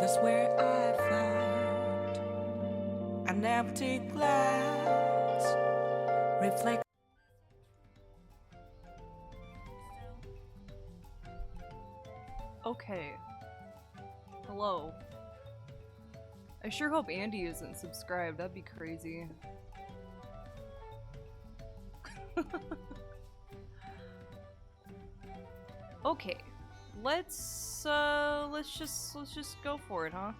That's where I find an empty glass reflect. Okay. Hello. I sure hope Andy isn't subscribed. That'd be crazy. Okay. Let's just go for it, huh?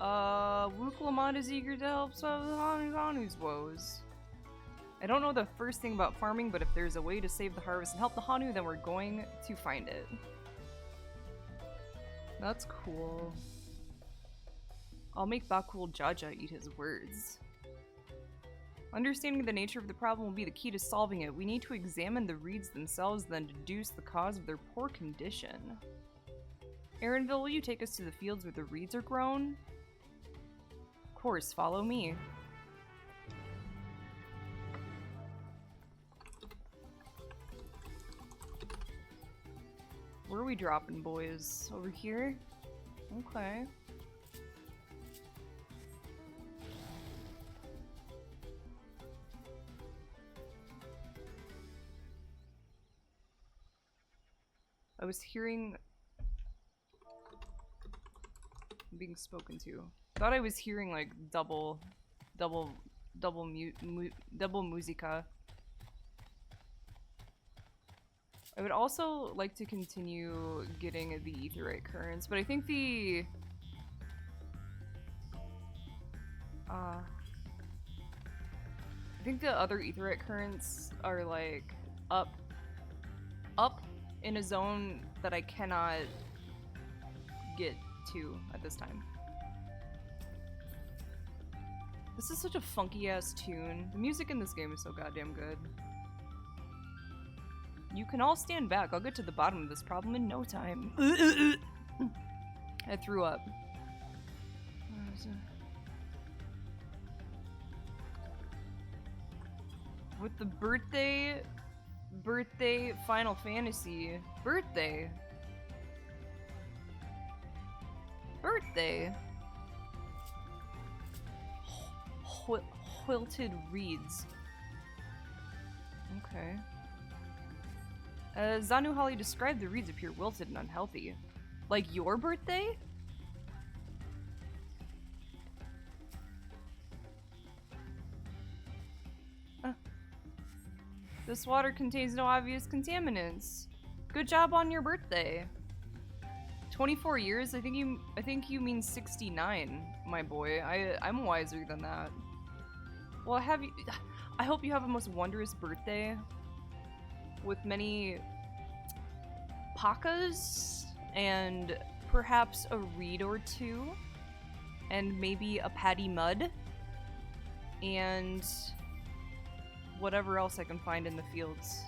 Wuklamad is eager to help solve the Hanu's woes. I don't know the first thing about farming, but if there's a way to save the harvest and help the Hanu, then we're going to find it. That's cool. I'll make Bakul Jaja eat his words. Understanding the nature of the problem will be the key to solving it. We need to examine the reeds themselves, then deduce the cause of their poor condition. Aaronville, will you take us to the fields where the reeds are grown? Of course, follow me. Where are we dropping, boys? Over here? Okay. I was hearing... I'm being spoken to. Thought I was hearing like double musica. I would also like to continue getting the aetheryte currents, but I think the other aetheryte currents are like up in a zone that I cannot get to at this time. This is such a funky ass tune. The music in this game is so goddamn good. You can all stand back. I'll get to the bottom of this problem in no time. I threw up. With the birthday Final Fantasy. Birthday. Wilted reeds. Okay. Zanu Holly described the reeds appear wilted and unhealthy. Like your birthday? This water contains no obvious contaminants. Good job on your birthday. 24 years? I think you mean 69, my boy. I'm wiser than that. Well, I hope you have a most wondrous birthday with many pakas and perhaps a reed or two and maybe a patty mud and whatever else I can find in the fields.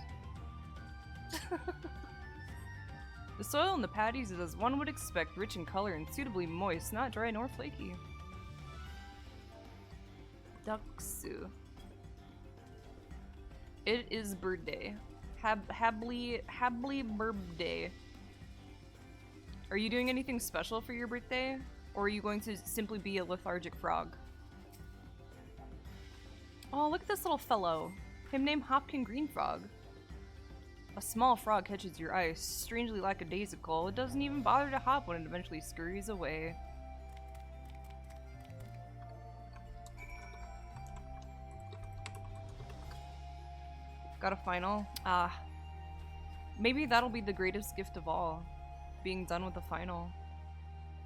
The soil in the patties is as one would expect, rich in color and suitably moist, not dry nor flaky. Duxu. It is birthday. Hably birthday. Are you doing anything special for your birthday? Or are you going to simply be a lethargic frog? Oh, look at this little fellow. Him named Hopkin Greenfrog. A small frog catches your eye, strangely lackadaisical. It doesn't even bother to hop when it eventually scurries away. Got a final? Maybe that'll be the greatest gift of all. Being done with the final.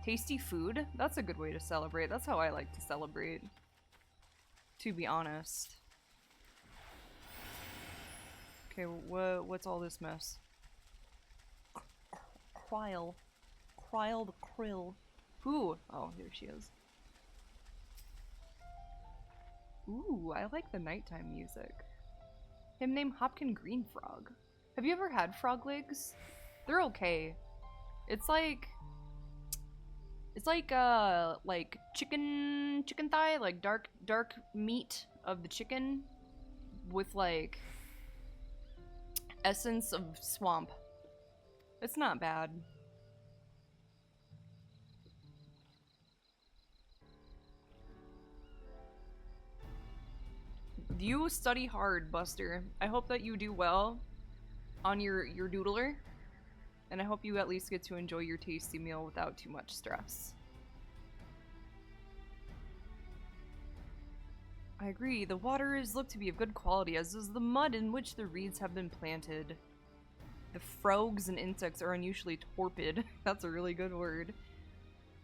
Tasty food? That's a good way to celebrate. That's how I like to celebrate. To be honest. Okay, what's all this mess? Kryl the krill. Who? Oh, here she is. Ooh, I like the nighttime music. Him named Hopkin Greenfrog. Have you ever had frog legs? They're okay. It's like chicken thigh, like dark meat of the chicken with like essence of swamp. It's not bad. You study hard, Buster. I hope that you do well on your doodler, and I hope you at least get to enjoy your tasty meal without too much stress. I agree, the water is looked to be of good quality, as is the mud in which the reeds have been planted. The frogs and insects are unusually torpid. That's a really good word.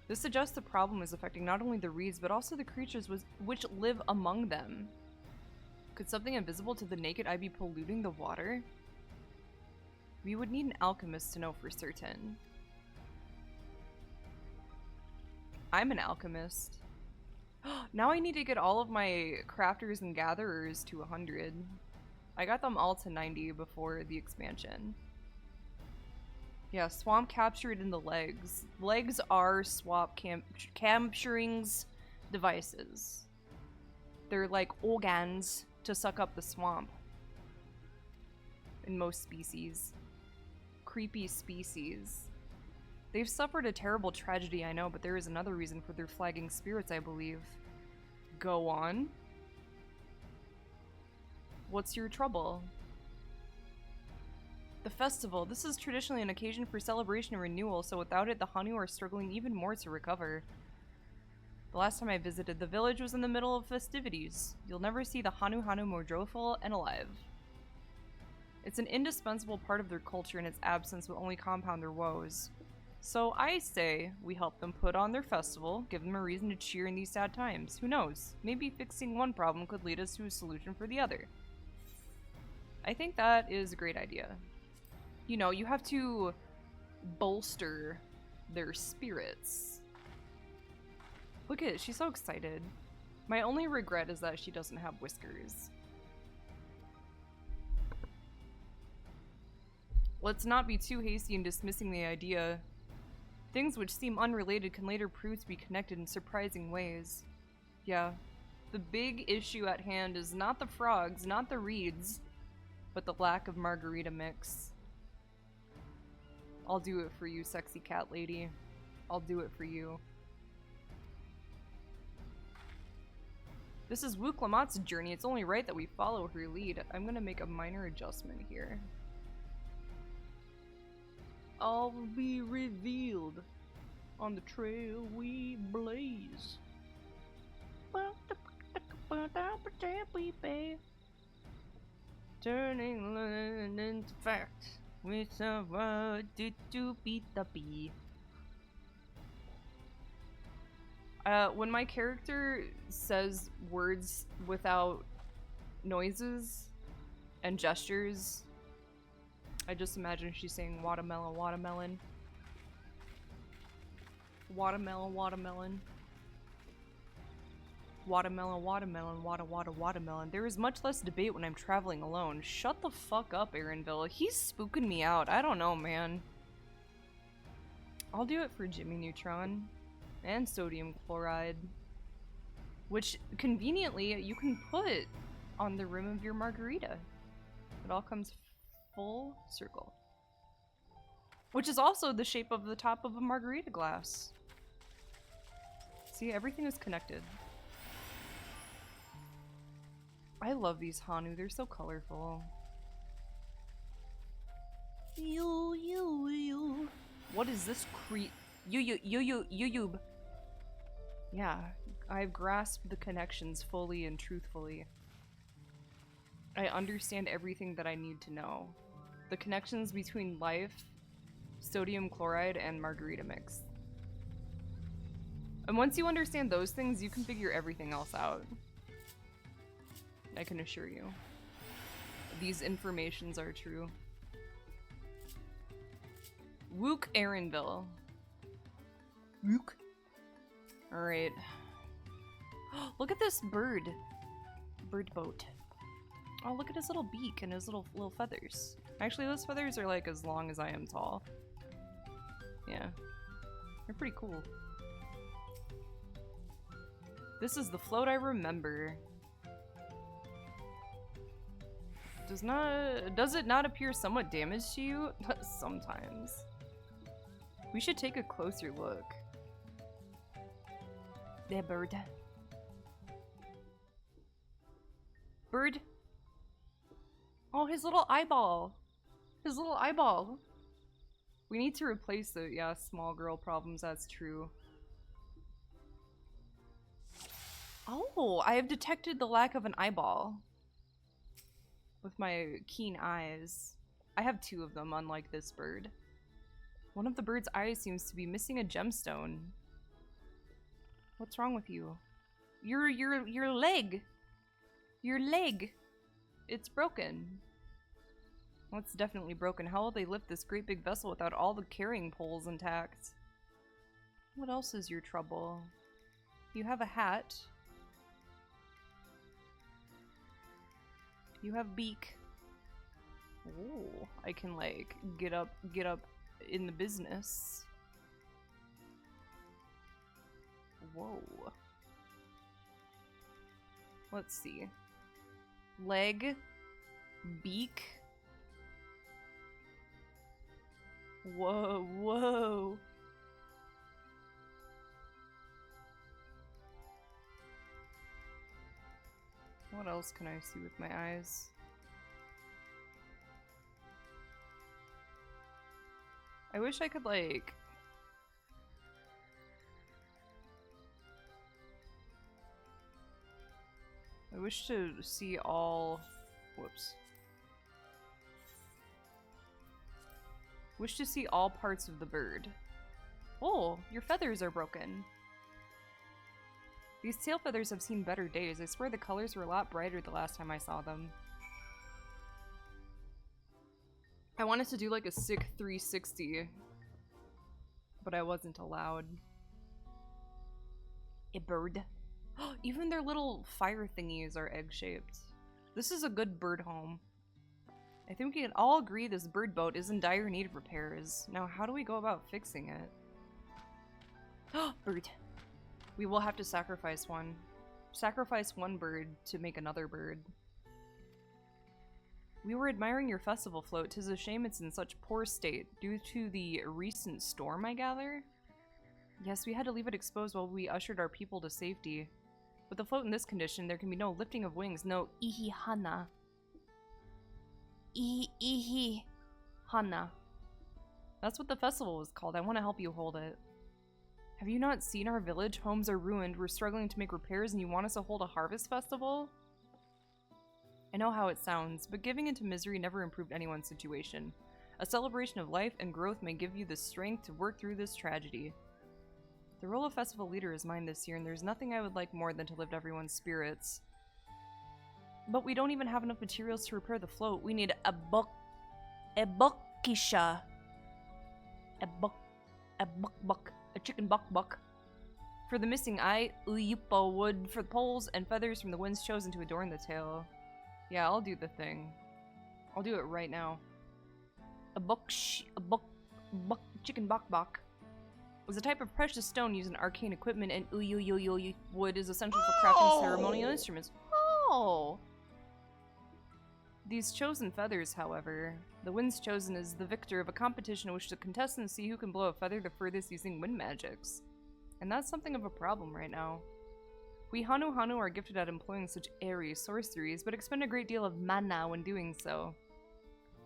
This suggests the problem is affecting not only the reeds, but also the creatures which live among them. Could something invisible to the naked eye be polluting the water? We would need an alchemist to know for certain. I'm an alchemist. Now I need to get all of my crafters and gatherers to 100. I got them all to 90 before the expansion. Yeah, swamp captured in the legs. Legs are swamp capturing's devices. They're like organs to suck up the swamp. In most species. Creepy species. They've suffered a terrible tragedy, I know, but there is another reason for their flagging spirits, I believe. Go on. What's your trouble? The festival. This is traditionally an occasion for celebration and renewal, so without it, the Hanu are struggling even more to recover. The last time I visited, the village was in the middle of festivities. You'll never see the Hanu more joyful and alive. It's an indispensable part of their culture, and its absence will only compound their woes. So I say we help them put on their festival, give them a reason to cheer in these sad times. Who knows? Maybe fixing one problem could lead us to a solution for the other. I think that is a great idea. You know, you have to bolster their spirits. Look at it, she's so excited. My only regret is that she doesn't have whiskers. Let's not be too hasty in dismissing the idea. Things which seem unrelated can later prove to be connected in surprising ways. Yeah, the big issue at hand is not the frogs, not the reeds, but the lack of margarita mix. I'll do it for you, sexy cat lady. I'll do it for you. This is Wu Klamat's journey. It's only right that we follow her lead. I'm gonna make a minor adjustment here. All will be revealed on the trail we blaze. Turning learn into fact with a word to beat the bee. When my character says words without noises and gestures, I just imagine she's saying watermelon, watermelon. Watermelon, watermelon. Watermelon, watermelon, watermelon. There is much less debate when I'm traveling alone. Shut the fuck up, Aaronville. He's spooking me out. I don't know, man. I'll do it for Jimmy Neutron. And sodium chloride. Which, conveniently, you can put on the rim of your margarita. It all comes full circle. Which is also the shape of the top of a margarita glass. See, everything is connected. I love these Hanu, they're so colorful. You. What is this You. Yeah, I've grasped the connections fully and truthfully. I understand everything that I need to know. The connections between life, sodium chloride, and margarita mix. And once you understand those things, you can figure everything else out. I can assure you. These informations are true. Wook Aaronville. Wook. Alright. Look at this bird. Bird boat. Oh, look at his little beak and his little feathers. Actually, those feathers are like as long as I am tall. Yeah. They're pretty cool. This is the float I remember. Does it not appear somewhat damaged to you? Sometimes. We should take a closer look. There, bird. Bird. Oh, his little eyeball. His little eyeball. We need to replace it. Yeah, small girl problems, that's true. Oh, I have detected the lack of an eyeball. With my keen eyes. I have two of them, unlike this bird. One of the bird's eyes seems to be missing a gemstone. What's wrong with you? Your leg! Your leg! It's broken. Well, it's definitely broken. How will they lift this great big vessel without all the carrying poles intact? What else is your trouble? You have a hat. You have beak. Oh, I can like get up in the business. Whoa. Let's see. Leg, beak. Whoa, whoa. What else can I see with my eyes? I wish I could like... I wish to see all... Whoops. Wish to see all parts of the bird. Oh, your feathers are broken. These tail feathers have seen better days. I swear the colors were a lot brighter the last time I saw them. I wanted to do like a sick 360, but I wasn't allowed. A bird. Even their little fire thingies are egg-shaped. This is a good bird home. I think we can all agree this bird boat is in dire need of repairs. Now, how do we go about fixing it? Bird. We will have to sacrifice one. Sacrifice one bird to make another bird. We were admiring your festival float. 'Tis a shame it's in such poor state. Due to the recent storm, I gather? Yes, we had to leave it exposed while we ushered our people to safety. With the float in this condition, there can be no lifting of wings, no ihi hana. Ihi hana. That's what the festival was called. I want to help you hold it. Have you not seen our village? Homes are ruined. We're struggling to make repairs and you want us to hold a harvest festival? I know how it sounds, but giving into misery never improved anyone's situation. A celebration of life and growth may give you the strength to work through this tragedy. The role of festival leader is mine this year, and there's nothing I would like more than to lift everyone's spirits. But we don't even have enough materials to repair the float. We need a bukisha. A chicken buck. For the missing eye, uyupa wood for the poles, and feathers from the winds chosen to adorn the tail. Yeah, I'll do the thing. I'll do it right now. Chicken buck. Was a type of precious stone used in arcane equipment, and wood is essential for crafting ceremonial instruments. Oh! These chosen feathers, however, the winds chosen is the victor of a competition in which the contestants see who can blow a feather the furthest using wind magics. And that's something of a problem right now. We Hanu are gifted at employing such airy sorceries, but expend a great deal of mana when doing so.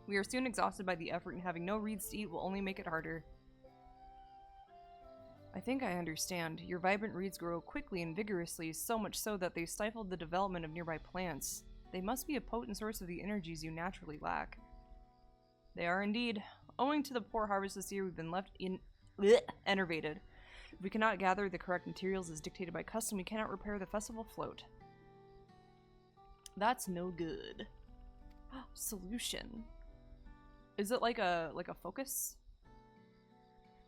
We are soon exhausted by the effort, and having no reeds to eat will only make it harder. I think I understand. Your vibrant reeds grow quickly and vigorously, so much so that they stifled the development of nearby plants. They must be a potent source of the energies you naturally lack. They are indeed. Owing to the poor harvest this year, we've been left enervated. If we cannot gather the correct materials as dictated by custom, we cannot repair the festival float. That's no good. Solution. Is it like a focus?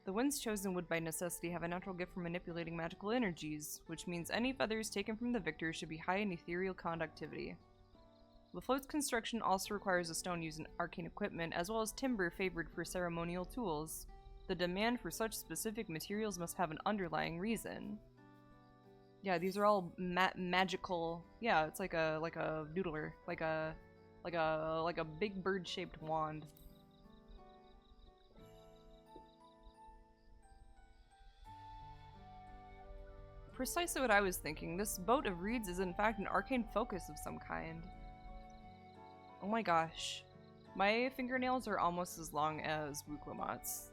The winds chosen would by necessity have a natural gift for manipulating magical energies, which means any feathers taken from the victor should be high in ethereal conductivity. The float's construction also requires a stone used in arcane equipment, as well as timber favored for ceremonial tools. The demand for such specific materials must have an underlying reason. Yeah, these are all magical. Yeah, it's like a doodler, like a Like a big bird-shaped wand. Precisely what I was thinking. This boat of reeds is in fact an arcane focus of some kind. Oh my gosh. My fingernails are almost as long as Wukwamat's.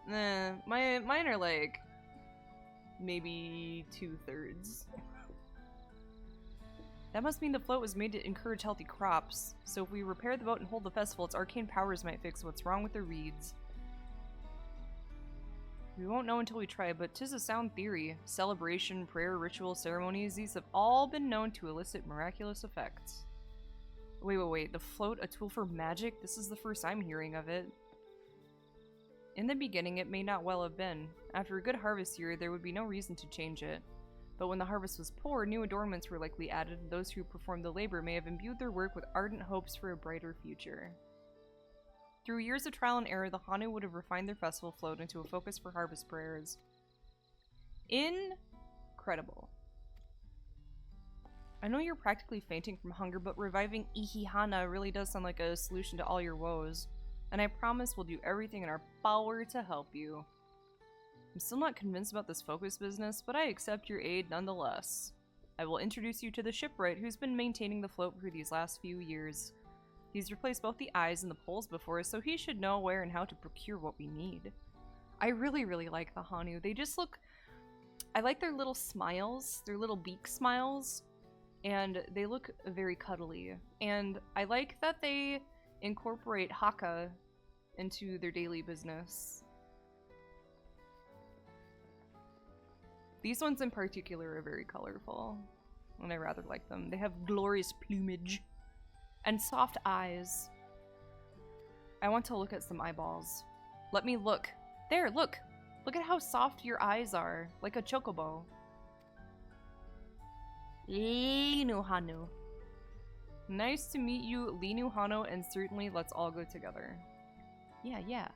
Mine are like maybe 2/3. That must mean the float was made to encourage healthy crops. So if we repair the boat and hold the festival, its arcane powers might fix what's wrong with the reeds. We won't know until we try, but 'tis a sound theory. Celebration, prayer, ritual, ceremonies, these have all been known to elicit miraculous effects. Wait, the float, a tool for magic? This is the first I'm hearing of it. In the beginning, it may not well have been. After a good harvest year, there would be no reason to change it. But when the harvest was poor, new adornments were likely added, and those who performed the labor may have imbued their work with ardent hopes for a brighter future. Through years of trial and error, the Hanu would have refined their festival float into a focus for harvest prayers. Incredible. I know you're practically fainting from hunger, but reviving Ihihana really does sound like a solution to all your woes. And I promise we'll do everything in our power to help you. I'm still not convinced about this focus business, but I accept your aid nonetheless. I will introduce you to the shipwright who's been maintaining the float for these last few years. He's replaced both the eyes and the poles before us, so he should know where and how to procure what we need. I really like the Hanu. They just look... I like their little smiles, their little beak smiles, and they look very cuddly. And I like that they incorporate Haka into their daily business. These ones in particular are very colorful, and I rather like them. They have glorious plumage and soft eyes. I want to look at some eyeballs. Let me look. There, look! Look at how soft your eyes are, like a chocobo. Linu Hanu. Nice to meet you, Linu Hano, and certainly let's all go together. Yeah.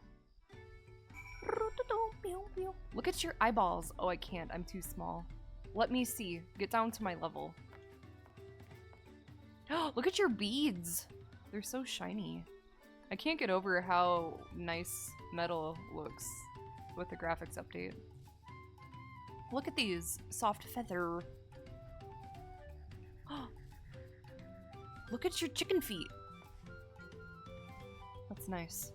Look at your eyeballs. Oh, I can't. I'm too small. Let me see. Get down to my level. Look at your beads. They're so shiny. I can't get over how nice metal looks with the graphics update. Look at these. Soft feather. Look at your chicken feet. That's nice.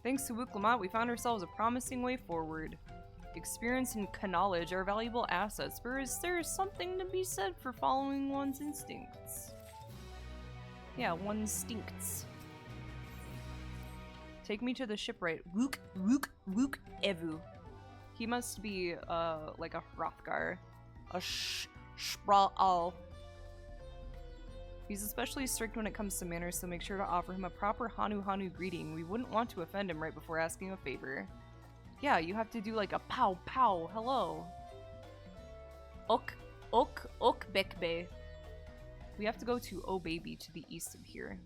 Thanks to Wukwamat, we found ourselves a promising way forward. Experience and knowledge are valuable assets, whereas there's something to be said for following one's instincts. Yeah, one's instincts. Take me to the shipwright. Wook Evu. He must be, like a Hrothgar. A Shpral. He's especially strict when it comes to manners, so make sure to offer him a proper Hanu greeting. We wouldn't want to offend him right before asking a favor. Yeah, you have to do like a pow pow hello. Ok Bekbe. We have to go to Oh Baby to the east of here.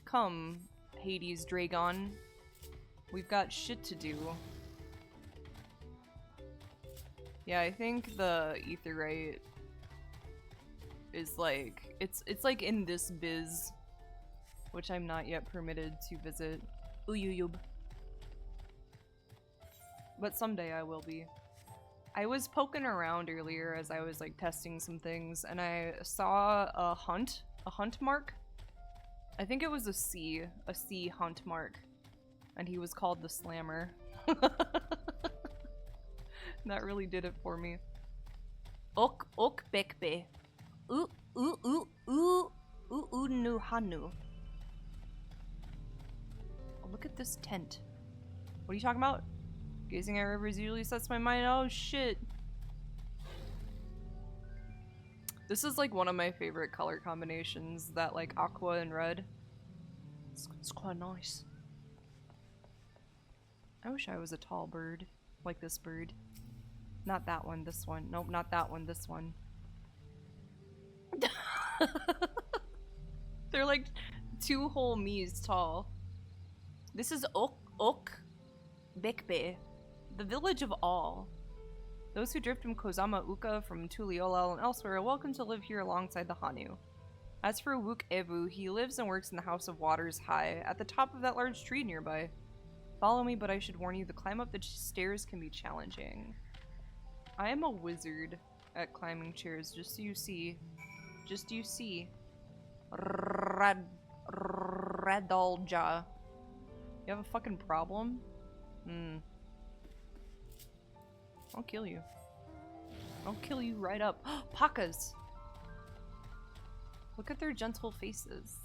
Come, Hades Dragon. We've got shit to do. Yeah, I think the Aetheryte is like, it's like in this biz, which I'm not yet permitted to visit. Uyuyub. But someday I will be. I was poking around earlier as I was like testing some things, and I saw a hunt mark. I think it was a C hunt mark, and he was called the Slammer. That really did it for me. Ok Bekbe. Nu Hanu. Oh, look at this tent. What are you talking about? Gazing at rivers usually sets my mind. Oh shit. This is like one of my favorite color combinations, that like aqua and red. It's quite nice. I wish I was a tall bird, like this bird. Not that one, this one. Nope, not that one, this one. They're like 2 whole me's tall. This is Ok Bekbe, the village of all. Those who drift from Kozama Uka, from Tuliolal, and elsewhere are welcome to live here alongside the Hanu. As for Wook Evu, he lives and works in the House of Waters High, at the top of that large tree nearby. Follow me, but I should warn you, the climb up the stairs can be challenging. I am a wizard at climbing chairs, just so you see. Just you see. Radolja. You have a fucking problem? I'll kill you. I'll kill you right up. Pakas! Look at their gentle faces.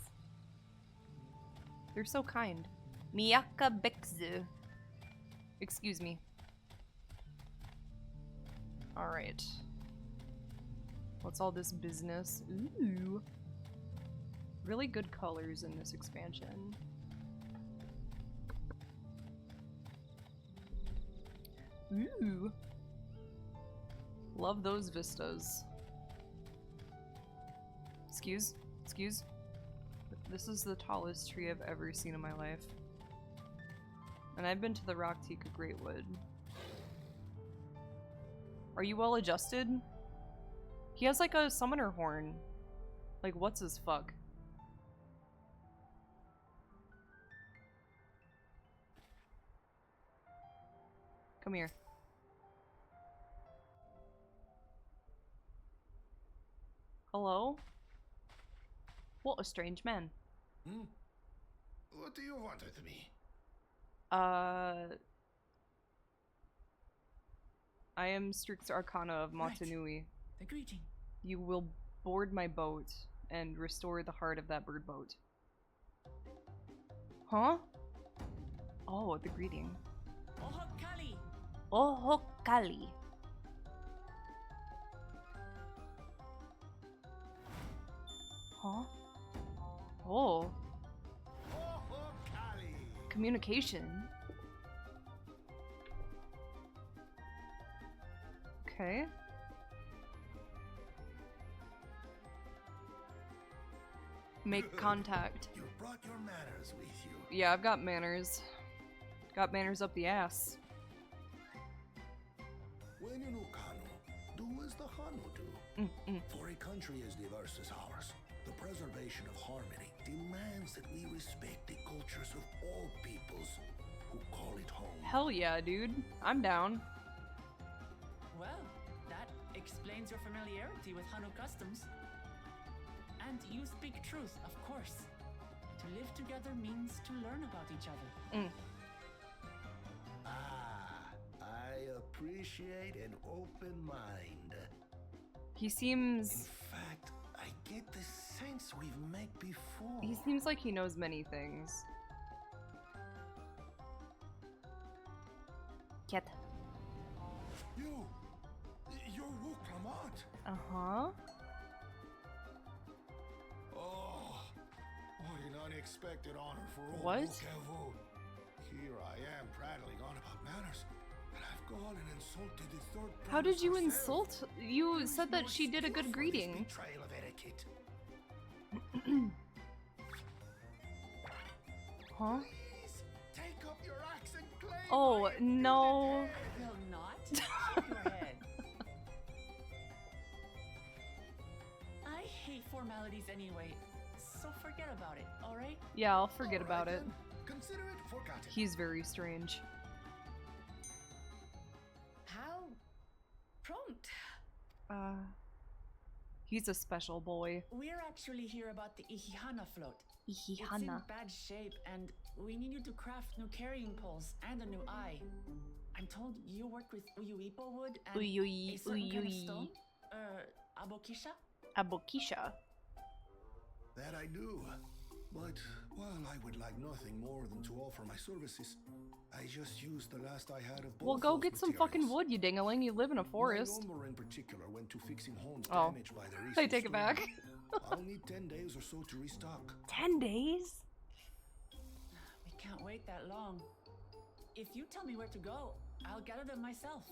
They're so kind. Miyaka Bekzu. Excuse me. Alright. What's all this business? Ooh. Really good colors in this expansion. Ooh. Love those vistas. Excuse? This is the tallest tree I've ever seen in my life. And I've been to the Rocktika Greatwood. Are you well adjusted? He has like a summoner horn. Like, what's his fuck? Come here. Hello? What a strange man. What do you want with me? I am Strix Arcana of Motunui. Right. The greeting. You will board my boat and restore the heart of that bird boat. Huh? Oh, the greeting. Ohokali. Ohokali. Huh? Oh. Communication. Okay. Make contact. You brought your manners with you. Yeah, I've got manners. Got manners up the ass. When you know Kano, do as the Hanu do. For a country as diverse as ours, the preservation of harmony demands that we respect the cultures of all peoples who call it home. Hell yeah, dude. I'm down. Well, that explains your familiarity with Hanu customs. And you speak truth, of course. To live together means to learn about each other. I appreciate an open mind. He In seems... fact, I get the sense we've met before. He seems like he knows many things. Cat. You're Wook Lamont. Uh-huh. Oh, what an unexpected honor for old What? Wook Evu. Here I am prattling on about manners, and I've gone and insulted the third How did promise you herself. insult? You There is said that no she did a good excuse for this greeting. betrayal of etiquette. Huh? Please, take up your axe and claim Oh, my no. impudent head. Will not. Shake your head. I hate formalities anyway, so forget about it, alright? Yeah, I'll forget All about right, it. then. Consider it forgotten. He's very strange. How prompt. He's a special boy. We're actually here about the Ihihana float. It's in Ihihana. bad shape, and we need you to craft new carrying poles and a new eye. I'm told you worked with Uyuipo wood and a certain kind of stone? Abokisha? Abokisha. That I do. But while I would like nothing more than to offer my services, I just used the last I had of both. Well, go those get some fucking materials. wood, you dingaling. You live in a forest. My lumber in particular went to fixing homes Oh. damaged by the recent I take it storm. back. I'll need 10 days or so to restock. 10 days? We can't wait that long. If you tell me where to go, I'll gather them myself.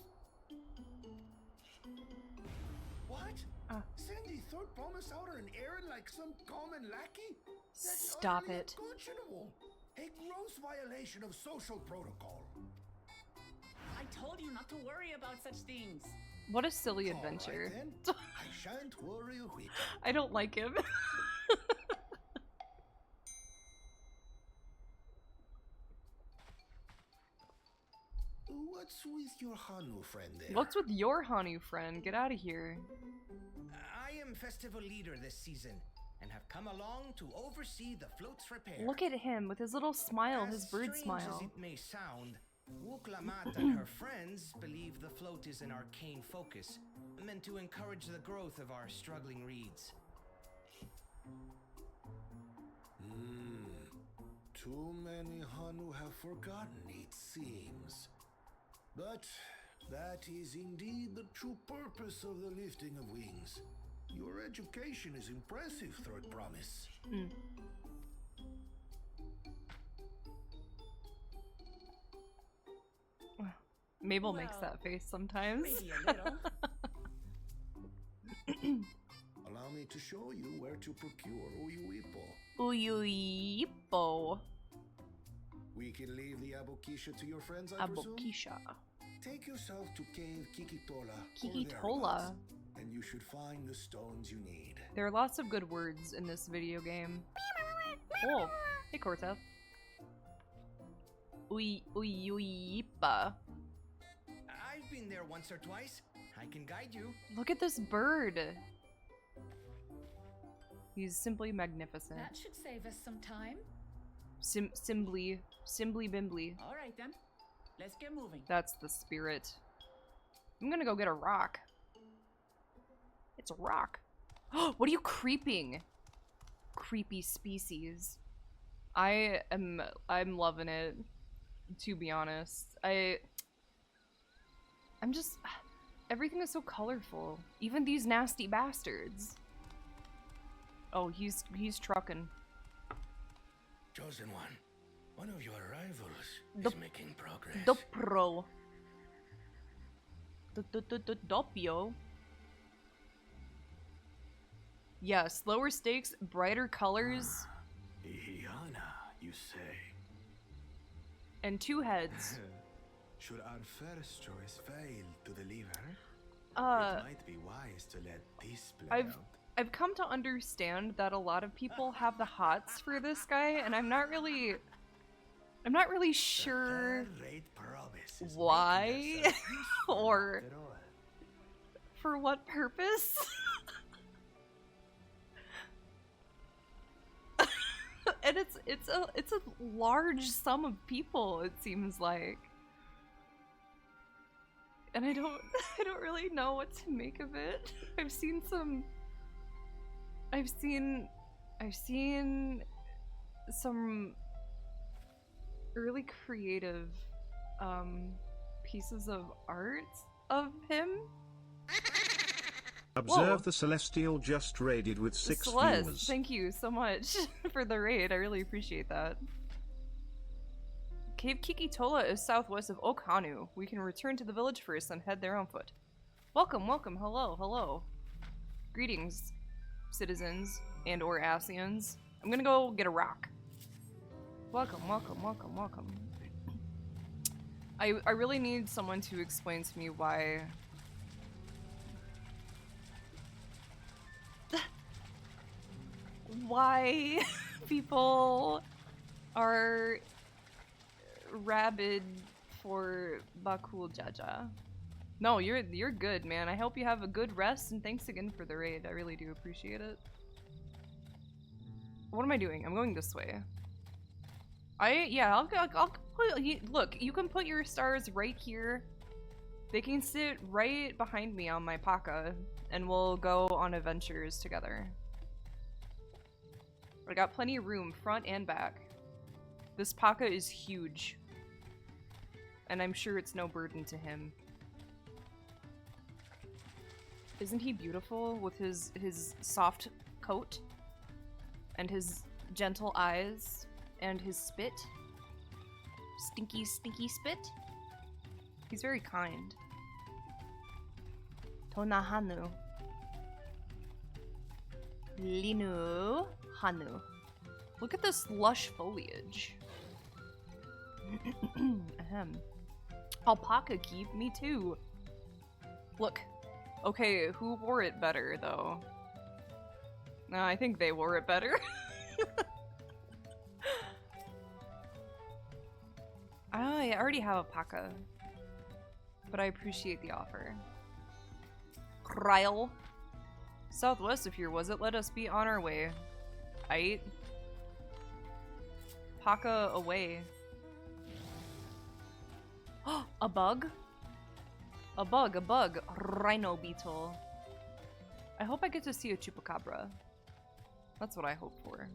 What? Send the third promise out on an errand like some common lackey? That's Stop utterly it. unconscionable. A gross violation of social protocol. I told you not to worry about such things. What a silly All right, adventure. then. I shan't worry a whit. I don't like him. What's with your Hanu friend there? What's with your Hanu friend? Get out of here. I am festival leader this season and have come along to oversee the float's repair. Look at him with his little smile, his bird As smile. strange as it may sound, Wuklamat and her friends believe the float is an arcane focus, meant to encourage the growth of our struggling reeds. Too many Hanu have forgotten, it seems. But that is indeed the true purpose of the lifting of wings. Your education is impressive, Third Promise. Mabel makes Well, that face sometimes. Maybe a little. Allow me to show you where to procure Uyuipo. Uyuipo. We can leave the Abokisha to your friends, I presume? Abokisha. Take yourself to Cave Kikitola. or Kikitola. thereabouts, and you should find the stones you need. There are lots of good words in this video game. Oh, hey Cortez. Uyuipa. I've been there once or twice. I can guide you. Look at this bird. He's simply magnificent. That should save us some time. Simbly bimbly. All right then, let's get moving. That's the spirit. I'm gonna go get a rock. It's a rock. What are you creeping? Creepy species. I'm loving it, to be honest. I'm just, everything is so colorful. Even these nasty bastards. Oh, he's trucking. Chosen one of your rivals The- is making progress. Dopro. Doppio. Yeah, slower stakes, brighter colors, Ihiana, you say? and two heads. Should our first choice fail to deliver, Uh, it might be wise to let this play out. I've come to understand that a lot of people have the hots for this guy, and I'm not really sure Third-rate promise is why making yourself useful or after all. for what purpose. And it's a large sum of people, it seems like. And I don't really know what to make of it. I've seen some really creative pieces of art of him. Observe Whoa. the Celestial just raided with 6 Celeste, viewers. thank you so much for the raid. I really appreciate that. Cave Kikitola is southwest of Okhanu. We can return to the village first and head there on foot. Welcome, welcome, hello, hello. Greetings, citizens and or Asians. I'm gonna go get a rock. Welcome, welcome, welcome, welcome. I really need someone to explain to me why people are rabid for Bakul Jaja. No, you're good, man. I hope you have a good rest, and thanks again for the raid. I really do appreciate it. What am I doing? I'm going this way. I'll look, you can put your stars right here. They can sit right behind me on my Paka, and we'll go on adventures together. I got plenty of room, front and back. This Paka is huge. And I'm sure it's no burden to him. Isn't he beautiful with his soft coat? And his gentle eyes? And his spit? Stinky, stinky spit? He's very kind. Tonahanu. Linu Hanu. Look at this lush foliage. Ahem. Alpaca keep, me too. Look, Okay, who wore it better, though? No, I think they wore it better. I already have a Paka, but I appreciate the offer. Ryle. Southwest of here, was it? Let us be on our way. Aight. Paka away. A bug? A bug. Rhino beetle. I hope I get to see a chupacabra. That's what I hope for.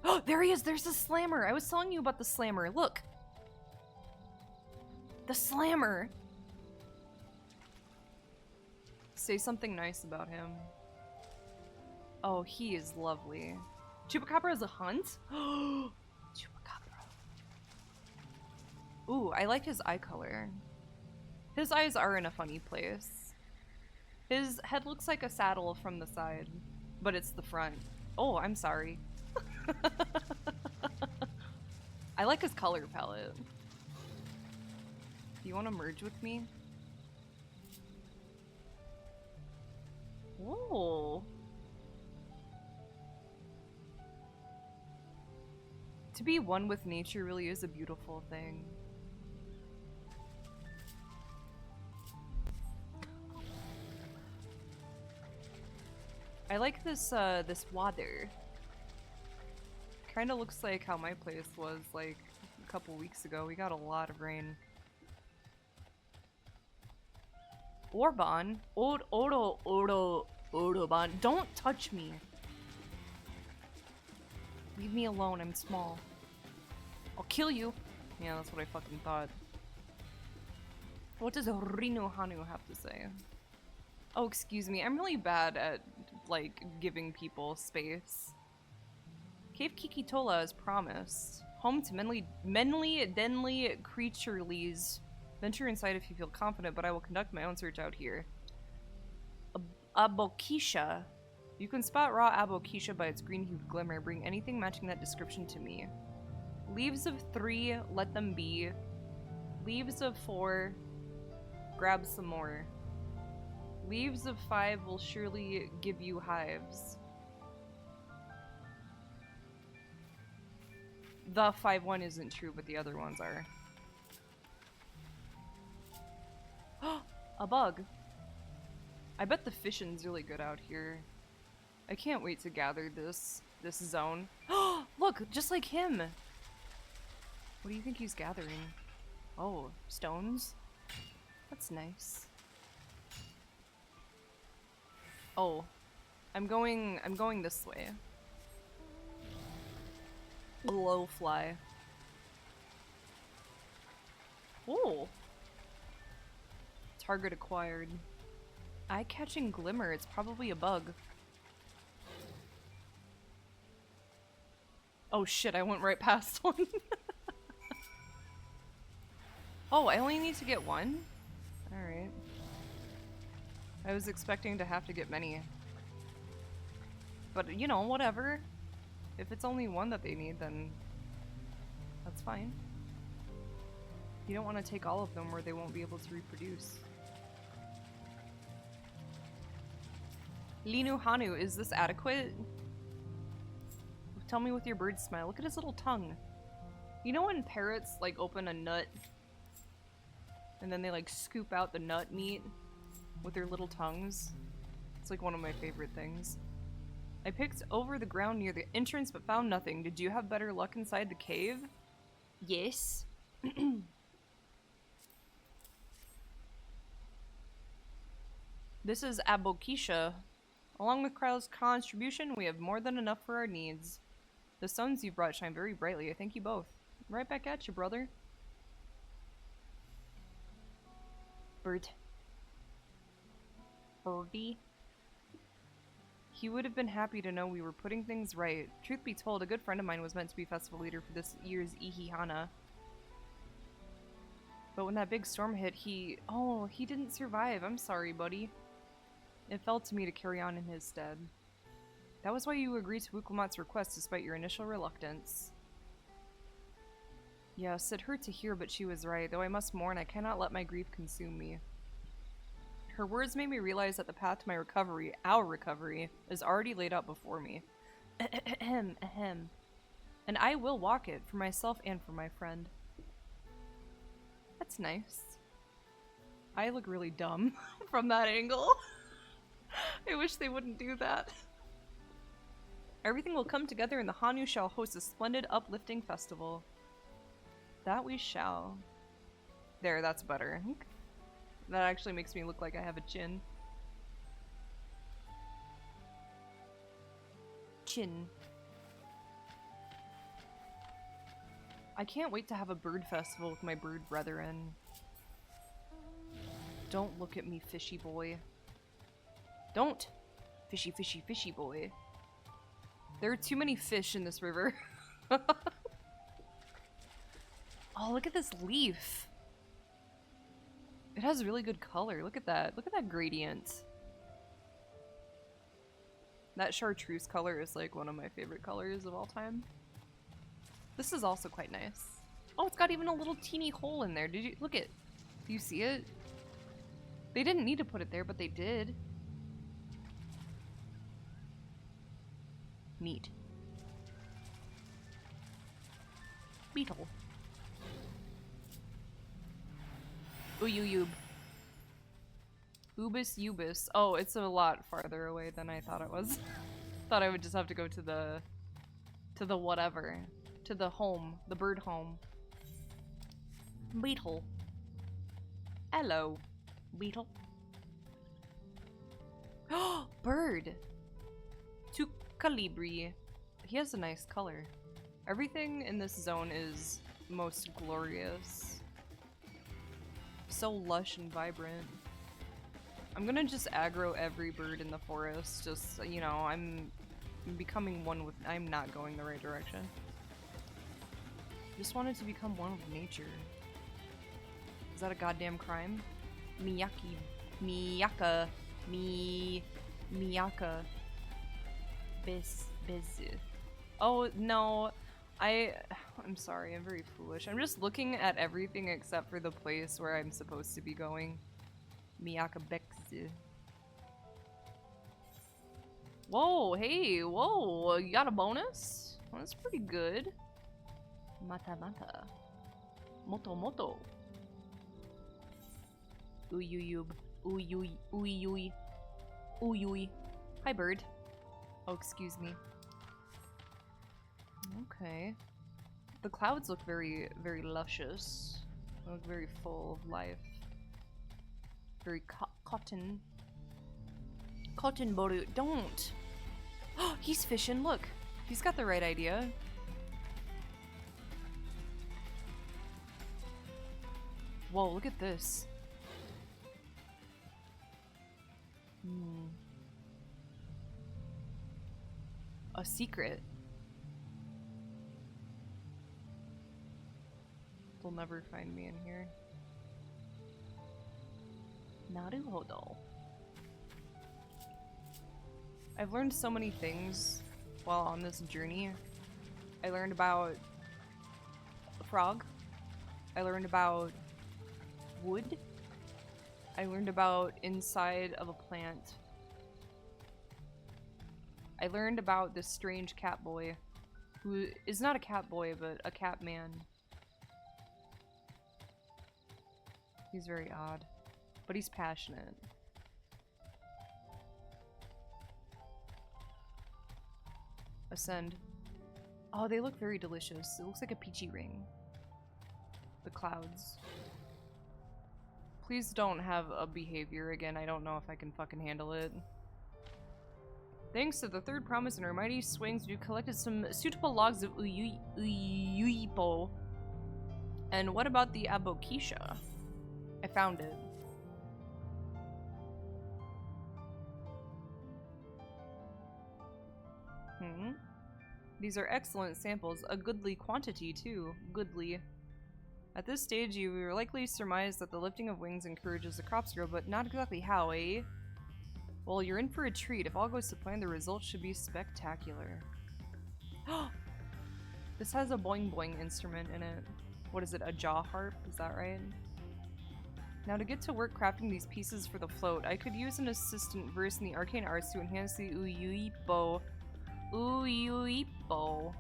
Oh, there he is! There's the slammer! I was telling you about the slammer. Look! The slammer! Say something nice about him. Oh, he is lovely. Chupacabra is a hunt? Chupacabra. Ooh, I like his eye color. His eyes are in a funny place. His head looks like a saddle from the side, but it's the front. Oh, I'm sorry. I like his color palette. Do you want to merge with me? Whoa. To be one with nature really is a beautiful thing. I like this this water. Kinda looks like how my place was like a couple weeks ago. We got a lot of rain. Orban? Oroban. Don't touch me. Leave me alone, I'm small. I'll kill you. Yeah, that's what I fucking thought. What does Rinu Hanu have to say? Oh, excuse me, I'm really bad at, like, giving people space. Cave Kikitola as promised. Home to denly creaturelies. Venture inside if you feel confident, but I will conduct my own search out here. Abokisha. You can spot raw Abokisha by its green-hued glimmer. Bring anything matching that description to me. Leaves of 3, let them be. Leaves of 4, grab some more. Leaves of 5 will surely give you hives. The 5-1 isn't true, but the other ones are. A bug. I bet the fishing's really good out here. I can't wait to gather this zone. Look, just like him! What do you think he's gathering? Oh, stones? That's nice. Oh, I'm going this way. Low fly. Oh! Target acquired. Eye-catching glimmer, it's probably a bug. Oh shit, I went right past one. Oh, I only need to get one? Alright. I was expecting to have to get many. But, you know, whatever. If it's only one that they need, then that's fine. You don't want to take all of them where they won't be able to reproduce. Linu Hanu, is this adequate? Tell me with your bird smile. Look at his little tongue. You know when parrots, like, open a nut and then they, like, scoop out the nut meat with their little tongues? It's, like, one of my favorite things. I picked over the ground near the entrance but found nothing. Did you have better luck inside the cave? Yes. This is Abokisha. Along with Kryle's contribution, we have more than enough for our needs. The stones you brought shine very brightly. I thank you both. Right back at you, brother. Bird. Birdie. He would have been happy to know we were putting things right. Truth be told, a good friend of mine was meant to be festival leader for this year's Ihihana. But when that big storm hit, he didn't survive. I'm sorry, buddy. It fell to me to carry on in his stead. That was why you agreed to Wuklamat's request despite your initial reluctance. Yes, it hurt to hear, but she was right. Though I must mourn, I cannot let my grief consume me. Her words made me realize that the path to my recovery, our recovery, is already laid out before me. Ahem, ahem. And I will walk it, for myself and for my friend. That's nice. I look really dumb from that angle. I wish they wouldn't do that. Everything will come together and the Hanu shall host a splendid uplifting festival. That we shall. There, that's better. That actually makes me look like I have a chin. Chin. I can't wait to have a bird festival with my bird brethren. Don't look at me, fishy boy. Don't! Fishy, fishy, fishy boy. There are too many fish in this river. Oh, look at this leaf. It has really good color. Look at that. Look at that gradient. That chartreuse color is like one of my favorite colors of all time. This is also quite nice. Oh, it's got even a little teeny hole in there. Did you look at? Do you see it? They didn't need to put it there, but they did. Neat. Beetle. Uyuyub. Ubis Ubis. Oh, it's a lot farther away than I thought it was. Thought I would just have to go to the whatever. To the home. The bird home. Beetle. Hello, beetle. Oh, bird! To Calibri. He has a nice color. Everything in this zone is most glorious. So lush and vibrant. I'm gonna just aggro every bird in the forest. Just, you know, I'm becoming one with- I'm not going the right direction. Just wanted to become one with nature. Is that a goddamn crime? Miyaki. Miyaka. Miyaka. Biz. Oh, no. I'm sorry, I'm very foolish. I'm just looking at everything except for the place where I'm supposed to be going. Miyaka Bexu. Whoa, hey, whoa, you got a bonus? Well, that's pretty good. Mata mata. Moto moto. Uyuyub. Uyuy. Uyuy. Uyuy. Hi, bird. Oh, excuse me. Okay. The clouds look very, very luscious. They look very full of life. Very cotton. Cotton boru. Don't! Oh, he's fishing, look! He's got the right idea. Whoa, look at this. A secret. They'll never find me in here. Naruhodo. I've learned so many things while on this journey. I learned about a frog. I learned about wood. I learned about inside of a plant. I learned about this strange cat boy, who is not a cat boy, but a cat man. He's very odd, but he's passionate. Ascend. Oh, they look very delicious. It looks like a peachy ring. The clouds. Please don't have a behavior again. I don't know if I can fucking handle it. Thanks to the third promise and our mighty swings, we collected some suitable logs of Uyuipo. And what about the Abokisha? I found it. These are excellent samples. A goodly quantity, too. Goodly. At this stage, you will likely surmise that the lifting of wings encourages the crops to grow, but not exactly how, eh? Well, you're in for a treat. If all goes to plan, the results should be spectacular. This has a boing boing instrument in it. What is it, a jaw harp? Is that right? Now to get to work crafting these pieces for the float, I could use an assistant versed in the arcane arts to enhance the Uyuipo. Uyuipo.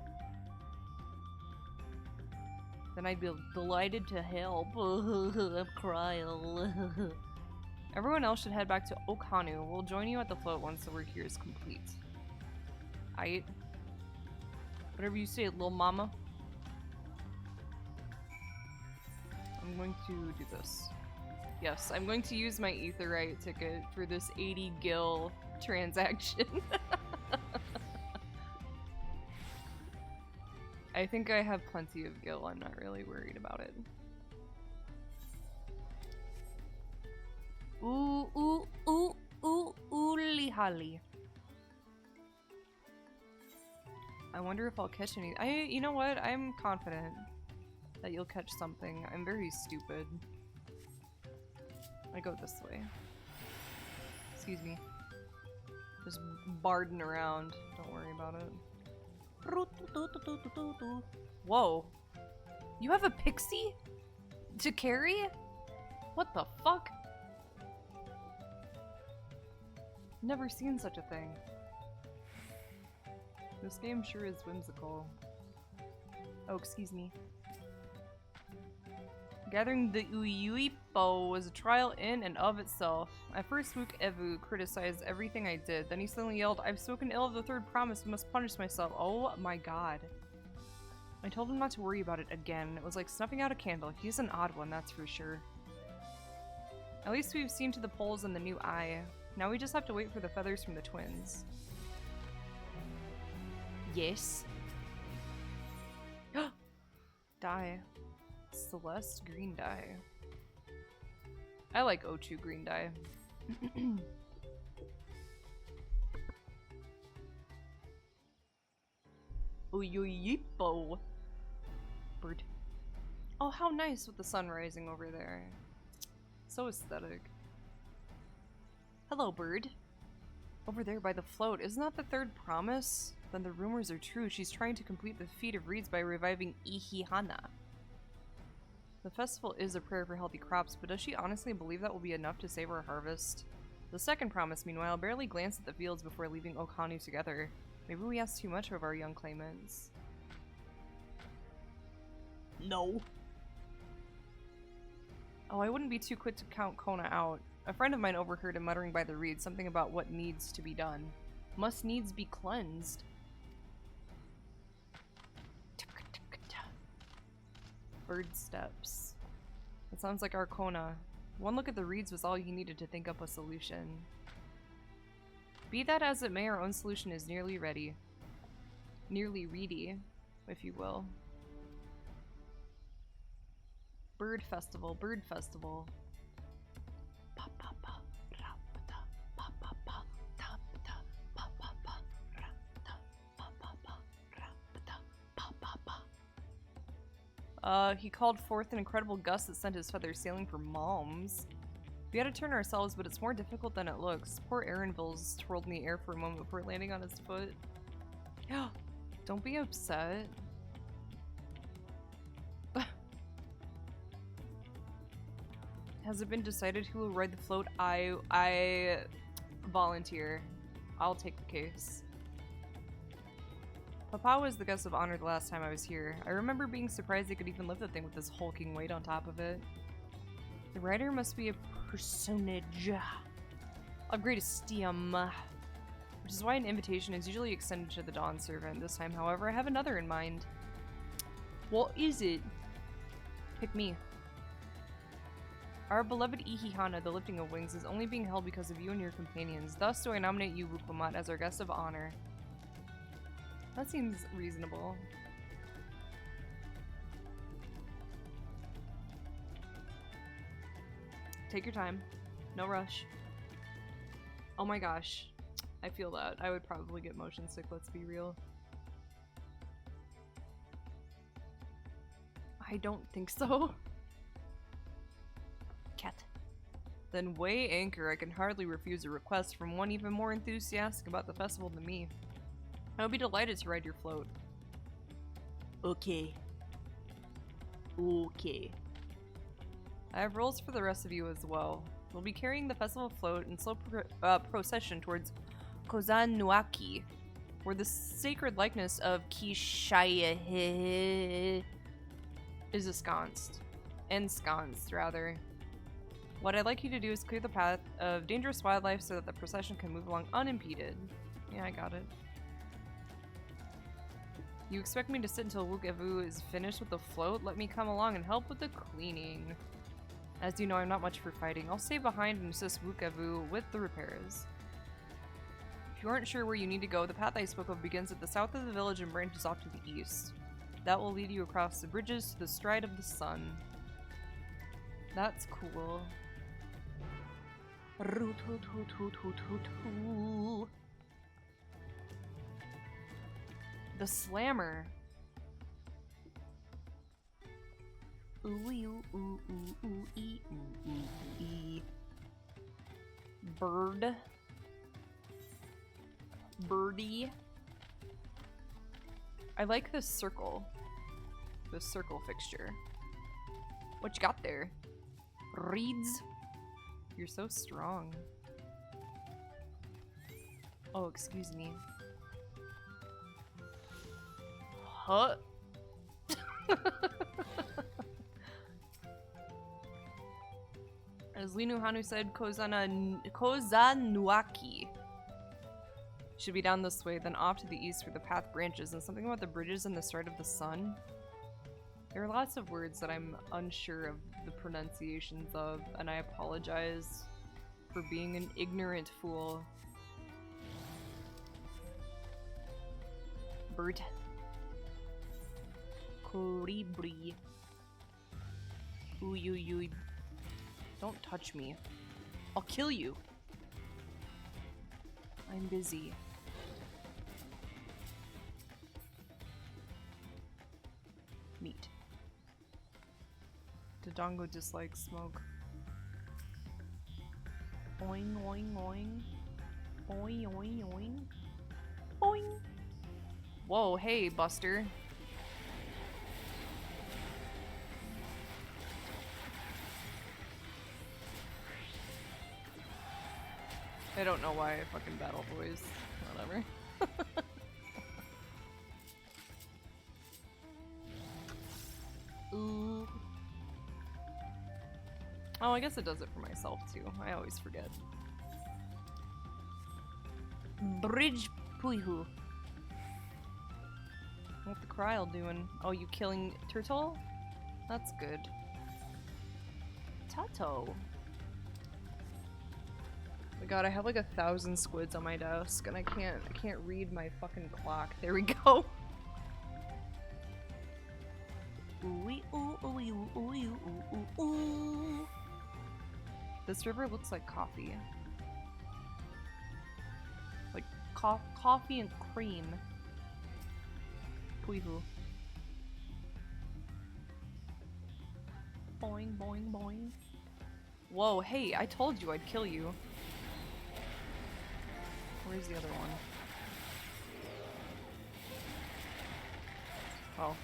Then I'd be delighted to help. I'm crying. Everyone else should head back to Okhanu. We'll join you at the float once the work here is complete. Aight. Whatever you say, little mama. I'm going to do this. Yes, I'm going to use my Aetherite ticket for this 80 gil transaction. I think I have plenty of gil. I'm not really worried about it. Lihali. I wonder if I'll catch any. You know what? I'm confident that you'll catch something. I'm very stupid. I go this way. Excuse me. Just barding around. Don't worry about it. Whoa. You have a pixie to carry? What the fuck? Never seen such a thing. This game sure is whimsical. Oh, excuse me. Gathering the Uyuipo was a trial in and of itself. At first, Wook Evu criticized everything I did. Then he suddenly yelled, "I've spoken ill of the third promise and must punish myself." Oh my god. I told him not to worry about it again. It was like snuffing out a candle. He's an odd one, that's for sure. At least we've seen to the poles and the new eye. Now we just have to wait for the feathers from the twins. Yes. Dye. Celeste green dye. I like Ochu green dye. Uyuyipo. Bird. Oh, how nice with the sun rising over there. So aesthetic. Hello, bird. Over there by the float. Isn't that the third promise? Then the rumors are true. She's trying to complete the feat of reeds by reviving Ihihana. The festival is a prayer for healthy crops, but does she honestly believe that will be enough to save our harvest? The second promise, meanwhile, barely glanced at the fields before leaving Okhanu together. Maybe we asked too much of our young claimants. No. Oh, I wouldn't be too quick to count Kona out. A friend of mine overheard him muttering by the reeds something about what needs to be done. Must needs be cleansed. Bird steps. It sounds like our Kona. One look at the reeds was all he needed to think up a solution. Be that as it may, our own solution is nearly ready. Nearly reedy, if you will. Bird festival, bird festival. He called forth an incredible gust that sent his feathers sailing for Malms. We had to turn ourselves, but it's more difficult than it looks. Poor Aaronville's twirled in the air for a moment before landing on his foot. Don't be upset. Has it been decided who will ride the float? I volunteer. I'll take the case. Papa was the guest of honor the last time I was here. I remember being surprised they could even lift the thing with this hulking weight on top of it. The rider must be a personage of great esteem, which is why an invitation is usually extended to the Dawn servant. This time, however, I have another in mind. What is it? Pick me. Our beloved Ihihana, the lifting of wings, is only being held because of you and your companions. Thus do I nominate you, Wuklamat, as our guest of honor. That seems reasonable. Take your time. No rush. Oh my gosh. I feel that. I would probably get motion sick, let's be real. I don't think so. Cat. Then weigh anchor. I can hardly refuse a request from one even more enthusiastic about the festival than me. I would be delighted to ride your float. Okay. Okay. I have roles for the rest of you as well. We'll be carrying the festival float in slow procession towards Kozanuaki, where the sacred likeness of Kishaya is ensconced, rather. What I'd like you to do is clear the path of dangerous wildlife so that the procession can move along unimpeded. Yeah, I got it. You expect me to sit until Wukevu is finished with the float? Let me come along and help with the cleaning. As you know, I'm not much for fighting. I'll stay behind and assist Wukevu with the repairs. If you aren't sure where you need to go, the path I spoke of begins at the south of the village and branches off to the east. That will lead you across the bridges to the stride of the sun. That's cool. The slammer. Bird. Birdie. I like this circle. This circle fixture. What you got there? Reeds? You're so strong. Oh, excuse me. Huh? As Linu Hanu said, Kozanuaki. Should be down this way, then off to the east where the path branches, and something about the bridges and the stride of the sun. There are lots of words that I'm unsure of the pronunciations of, and I apologize for being an ignorant fool. Bird. Colibri. Ooh. Don't touch me. I'll kill you. I'm busy. Meat. Dodongo dislikes smoke. Boing, boing, boing. Boing, boing, boing. Boing. Whoa, hey, Buster. I don't know why I fucking battle boys. Whatever. Ooh. Oh, I guess it does it for myself too. I always forget. Bridge Puihu. What the Kryl doing? Oh, you killing turtle? That's good. Tato. Oh my god, I have like 1,000 squids on my desk and I can't read my fucking clock. There we go. Ooh. This river looks like coffee. Like coffee and cream. Puihu. Boing, boing, boing. Whoa, hey, I told you I'd kill you. Where's the other one? Oh.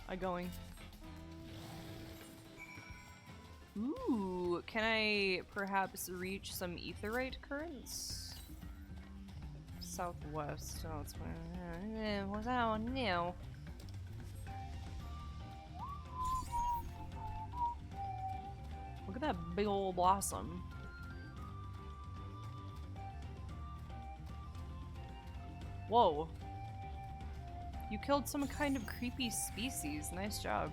I'm going. Ooh, can I perhaps reach some aetherite currents? Southwest. Oh, it's what's that one now? Look at that big old blossom. Whoa. You killed some kind of creepy species. Nice job.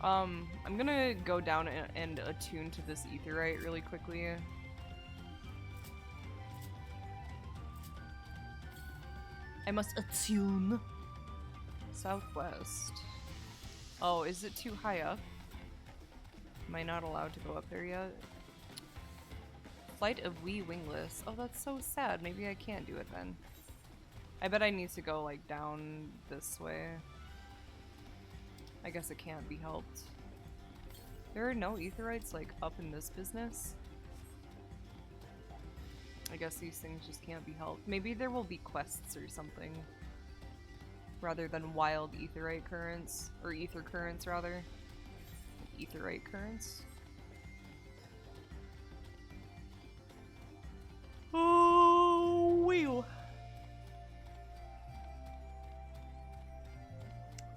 I'm gonna go down and attune to this aetherite really quickly. I must attune. Southwest. Oh, is it too high up? Am I not allowed to go up there yet? Flight of Wee Wingless. Oh, that's so sad. Maybe I can't do it then. I bet I need to go, like, down this way. I guess it can't be helped. There are no aetherites, like, up in this business? I guess these things just can't be helped. Maybe there will be quests or something. Rather than wild aetherite currents. Or ether currents, rather. Aetherite currents. Oh, wheel.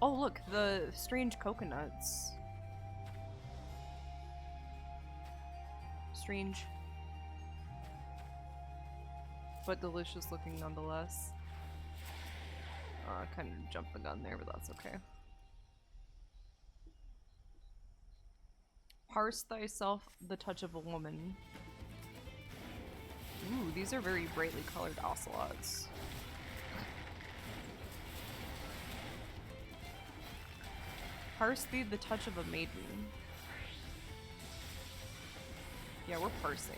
Oh, look, the strange coconuts. Strange. But delicious looking nonetheless. Kind of jumped the gun there, but that's okay. Parse thyself the touch of a woman. Ooh, these are very brightly colored ocelots. Parse thee the touch of a maiden. Yeah, we're parsing.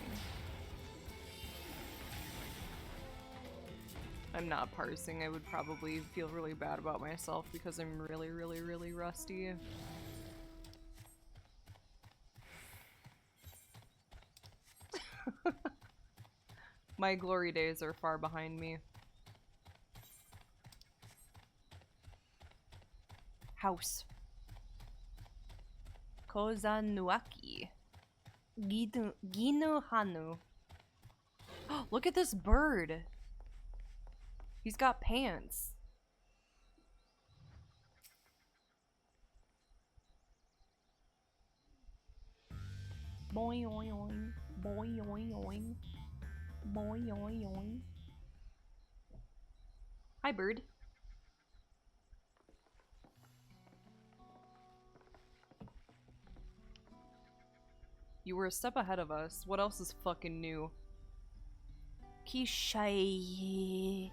I'm not parsing. I would probably feel really bad about myself because I'm really, really, really rusty. My glory days are far behind me. House. Kozanuaki. Ginu Hanu. Look at this bird! He's got pants. Boing oing oing. Boing oing oing. Boing oing oing. Hi, bird. You were a step ahead of us. What else is fucking new? Kishai.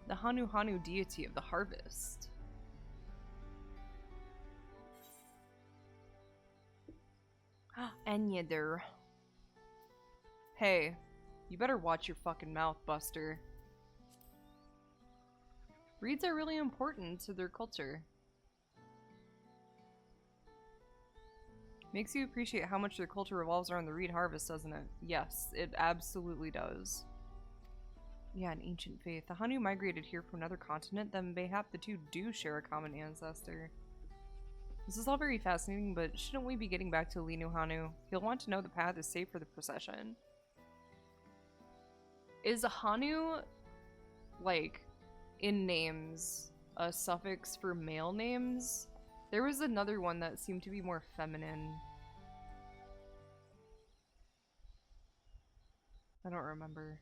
The Hanu Hanu deity of the harvest. Enyader. Hey, you better watch your fucking mouth, Buster. Reeds are really important to their culture. Makes you appreciate how much their culture revolves around the reed harvest, doesn't it? Yes, it absolutely does. Yeah, an ancient faith. The Hanu migrated here from another continent, then mayhap the two do share a common ancestor. This is all very fascinating, but shouldn't we be getting back to Linu Hanu? He'll want to know the path is safe for the procession. Is Hanu, like, in names, a suffix for male names? There was another one that seemed to be more feminine. I don't remember.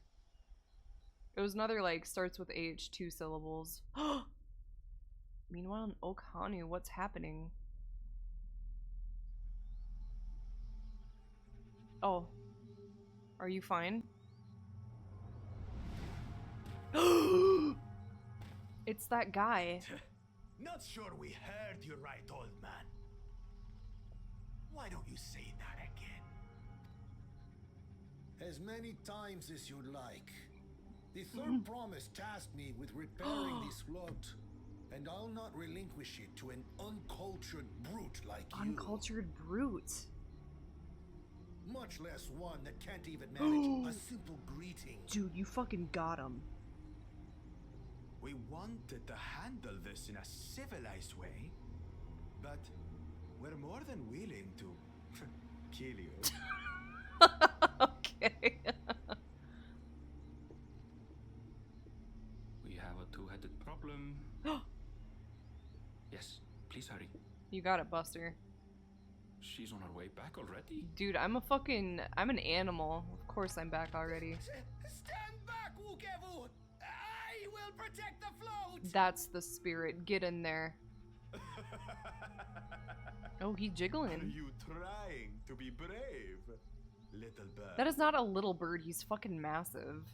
It was another, like, starts with H, 2 syllables. Meanwhile, in Oak Hanu, what's happening? Oh. Are you fine? It's that guy. Not sure we heard you right, old man. Why don't you say that again? As many times as you'd like. The third promise tasked me with repairing this float, and I'll not relinquish it to an uncultured brute like you. Uncultured brute? Much less one that can't even manage a simple greeting. Dude, you fucking got him. We wanted to handle this in a civilized way, but we're more than willing to kill you. Okay. We have a two-headed problem. Yes, please hurry. You got it, Buster. She's on her way back already? Dude, I'm an animal. Of course I'm back already. Stand back, Wukevu! I will protect the float! That's the spirit. Get in there. Oh, he's Are jiggling. you trying to be brave, little bird? That is not a little bird. He's fucking massive.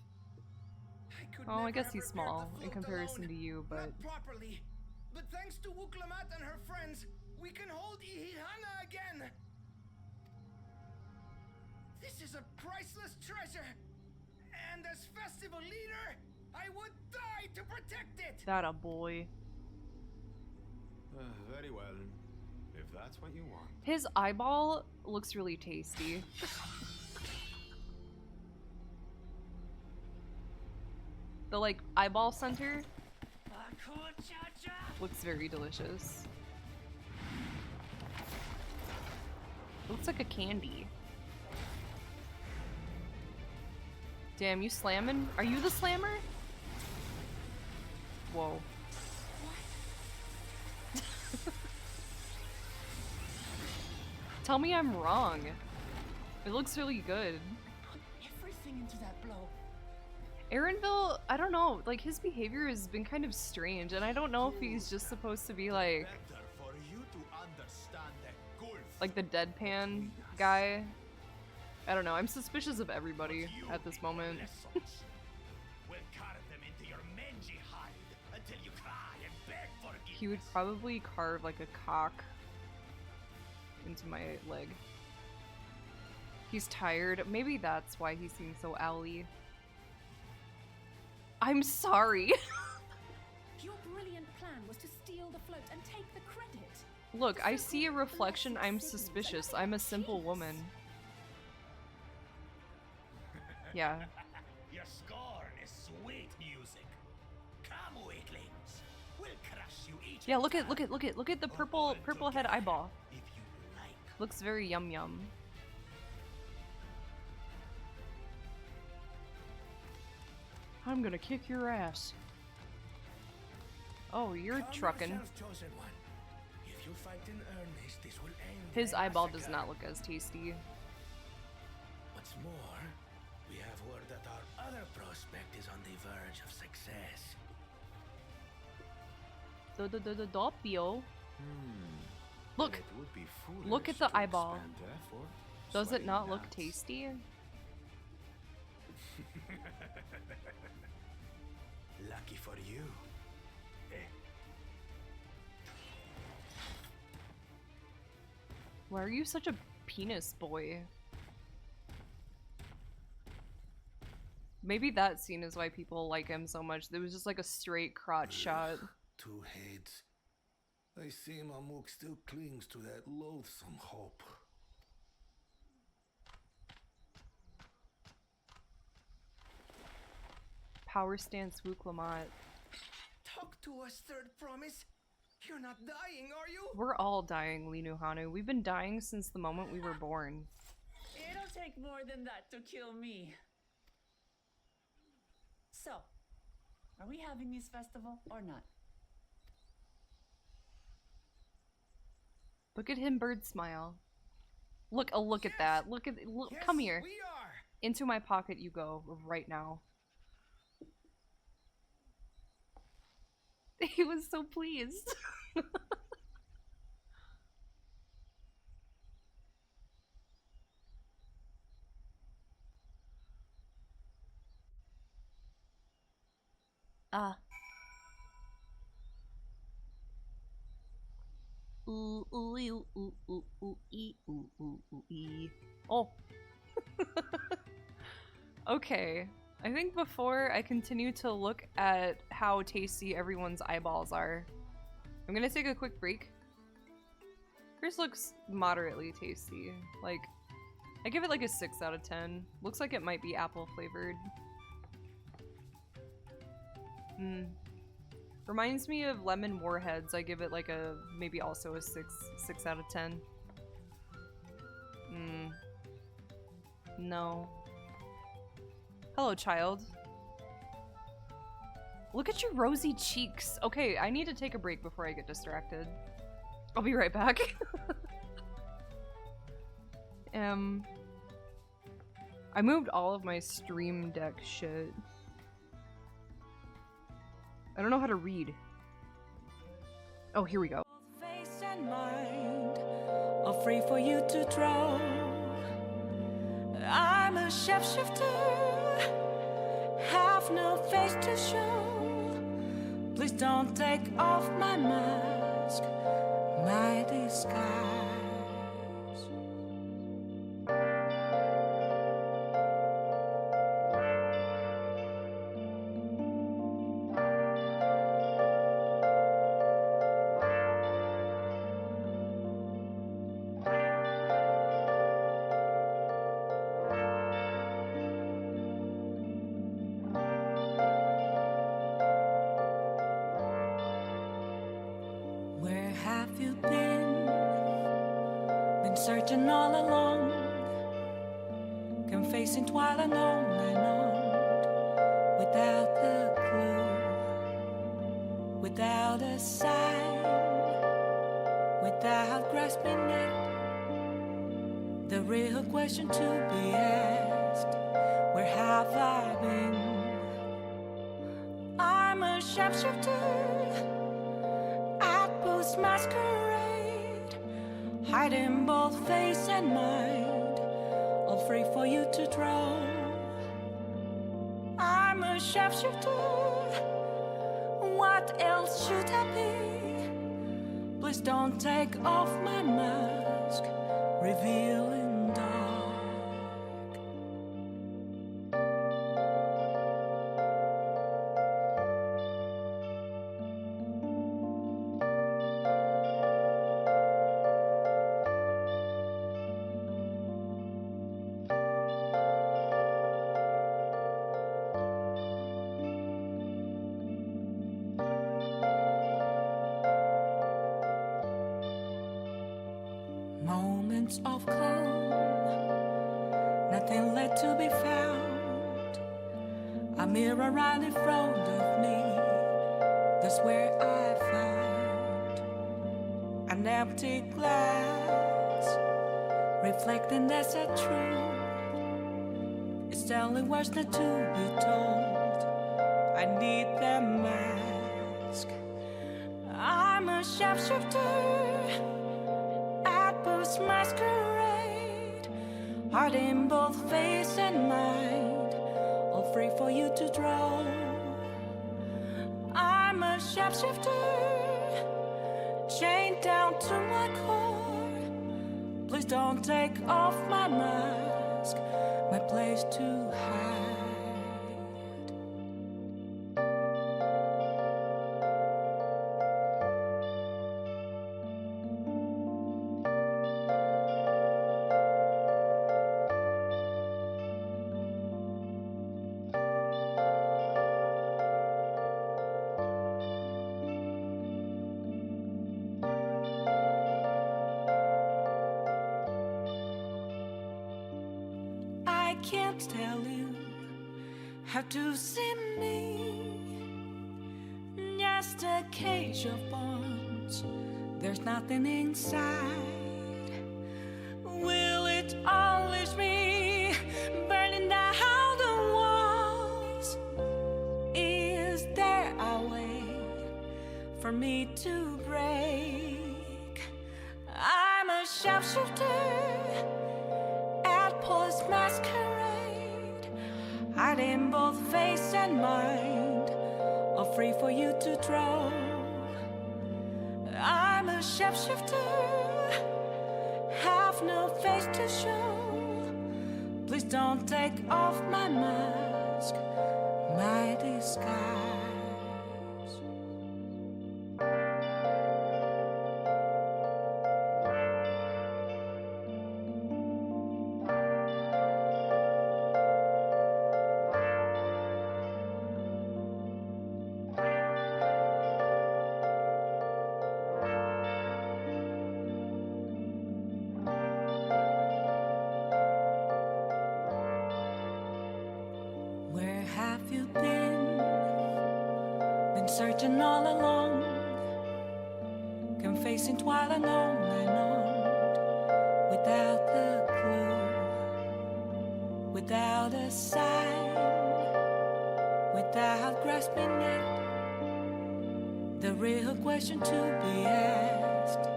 Oh, I guess he's small in comparison to you, but... Not properly. But thanks to Wuklamat and her friends, we can hold Ihihana again! This is a priceless treasure! And as festival leader, I would die to protect it! That a boy. Very well, if that's what you want. His eyeball looks really tasty. The like eyeball center looks very delicious. Looks like a candy. Damn, you slamming? Are you the slammer? Whoa. Tell me I'm wrong. It looks really good. Put everything into that blow. Aaronville, I don't know, like his behavior has been kind of strange, and I don't know if he's just supposed to be like the deadpan guy. I don't know, I'm suspicious of everybody at this moment. He would probably carve like a cock into my leg. He's tired. Maybe that's why he seems so owly. I'm sorry. Your brilliant plan was to steal the float and take the credit. Look, I see a reflection. I'm suspicious. I'm a simple woman. Yeah. Your scorn is sweet music. Come, weaklings. We'll crush you each. Yeah, look at the purple head eyeball. If you like. Looks very yum yum. I'm gonna kick your ass. Oh, you're trucking. If you fight in earnest, this will end His in eyeball does massacre. not look as tasty. What's more, we have word that our other prospect is on the verge of success. The doppio. Look, It would be foolish look at the to eyeball. expend effort Does it sweating not look nuts. tasty? Lucky for you. Why are you such a penis boy? Maybe that scene is why people like him so much. There was just like a straight crotch shot. Two heads. I see Mamuk still clings to that loathsome hope. Power stance Wuklamat. Talk to us, third promise. You're not dying, are you? We're all dying, Linuhanu. We've been dying since the moment we were born. It'll take more than that to kill me. So, are we having this festival or not? Look at him bird smile. Look, oh look at that. Look, Yes, come here. We are. Into my pocket you go right now. He was so pleased. Ah. Ooh ooh ooh ooh ooh ooh ee ooh ooh ooh ee. Oh. Okay. I think before I continue to look at how tasty everyone's eyeballs are, I'm gonna take a quick break. Hers looks moderately tasty. Like, I give it like a 6 out of 10. Looks like it might be apple flavored. Reminds me of lemon warheads. I give it like a, maybe also a 6 out of 10. No. Hello, child. Look at your rosy cheeks. Okay, I need to take a break before I get distracted. I'll be right back. I moved all of my Stream Deck shit. I don't know how to read. Oh, here we go. Face and mind are free for you to draw. I'm a shapeshifter, have no face to show. Please don't take off my mask, my disguise. searching all along, confessing while and on, without a clue, without a sign, without grasping it. The real question to be asked, where have I been? I'm a shapeshifter at Post Masquerade, hiding both face and mind, all free for you to draw. I'm a shapeshifter, what else should I be? Please don't take off my mask, revealing dark. Moments of calm, nothing left to be found. A mirror right in front of me, that's where I found an empty glass, reflecting that's a truth. It's telling words not to be told. I need the mask. I'm a shapeshifter, masquerade, heart in both face and mind, all free for you to draw. I'm a shapeshifter, chained down to my core. Please don't take off my mask, my place to hide. I can't tell you how to see me. Just a cage of bones, there's nothing inside. Will it always be burning down the walls? Is there a way for me to break? I'm a shapeshifter at Post Masquerade, hiding both face and mind, all free for you to draw. I'm a shapeshifter, have no face to show. Please don't take off my mask, my disguise. Where have you been? Been searching all along, confessing while and on, without a clue, without a sign, without grasping it. The real question to be asked,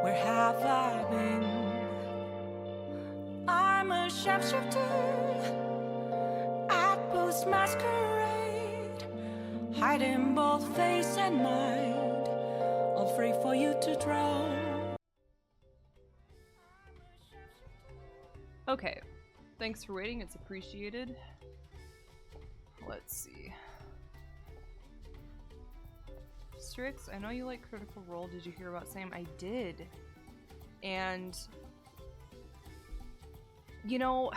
where have I been? I'm a shapeshifter, masquerade, hiding both face and mind, all free for you to draw. Okay, thanks for waiting, it's appreciated. Let's see. Strix, I know you like Critical Role. Did you hear about Sam? I did. And, you know,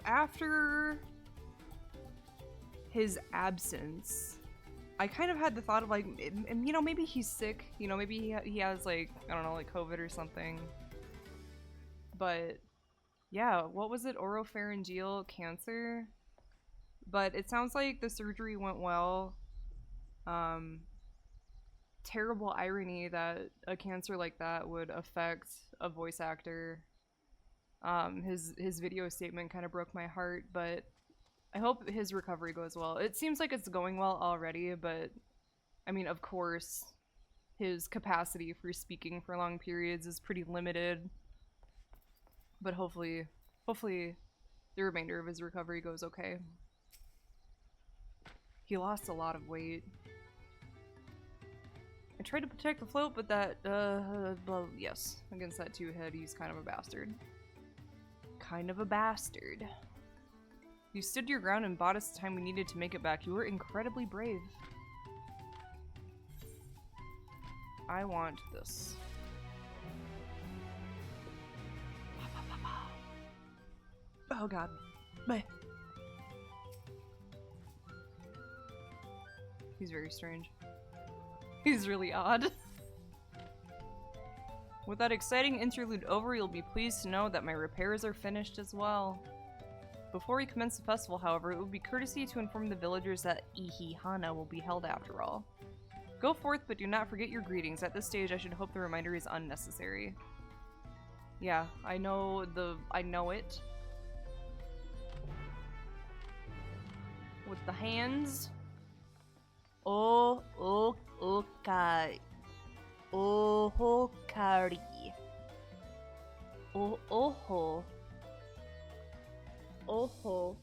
after his absence, I kind of had the thought of like, you know, maybe he's sick, you know, maybe he has like, I don't know, like COVID or something. But yeah, what was it? Oropharyngeal cancer? But it sounds like the surgery went well. Terrible irony that a cancer like that would affect a voice actor. His video statement kind of broke my heart, but I hope his recovery goes well. It seems like it's going well already, but I mean, of course, his capacity for speaking for long periods is pretty limited. But hopefully the remainder of his recovery goes okay. He lost a lot of weight. I tried to protect the float, but that, well, yes, against that two-head, he's kind of a bastard. Kind of a bastard. You stood your ground and bought us the time we needed to make it back. You were incredibly brave. I want this. Oh god. Meh. He's very strange. He's really odd. With that exciting interlude over, you'll be pleased to know that my repairs are finished as well. Before we commence the festival, however, it would be courtesy to inform the villagers that Ihihana will be held after all. Go forth, but do not forget your greetings. At this stage, I should hope the reminder is unnecessary. Yeah, I know it. With the hands. Oh, okay. Oh, kari. Oh, oh. Oh.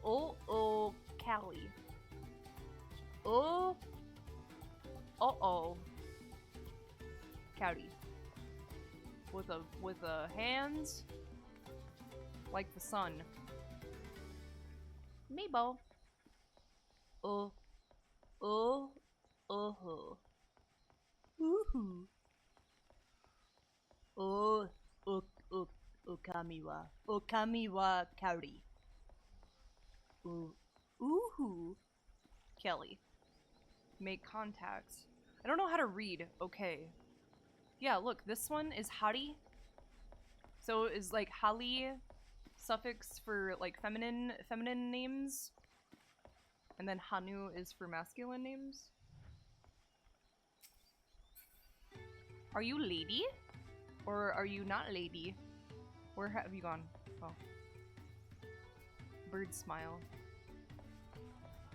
Oh, Callie. Oh, Cowdy. With a hands like the sun. Meebo. Oh. Woohoo. Okamiwa Cowdy. Ooh. Kelly. Make contacts. I don't know how to read. Okay. Yeah, look, this one is Hari. So is like Hali suffix for like feminine names. And then Hanu is for masculine names. Are you lady? Or are you not lady? Where have you gone? Oh. Bird smile.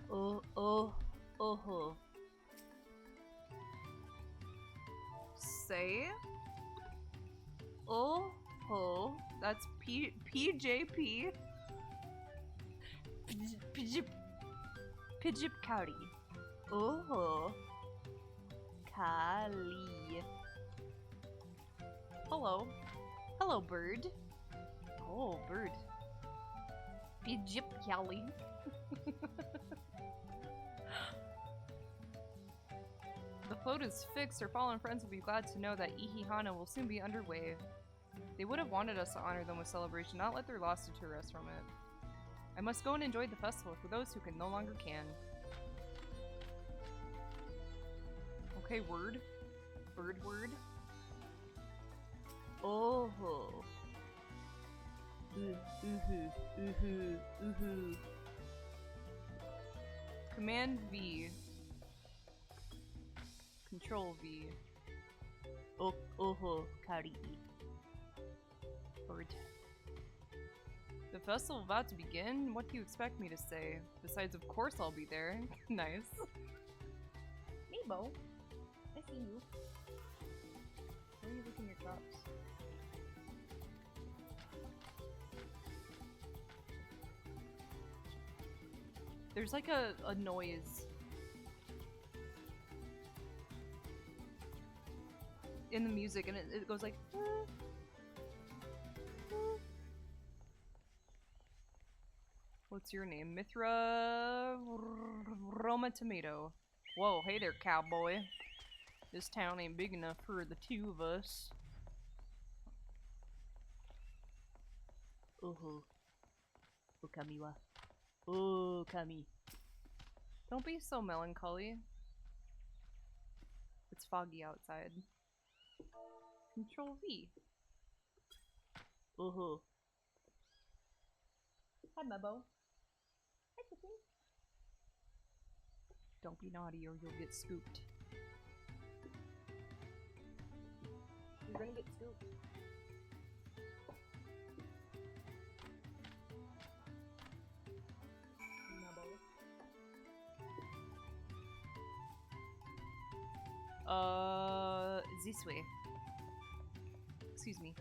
Oh. Say. Oh. That's PJP. Pidgip Cowdy. Oh. Kali. Hello, bird. Oh, bird. Pidgip Kali. The float is fixed. Our fallen friends will be glad to know that Ihihana will soon be underway. They would have wanted us to honor them with celebration, not let their loss deter us from it. I must go and enjoy the festival for those who can no longer can. Okay, word. Bird word. Oh. Oohoo. Command V. Control V. Kari. Bird. The festival about to begin? What do you expect me to say? Besides, of course I'll be there. Nice. Meebo. I see you. Where are you looking your crops? There's like a noise in the music, and it goes like. What's your name? Mithra Roma tomato. Whoa, hey there, cowboy. This town ain't big enough for the two of us. Oh, Kamiwa. Oh, Kami. Don't be so melancholy. It's foggy outside. Control V. Oh. Hi, Mebo. Hi, Chicken. Don't be naughty or you'll get scooped. You're gonna get scooped. This way. Excuse me.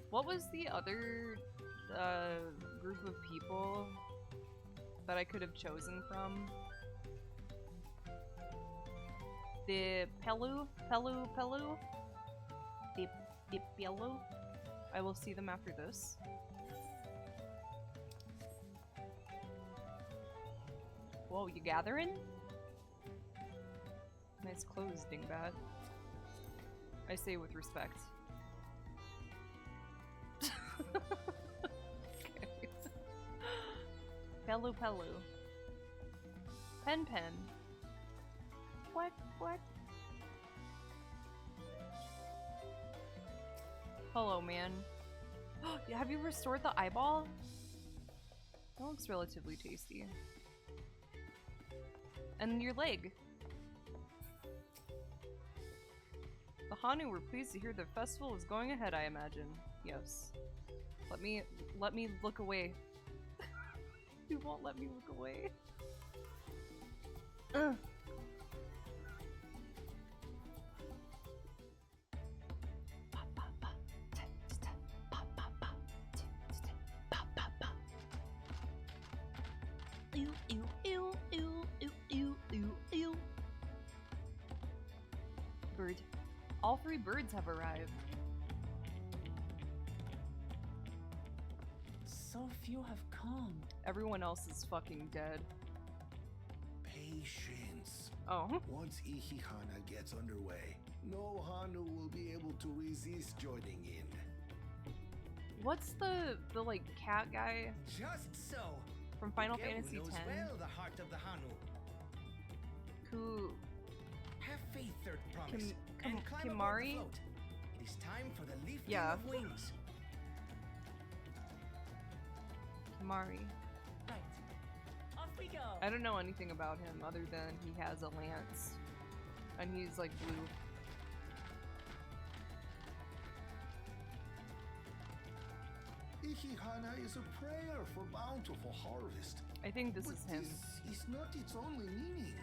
What was the other group of people that I could have chosen from? The Pelu? The Pelu? I will see them after this. Whoa, you gathering? Nice clothes, dingbat. I say with respect. Okay. Pelu. Pen. What? Hello, man. Have you restored the eyeball? That looks relatively tasty. And your leg. The Hanu were pleased to hear the festival is going ahead, I imagine. Yes. Let me look away. You won't let me look away. Bird. All 3 birds have arrived. So few have come. Everyone else is fucking dead. Patience. Oh. Once Ihihana gets underway, no Hanu will be able to resist joining in. What's the like cat guy Just so. from Final Miguel Fantasy knows X? well the heart of the Hanu. Who? Have faith, third promise, and climb aboard Kimari? the float. It is time for the lifting Yeah. of wings. Kimari. Right. Off we go. I don't know anything about him other than he has a lance. And he's like blue. Ihihana is a prayer for bountiful harvest. I think this But is him. this is not its only meaning.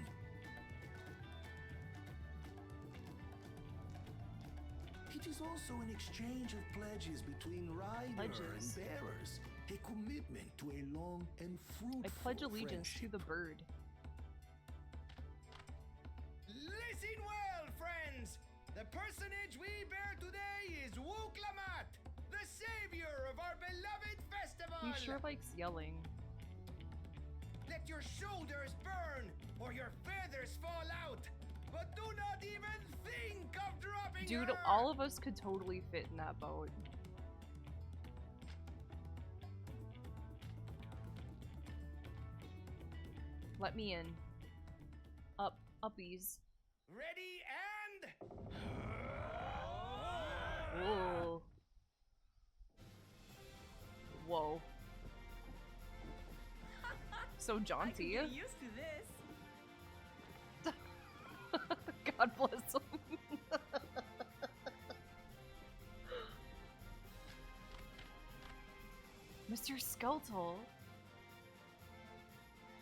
It is also an exchange of pledges between rider Pledges. and bearers. A commitment to a long and fruitful I pledge allegiance to friendship. the bird. Listen well, friends! The personage we bear today is Wuklamat, the savior of our beloved festival! He sure likes yelling. Let your shoulders burn, or your feathers fall out! But do not even think of dropping Dude, her! all of us could totally fit in that boat. Let me in. Uppies. Ready and... Whoa. Whoa. So I can jaunty. get used to this. God bless him. Mr. Skeletal.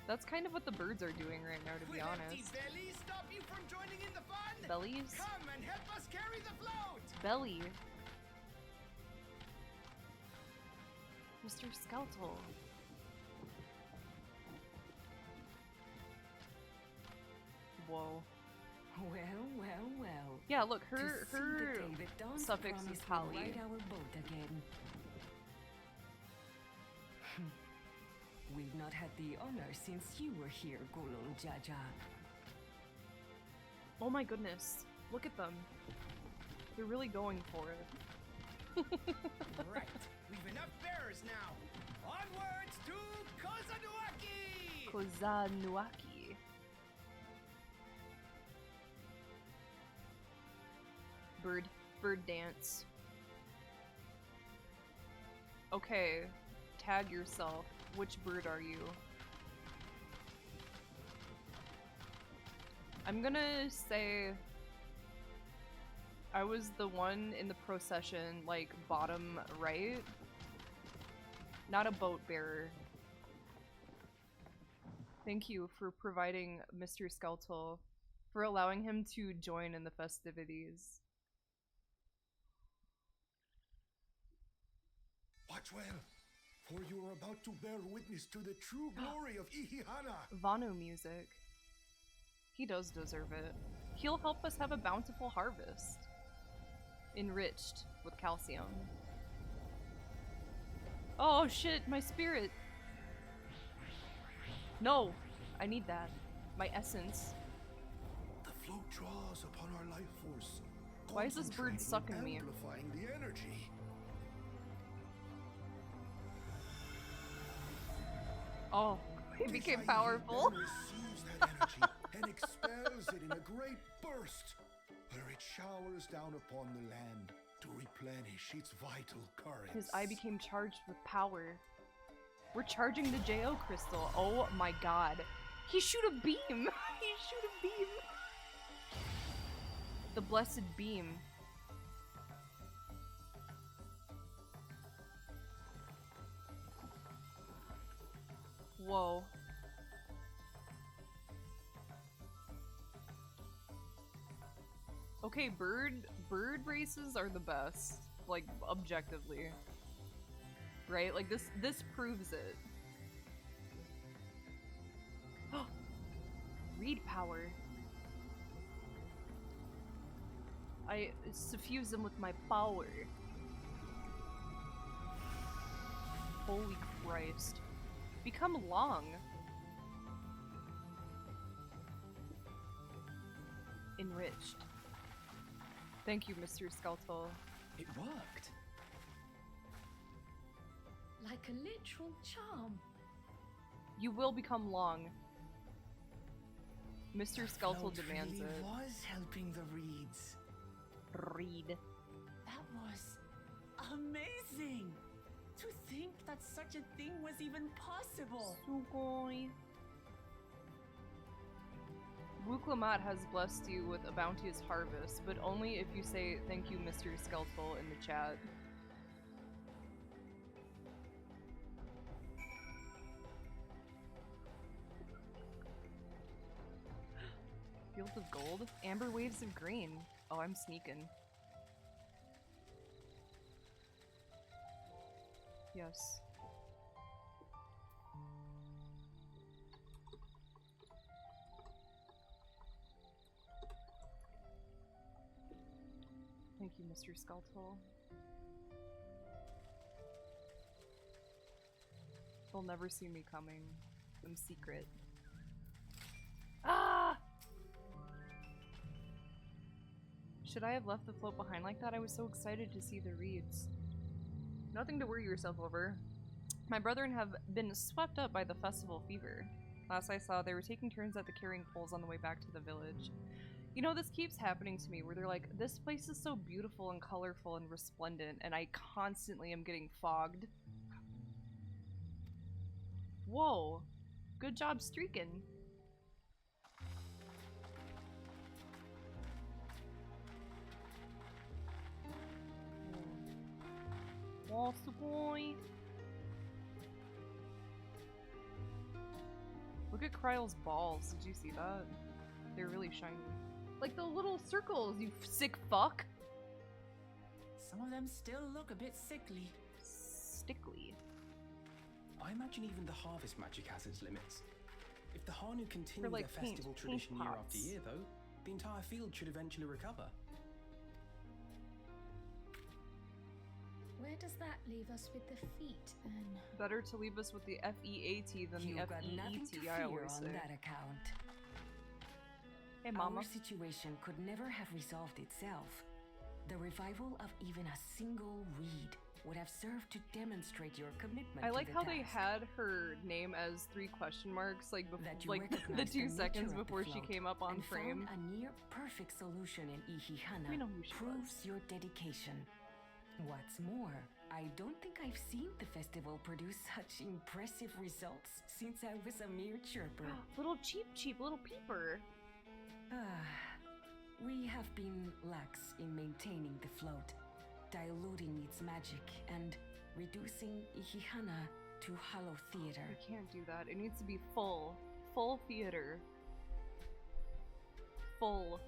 That's kind of what the birds are doing right now, to be Will empty honest. bellies stop you from joining in the fun? Bellies? Come and help us carry the float! Belly. Mr. Skeletal. Whoa. Well. Yeah, look, To her see the day that Dawn's suffix promise is will Holly. ride our boat again. We not had the honor since you were here, Golung Jaja. Oh my goodness. Look at them. They're really going for it. Right. We've enough bearers now. Onwards to Kozanuaki! Kozanuaki. Bird dance. Okay, tag yourself. Which bird are you? I'm gonna say I was the one in the procession, like bottom right. Not a boat bearer. Thank you for providing Mr. Skeletal, for allowing him to join in the festivities. Watch well, for you are about to bear witness to the true glory of Ihihana. Vanu music. He does deserve it. He'll help us have a bountiful harvest. Enriched with calcium. Oh shit, my spirit! No! I need that. My essence. The flow draws upon our life force. Why is this bird sucking me? Amplifying the energy. Oh, he became powerful. Then receives that energy and expels it in a great burst, where it showers down upon the land to replenish its vital currents. His eye became charged with power. We're charging the JO crystal. Oh my god. He shoot a beam! He shoot a beam! The blessed beam. Whoa. Okay, bird races are the best, like objectively. Right? Like this proves it. Read power. I suffuse them with my power. Holy Christ. Become long. Enriched. Thank you, Mr. Skeletal. It worked. Like a literal charm. You will become long. Mr. Skeletal demands really it. Was helping the reeds. Read. That was amazing. To think that such a thing was even possible. Sugoi. Wuklamat has blessed you with a bounteous harvest, but only if you say thank you, Mr. Skeletal, in the chat. Fields of gold? Amber waves of green. Oh, I'm sneaking. Yes. Thank you, Mr. Skeletal. They'll never see me coming. I'm secret. Ah! Should I have left the float behind like that? I was so excited to see the reeds. Nothing to worry yourself over. My brethren have been swept up by the festival fever. Last I saw, they were taking turns at the carrying poles on the way back to the village. You know, this keeps happening to me, where they're like, this place is so beautiful and colorful and resplendent, and I constantly am getting fogged. Whoa. Good job streaking. Oh, boy. Look at Kryle's balls. Did you see that? They're really shiny. Like the little circles, you sick fuck. Some of them still look a bit sickly. Stickly. I imagine even the harvest magic has its limits. If the Hanu continue like their festival tradition year after pots. year, though, the entire field should eventually recover. When does that leave us with the feet then? Better to leave us with the FEAT than You've the got nothing to FEET, fear I always on say. that account. Hey, Mama. Our situation could never have resolved itself. The revival of even a single reed would have served to demonstrate your commitment. I like to the how task. they had her name as 3 question marks, like That you like the recognized 2 nature seconds of the before she float came up on and frame. found a near perfect solution in Ihihana We know who she proves was. your dedication. What's more, I don't think I've seen the festival produce such impressive results since I was a mere chirper. Little cheap little peeper. We have been lax in maintaining the float, diluting its magic and reducing Ihihana to hollow theater. We can't do that. It needs to be full theater. Full.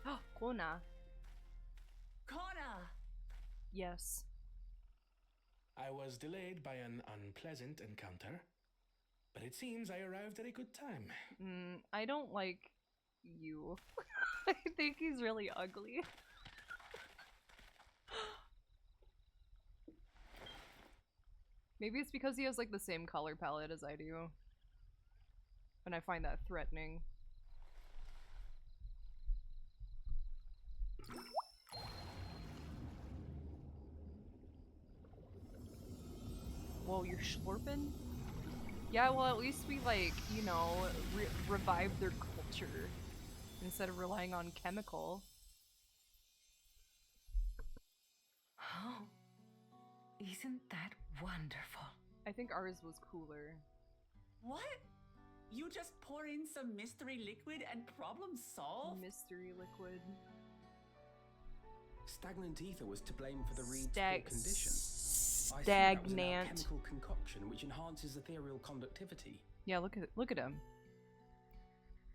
Oh, Kona. Kona! Yes. I was delayed by an unpleasant encounter, but it seems I arrived at a good time. I don't like you. I think he's really ugly. Maybe it's because he has like the same color palette as I do. And I find that threatening. Whoa, you're slurping? Yeah, well, at least we, like, you know, revive their culture instead of relying on chemical. Oh, isn't that wonderful? I think ours was cooler. What? You just pour in some mystery liquid and problem solved? Mystery liquid. Stagnant ether was to blame for the reed's poor condition. I assume that was an Stagnant. alchemical concoction which enhances ethereal conductivity. Yeah, look at him.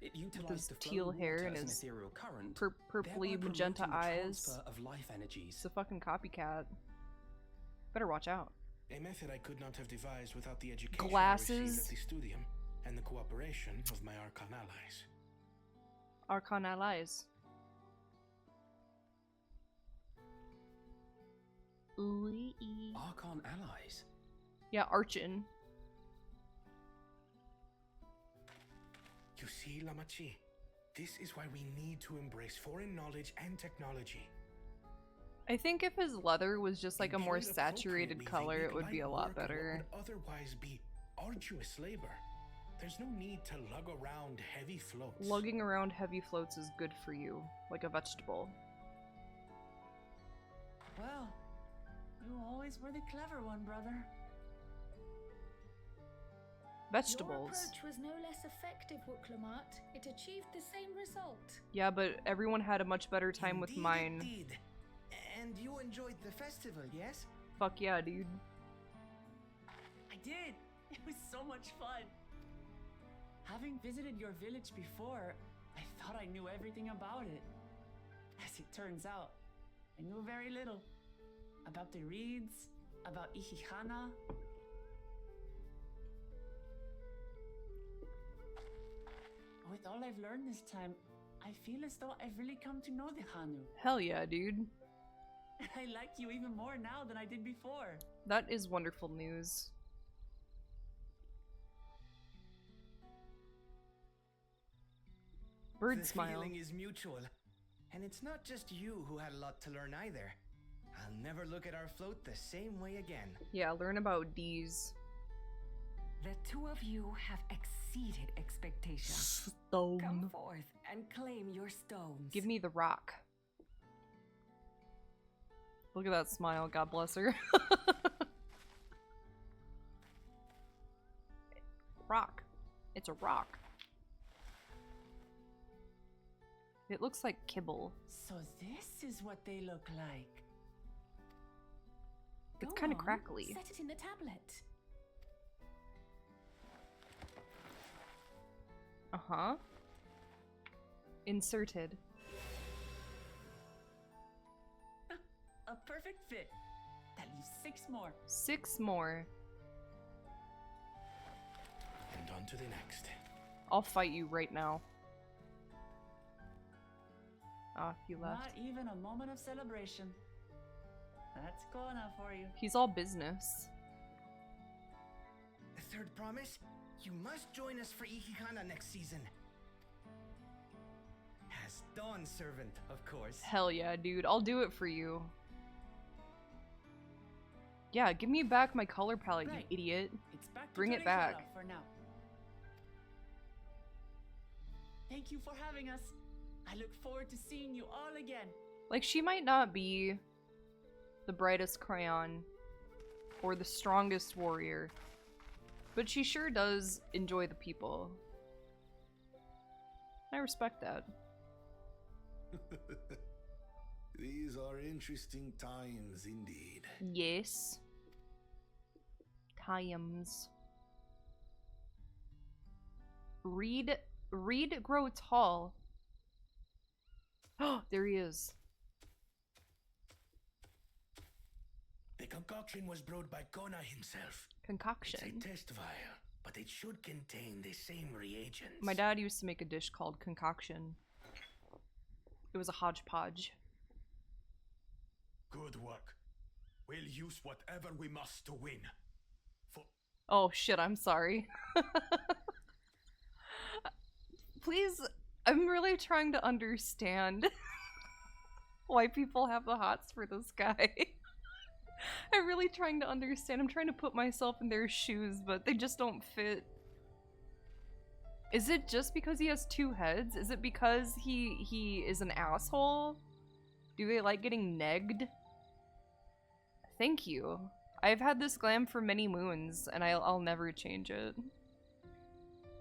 It utilized With his the flow teal of hair water and as an his ethereal current, purpley thereby magenta promoting the eyes. transfer of life energies. It's a fucking copycat. Better watch out. A method I could not have devised without the education I Glasses. received at the studium and the cooperation of my Archon allies. Archon allies. Ooh-ee. Archon allies? Yeah, Archon. You see, Lamachi, this is why we need to embrace foreign knowledge and technology. I think if his leather was just like a more Employed saturated appropriately, color, they it would be a light lot work in what better. would otherwise be arduous labor. There's no need to lug around heavy floats. Lugging around heavy floats is good for you, like a vegetable. Well, you always were the clever one, brother. Your Vegetables. approach was no less effective, Wuklamat. It achieved the same result. Yeah, but everyone had a much better time with mine. Indeed. And you enjoyed the festival, yes? Fuck yeah, dude. I did. It was so much fun. Having visited your village before, I thought I knew everything about it. As it turns out, I knew very little. About the reeds, about Ihihana. With all I've learned this time, I feel as though I've really come to know the Hanu. Hell yeah, dude. I like you even more now than I did before. That is wonderful news. Bird the smile. feeling is mutual. And it's not just you who had a lot to learn either. I'll never look at our float the same way again. Yeah, learn about D's. The two of you have exceeded expectations. Stone. Come forth and claim your stones. Give me the rock. Look at that smile, God bless her. Rock. It's a rock. It looks like kibble. So this is what they look like. It's Go kind of on, crackly. Set it in the tablet. Uh-huh. Inserted. A perfect fit. That leaves 6 more. 6 more. And on to the next. I'll fight you right now. Ah, he left. Not even a moment of celebration. That's Kona for you. He's all business. A third promise? You must join us for Ikihana next season. As Dawn servant, of course. Hell yeah, dude. I'll do it for you. Yeah, give me back my color palette, Right. you idiot. It's back to Bring it back. Torihara for now. Thank you for having us. I look forward to seeing you all again. Like, she might not be the brightest crayon or the strongest warrior, but she sure does enjoy the people. I respect that. These are interesting times indeed. Yes. Times. Reed grow tall. Oh, there he is. The concoction was brewed by Kona himself. Concoction. It's a test vial, but it should contain the same reagents. My dad used to make a dish called concoction. It was a hodgepodge. Good work. We'll use whatever we must to win. Oh shit, I'm sorry. Please, I'm really trying to understand why people have the hots for this guy. I'm really trying to understand. I'm trying to put myself in their shoes, but they just don't fit. Is it just because he has two heads? Is it because he is an asshole? Do they like getting negged? Thank you. I've had this glam for many moons, and I'll never change it.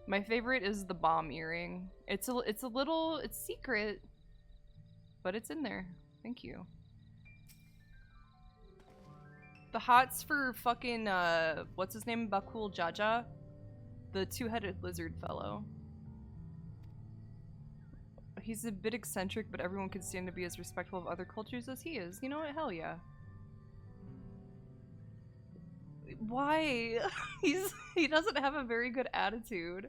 My favorite is the bomb earring. It's secret, but it's in there. Thank you. The hots for fucking, what's his name? Bakul Jaja? The two-headed lizard fellow. He's a bit eccentric, but everyone can stand to be as respectful of other cultures as he is. You know what? Hell yeah. Why? He doesn't have a very good attitude.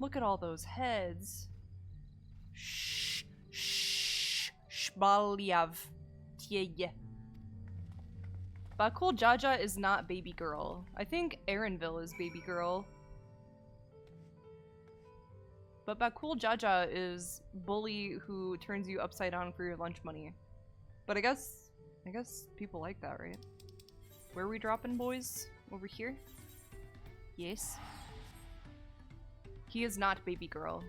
Look at all those heads. Shh. Shh. Shbalyav. Yeah. Bakul Jaja is not baby girl. I think Aaronville is baby girl. But Bakul Jaja is bully who turns you upside down for your lunch money. But I guess people like that, right? Where are we dropping, boys? Over here? Yes. He is not baby girl.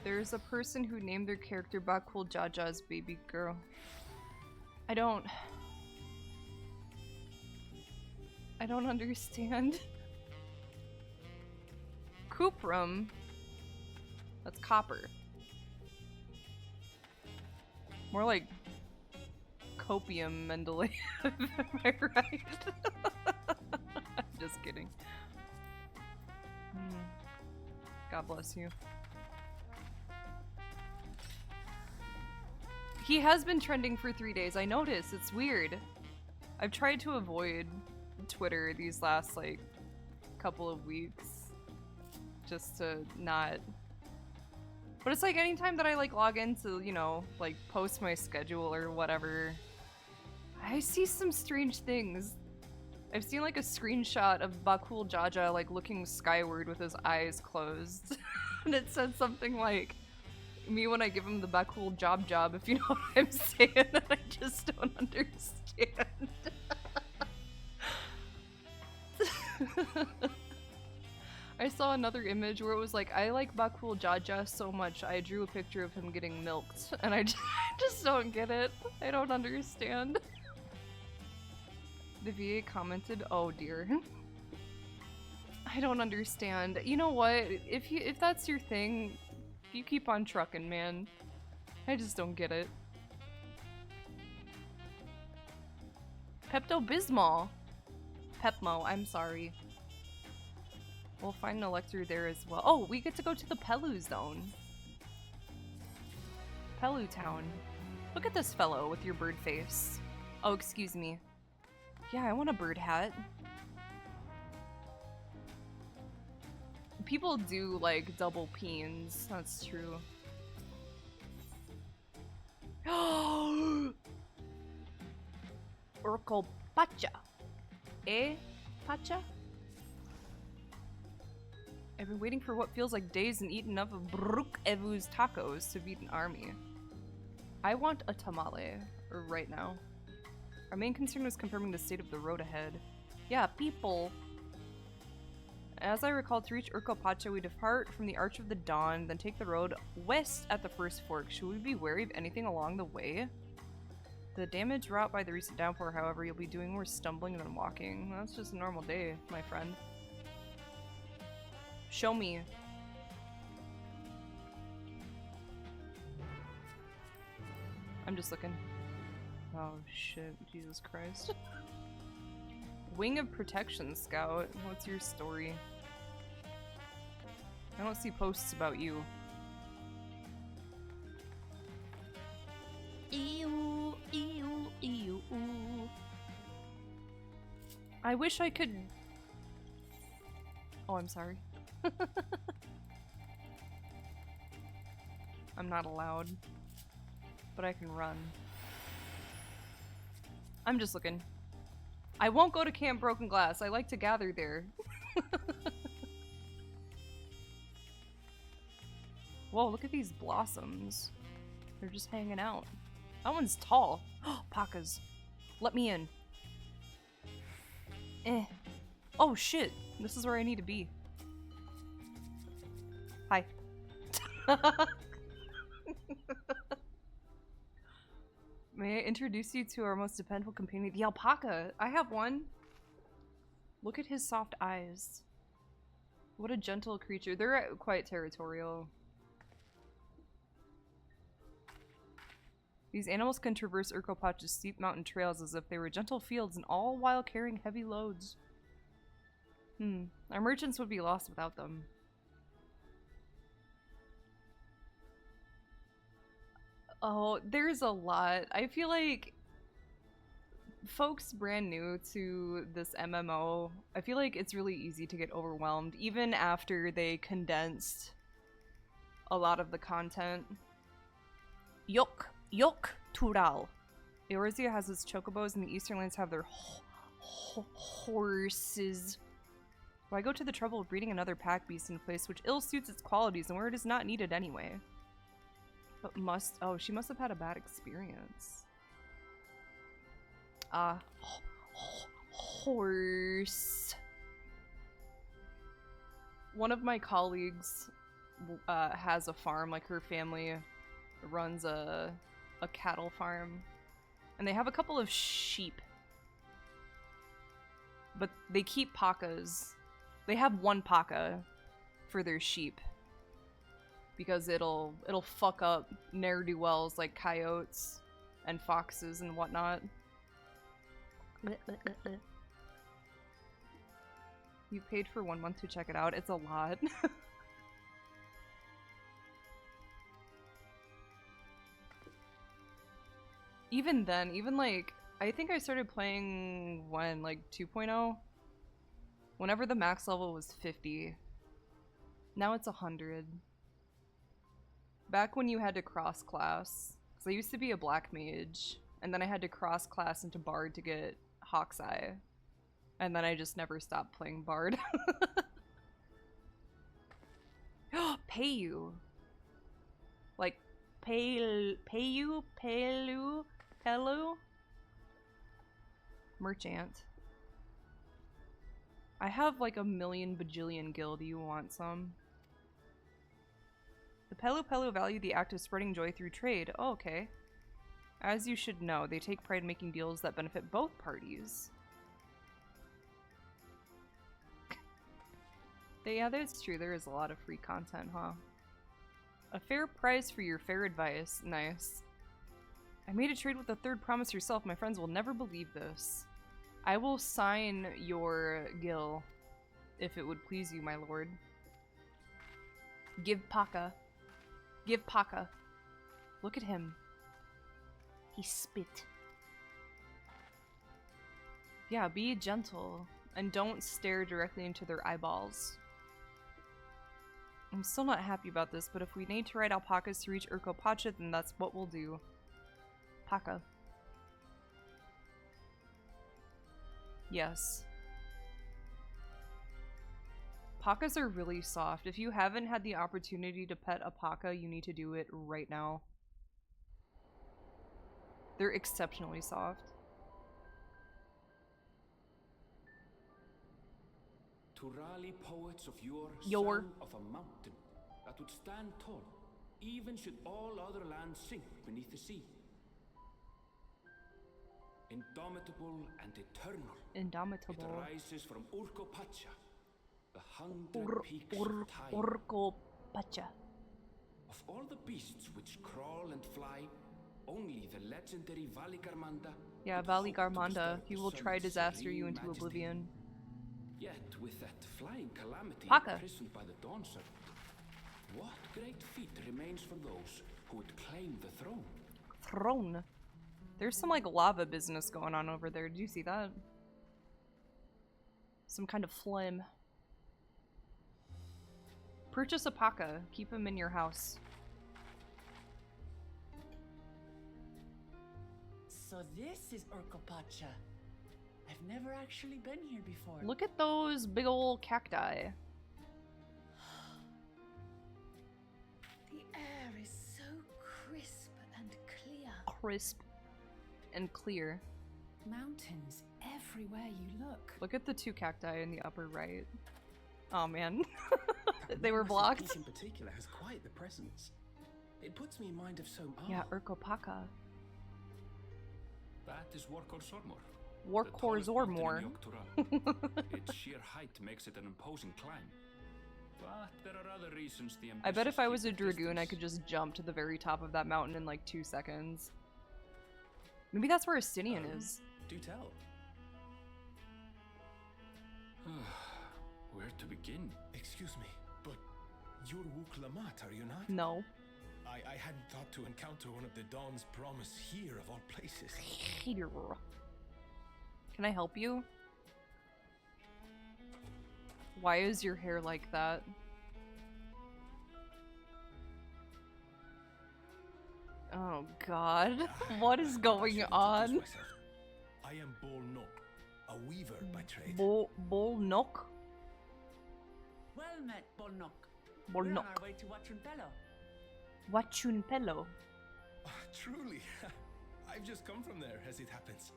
There's a person who named their character Bakul Jaja as baby girl. I don't understand. Cuprum? That's copper. More like copium Mendeley. Am I right? Just kidding. God bless you. He has been trending for 3 days. I noticed. It's weird. I've tried to avoid Twitter these last, like, couple of weeks. Just to not... But it's like anytime that I, like, log into, you know, like, post my schedule or whatever, I see some strange things. I've seen, like, a screenshot of Bakul Jaja, like, looking skyward with his eyes closed. And it said something like, me when I give him the Bakul job, if you know what I'm saying, and I just don't understand. I saw another image where it was like, I like Bakul Jaja so much, I drew a picture of him getting milked, and I just don't get it. I don't understand. The VA commented, oh dear. I don't understand. You know what? If that's your thing, you keep on trucking, man. I just don't get it. Pepto-Bismol. Pepmo, I'm sorry. We'll find an Elector there as well. Oh, we get to go to the Pelu Zone. Pelu Town. Look at this fellow with your bird face. Oh, excuse me. Yeah, I want a bird hat. People do like double peens, that's true. Urkel Pacha. Eh? Pacha? I've been waiting for what feels like days and eaten enough of Bruk Evu's tacos to beat an army. I want a tamale, right now. Our main concern was confirming the state of the road ahead. Yeah, people! As I recall, to reach Urkel Pacha, we depart from the Arch of the Dawn, then take the road west at the first fork. Should we be wary of anything along the way? The damage wrought by the recent downpour, however, you'll be doing more stumbling than walking. That's just a normal day, my friend. Show me. I'm just looking. Oh shit, Jesus Christ. Wing of Protection Scout, what's your story? I don't see posts about you. Ew, ew, ew, ew. I wish I could... Oh, I'm sorry. I'm not allowed. But I can run. I'm just looking. I won't go to Camp Broken Glass. I like to gather there. Whoa, look at these blossoms. They're just hanging out. That one's tall. Pakas. Let me in. Eh. Oh shit. This is where I need to be. Hi. May I introduce you to our most dependable companion, the alpaca? I have one. Look at his soft eyes. What a gentle creature. They're quite territorial. These animals can traverse Urkel Pacha's steep mountain trails as if they were gentle fields, and all while carrying heavy loads. Our merchants would be lost without them. Oh, there's a lot. I feel like folks brand new to this MMO, I feel like it's really easy to get overwhelmed, even after they condensed a lot of the content. Yok Tural. Eorzea has its chocobos, and the Eastern Lands have their horses. Why go to the trouble of breeding another pack beast in a place which ill suits its qualities and where it is not needed anyway? But oh, she must have had a bad experience. Horse. One of my colleagues has a farm, like her family runs a cattle farm. And they have a couple of sheep. But they keep pakas. They have one paka for their sheep. Because it'll fuck up ne'er-do-wells like coyotes and foxes and whatnot. You paid for 1 month to check it out. It's a lot. Even then, even like, I think I started playing when, like 2.0? Whenever the max level was 50. Now it's 100. Back when you had to cross-class, because I used to be a black mage, and then I had to cross-class into Bard to get Hawk's Eye. And then I just never stopped playing Bard. Pay you. Like, Pelu? Merchant. I have like a million bajillion gil. Do you want some? The Pelu value the act of spreading joy through trade. Oh, okay. As you should know, they take pride in making deals that benefit both parties. Yeah, that's true. There is a lot of free content, huh? A fair price for your fair advice. Nice. I made a trade with the third promise yourself. My friends will never believe this. I will sign your gil, if it would please you, my lord. Give Paka. Give Paka. Look at him. He spit. Yeah, be gentle, and don't stare directly into their eyeballs. I'm still not happy about this, but if we need to ride alpacas to reach Urkel Pacha, then that's what we'll do. Alpaca. Yes. Pacas are really soft. If you haven't had the opportunity to pet a paca, you need to do it right now. They're exceptionally soft. To rally poets of your Your. song of a mountain that would stand tall, even should all other lands sink beneath the sea. Indomitable and eternal. Indomitable. It rises from Urkopacha, the 100 peaks of time. Urkopacha. Of all the beasts which crawl and fly, only the legendary Valigarmanda. Yeah, Valigarmanda. He will try disaster you into oblivion. Yet with that flying calamity Paca. imprisoned by the Dawn Serpent, what great feat remains for those who would claim the throne? Throne. There's some like lava business going on over there. Did you see that? Some kind of flame. Purchase a paca. Keep him in your house. So this is Urkopacha. I've never actually been here before. Look at those big ol' cacti. The air is so crisp and clear. Crisp and clear. Mountains everywhere you look. Look at the two cacti in the upper right. Oh man. They were blocked. Peak in particular has quite the presence. It puts me in mind of some art. Yeah, Urkopaca. That is Warkor Sormor. Warkor Zormor. Its sheer height makes it an imposing climb. But there are other reasons the I bet if I was a ambitious keep dragoon, I could just jump to the very top of that mountain in like 2 seconds. Maybe that's where Astinian is. Do tell. Where to begin? Excuse me, but you're Wuklamat, are you not? No. I hadn't thought to encounter one of the Dawn's promise here of all places. Here. Can I help you? Why is your hair like that? Oh god. What is going on? I am Bolnok, a weaver by trade. Bolnok? Well met, Bolnok. Bolnok. We're on our way to Wachunpelo. Wachunpelo. Truly. I've just come from there, as it happens.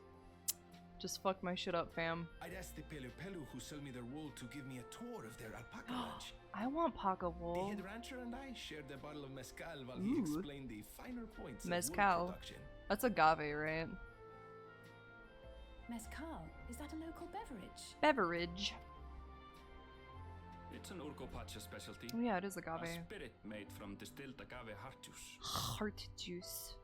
Just fuck my shit up, fam. I'd asked the Pelu who sell me their wool to give me a tour of their alpaca ranch. I want paca The wool. head rancher and I shared a bottle of mezcal while Ooh. he explained the finer points of wool Mezcal. production. That's agave, right? Mezcal, is that a local beverage? Beverage. It's an Urkopacha specialty. Oh, yeah, it is A agave. spirit made from distilled agave heart juice. Heart juice.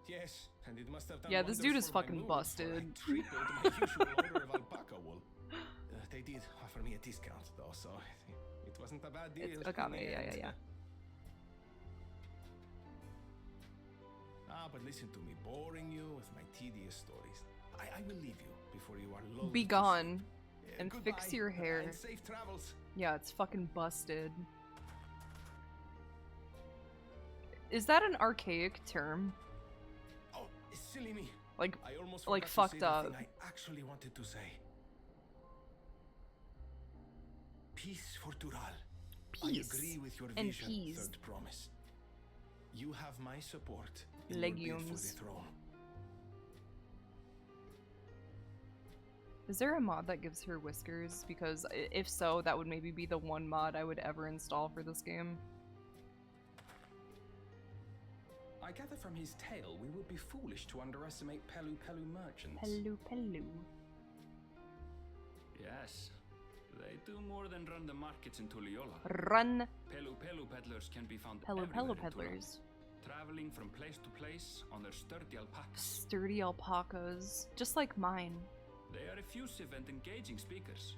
Yes, and it must have done Yeah, this dude wonders is for my fucking mood, for I busted. tripled my usual order of alpaca wool. They did offer me a discount, though, so it wasn't a bad deal. It's in agave, the yeah, end. yeah. But listen to me, boring you with my tedious stories. I will leave you before you are lulled. Be to gone. sleep. And Goodbye, fix your hair. and safe travels. Yeah, it's fucking busted. Is that an archaic term? Oh, silly me. Like, I almost like forgot to fucked say the up. thing I actually wanted to say. Peace for Tural. Peace I agree with your and vision, peas. Third Promise. You have my support in your bid Legumes. for the throne. Is there a mod that gives her whiskers? Because if so, that would maybe be the one mod I would ever install for this game. I gather from his tale we would be foolish to underestimate Pelu merchants. Pelu. Yes. They do more than run the markets in Tuliola. Run. Pelu peddlers can be found Pelu everywhere in peddlers. Tural, traveling from place to place on their sturdy alpacas. Sturdy alpacas. Just like mine. They are effusive and engaging speakers.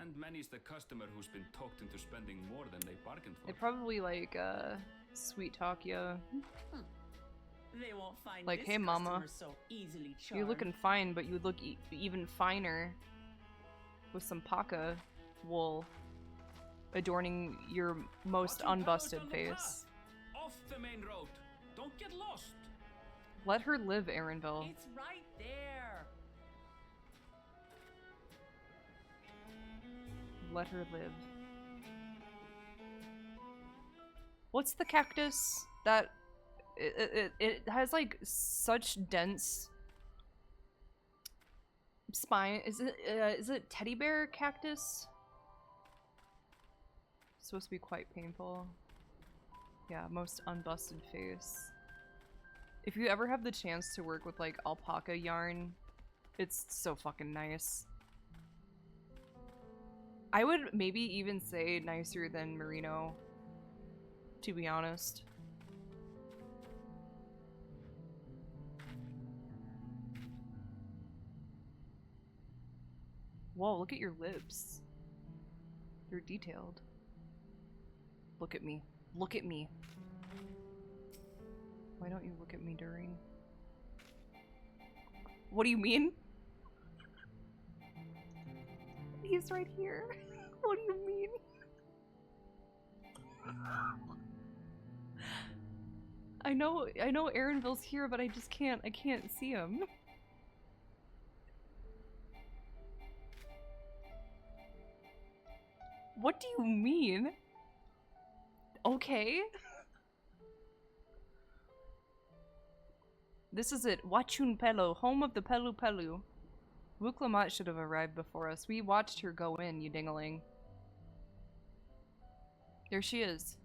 And many's the customer who's been talked into spending more than they bargained for. They probably like, sweet talk ya. They won't find Like, this hey mama, customer so easily charmed. you're looking fine, but you would look even finer with some paca wool adorning your most unbusted face. Off the main road. Don't get lost. Let her live, Aaronville. It's right there. Let her live. What's the cactus that it has like such dense spine? Is it teddy bear cactus? It's supposed to be quite painful. Yeah, most unbusted face. If you ever have the chance to work with like alpaca yarn, it's so fucking nice. I would maybe even say nicer than merino, to be honest. Whoa, look at your lips. They're detailed. Look at me. Look at me. Why don't you look at me during? What do you mean? He's right here. What do you mean? I know Aaronville's here, but I can't see him. What do you mean? Okay. This is it. Wachun Pelo, home of the Pelu Pelu. Wuklamat should have arrived before us. We watched her go in, you dingaling. There she is.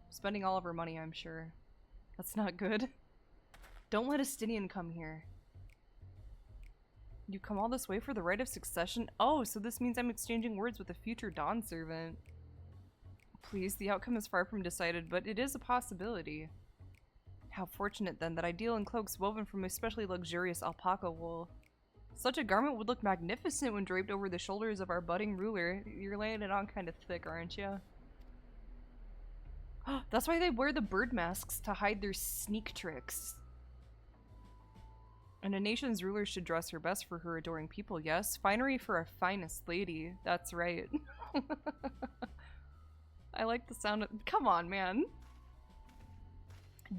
Spending all of her money, I'm sure. That's not good. Don't let a Stinian come here. You come all this way for the right of succession? Oh, so this means I'm exchanging words with a future Dawn servant. Please, the outcome is far from decided, but it is a possibility. How fortunate then that I deal in cloaks woven from especially luxurious alpaca wool. Such a garment would look magnificent when draped over the shoulders of our budding ruler. You're laying it on kind of thick, aren't you? That's why they wear the bird masks, to hide their sneak tricks. And a nation's ruler should dress her best for her adoring people, yes? Finery for our finest lady. That's right. I like the sound of— Come on, man.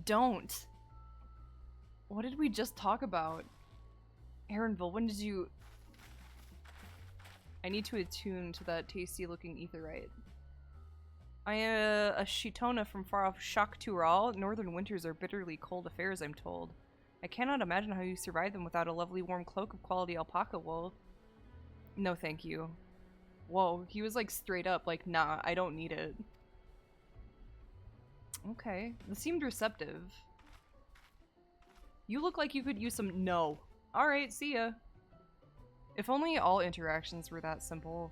Don't. What did we just talk about? Aaronville, when did you— I need to attune to that tasty looking etherite. I am a Shitona from far off Shaktural. Northern winters are bitterly cold affairs, I'm told. I cannot imagine how you survive them without a lovely warm cloak of quality alpaca wool. No thank you. Whoa, he was like straight up like, nah, I don't need it. Okay, this seemed receptive. You look like you could use some— No. Alright, see ya. If only all interactions were that simple.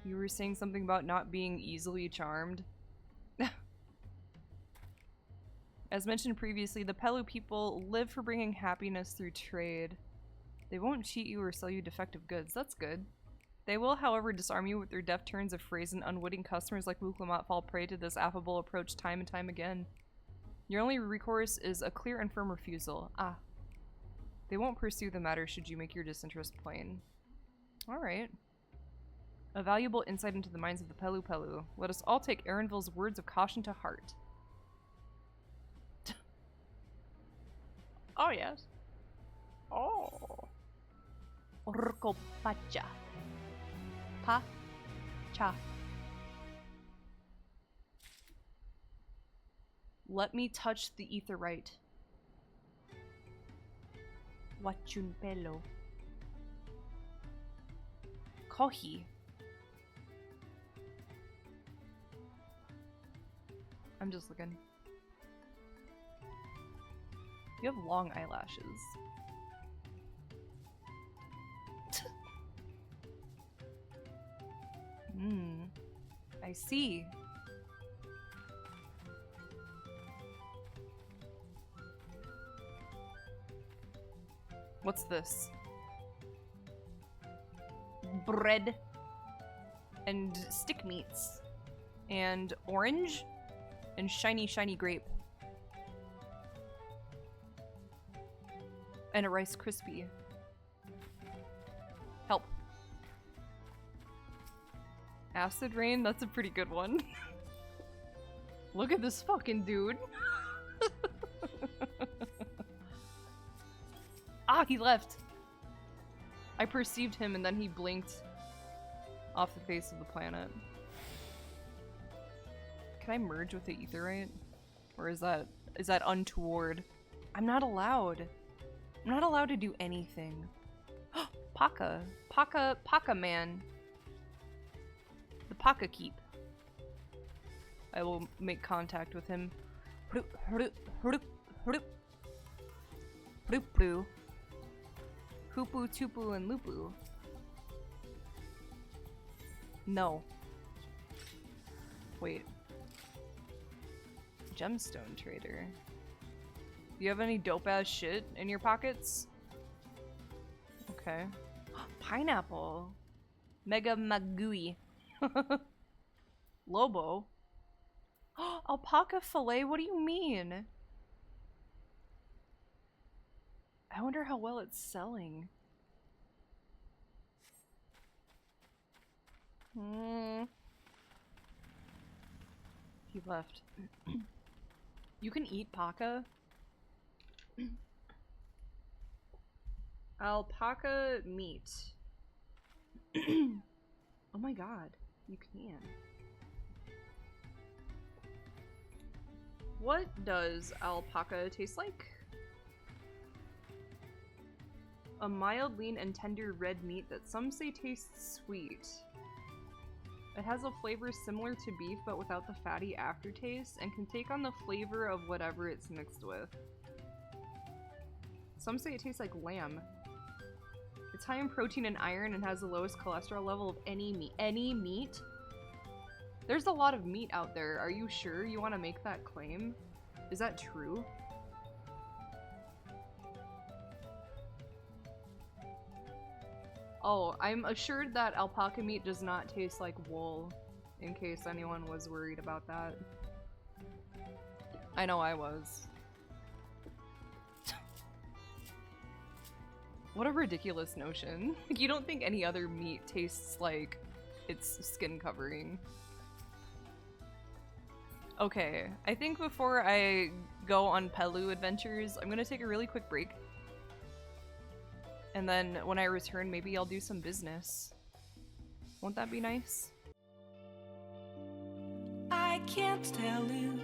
You were saying something about not being easily charmed. As mentioned previously, the Pelu people live for bringing happiness through trade. They won't cheat you or sell you defective goods. That's good. They will, however, disarm you with their deft turns of phrase, and unwitting customers like Wuklamat fall prey to this affable approach time and time again. Your only recourse is a clear and firm refusal. Ah. They won't pursue the matter should you make your disinterest plain. Alright. A valuable insight into the minds of the Pelu Pelu. Let us all take Aaronville's words of caution to heart. Oh, yes. Oh. Urkopacha. Pa-cha. Let me touch the etherite. Wachun pelo. Kohi. I'm just looking. You have long eyelashes. I see. What's this? Bread and stick meats and orange and shiny grape and a Rice Krispie. Help. Acid rain? That's a pretty good one. Look at this fucking dude. Ah, he left. I perceived him and then he blinked off the face of the planet. Can I merge with the Aetherite? Or is that untoward? I'm not allowed. I'm not allowed to do anything. Paka man. The Paka keep. I will make contact with him. Hoopu, Tupu, and Lupu. No. Wait. Gemstone trader. Do you have any dope ass shit in your pockets? Okay. Pineapple. Mega Magui. Lobo. Alpaca fillet? What do you mean? I wonder how well it's selling. He left. You can eat paca? Alpaca meat. Oh my god, you can. What does alpaca taste like? A mild, lean, and tender red meat that some say tastes sweet. It has a flavor similar to beef but without the fatty aftertaste and can take on the flavor of whatever it's mixed with. Some say it tastes like lamb. It's high in protein and iron and has the lowest cholesterol level of any meat. Any meat? There's a lot of meat out there. Are you sure you want to make that claim? Is that true? Oh, I'm assured that alpaca meat does not taste like wool, in case anyone was worried about that. I know I was. What a ridiculous notion. Like, you don't think any other meat tastes like its skin covering. Okay, I think before I go on Pelu adventures, I'm gonna take a really quick break. And then when I return, maybe I'll do some business. Won't that be nice? I can't tell you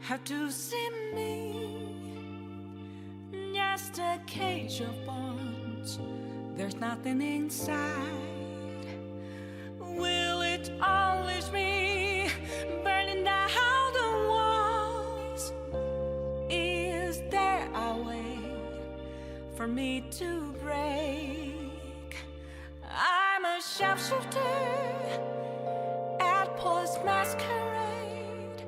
how to see me. Just a cage of bones. There's nothing inside. Will it always be burning down the walls? Is there a way for me to break? I'm a sharpshooter at Post Masquerade,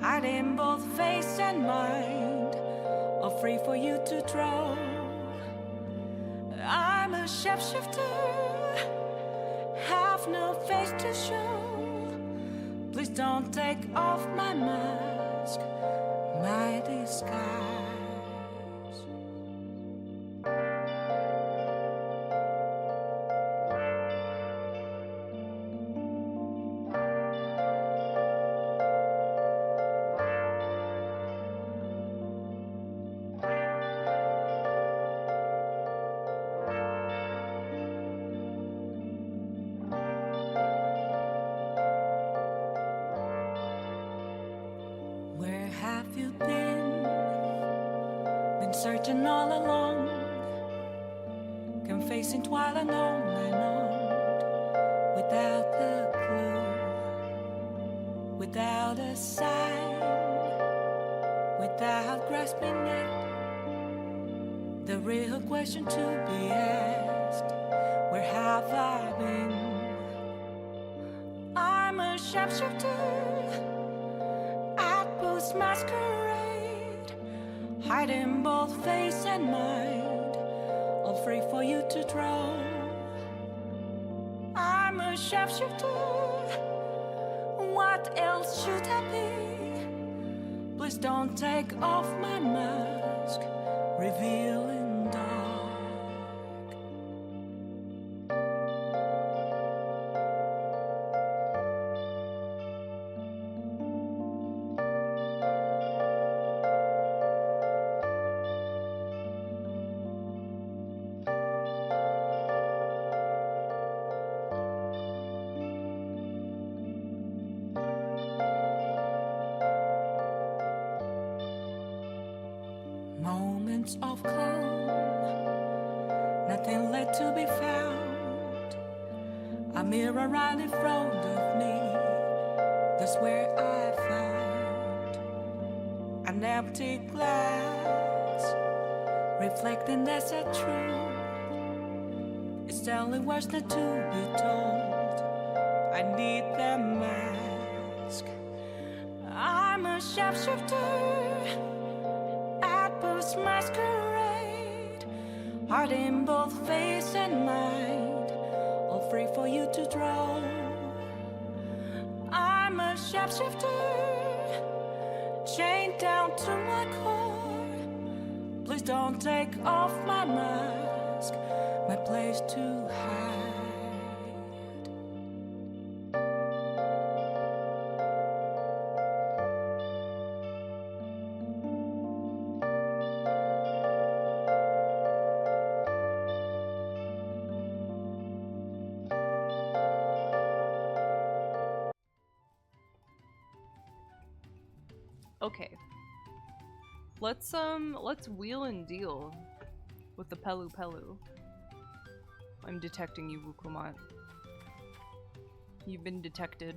hiding both face and mind, all free for you to draw. I'm a shapeshifter, have no face to show. Please don't take off my mask, my disguise. Where have you been? Been searching all along, confessing while and on, without a clue, without a sign, without grasping it. The real question to be asked: where have I been? I'm a sharpshooter at Post Masquerade, hiding both face and mind, all free for you to draw. I'm a sharpshooter, what else should I be? Please don't take off my mask, revealing dark. Moments of calm, nothing left to be found. A mirror right in front of me, that's where I found an empty glass, reflecting that's a truth. It's telling what's not to be told. I need the mask. I'm a shapeshifter, apples masquerade, heart in both face and mind, all free for you to draw. I'm a shapeshifter, chained down to my core. Please don't take off my mask, my place to hide. Okay. Let's wheel and deal with the Pelu Pelu. I'm detecting you, Wuklamat. You've been detected.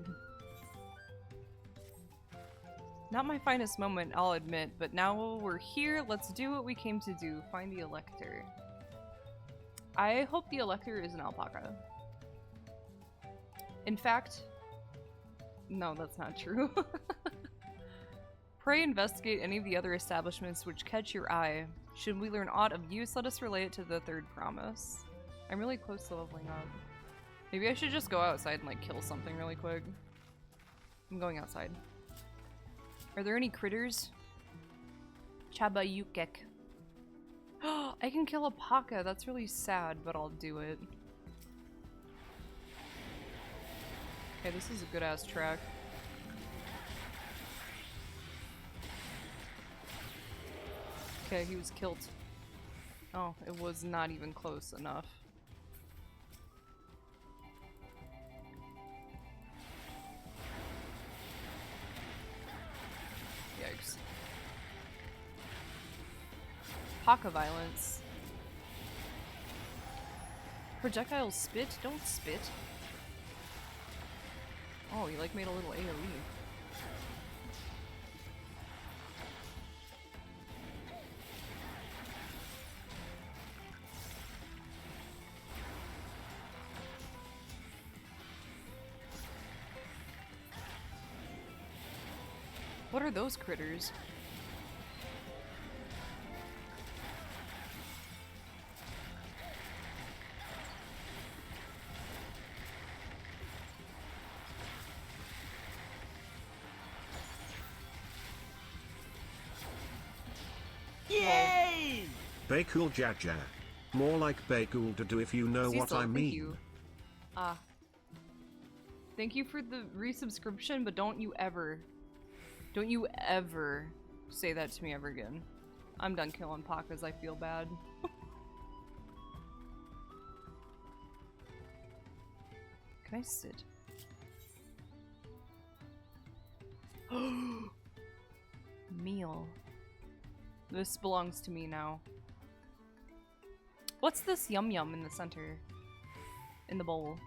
Not my finest moment, I'll admit, but now we're here, let's do what we came to do. Find the Elector. I hope the Elector is an alpaca. In fact, no, that's not true. Pray investigate any of the other establishments which catch your eye. Should we learn aught of use, let us relay it to the third promise. I'm really close to leveling up. Maybe I should just go outside and like kill something really quick. I'm going outside. Are there any critters? Chabayukek. I can kill a Paka, that's really sad, but I'll do it. Okay, this is a good ass track. Okay, he was killed. Oh, it was not even close enough. Yikes. Paka violence. Projectile spit? Don't spit. Oh, you like made a little AoE. What are those critters? Yay! Bakul Jaja. More like Bakul Dadu if you know what I mean. Thank you. Thank you for the resubscription, but don't you ever say that to me ever again. I'm done killing Pakas, I feel bad. Can I sit? Meal. This belongs to me now. What's this yum yum in the center? In the bowl?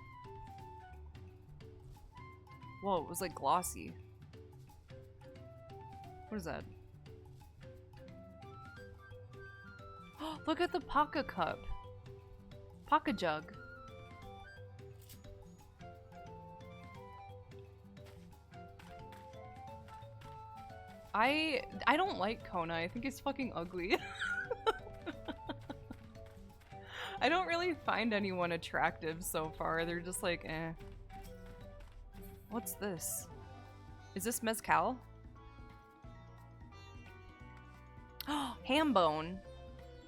Whoa, it was like glossy. What is that? Look at the Paka cup. Paka jug. I don't like Kona. I think it's fucking ugly. I don't really find anyone attractive so far. They're just like, eh. What's this? Is this mezcal? Ham bone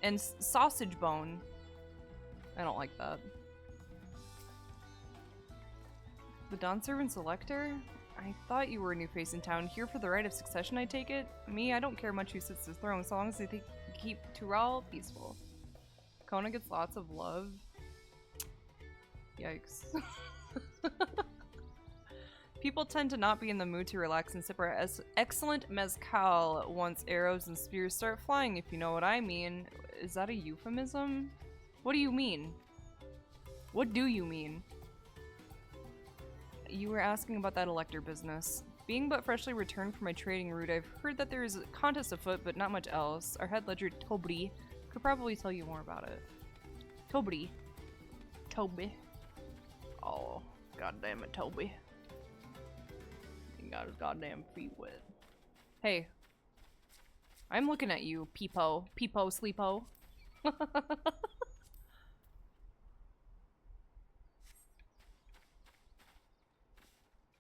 and sausage bone. I don't like that. The Dawn Servant Selector? I thought you were a new face in town. Here for the right of succession, I take it? Me, I don't care much who sits the throne, so long as they keep Tural peaceful. Kona gets lots of love. Yikes. People tend to not be in the mood to relax and sip our excellent mezcal once arrows and spears start flying, if you know what I mean. Is that a euphemism? What do you mean? What do you mean? You were asking about that elector business. Being but freshly returned from my trading route, I've heard that there is a contest afoot, but not much else. Our head ledger, Toby, could probably tell you more about it. Toby. Toby. Oh, god damn it, Toby. He got his goddamn feet wet. Hey. I'm looking at you, Peepo. Peepo, Sleepo.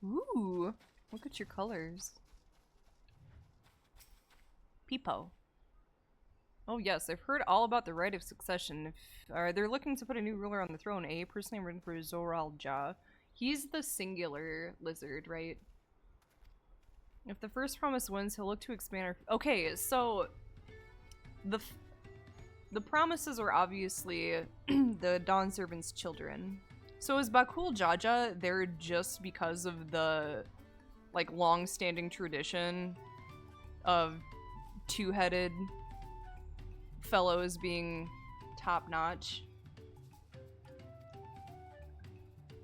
Ooh, look at your colors. Peepo. Oh yes, I've heard all about the right of succession. If they're looking to put a new ruler on the throne, eh? Personally, I'm rooting for Zoralja. He's the singular lizard, right? If the first promise wins, he'll look to expand our... Okay, so... The promises are obviously the Dawn Servant's children. So is Bakul Jaja there just because of the, like, long-standing tradition of two-headed fellows being top-notch?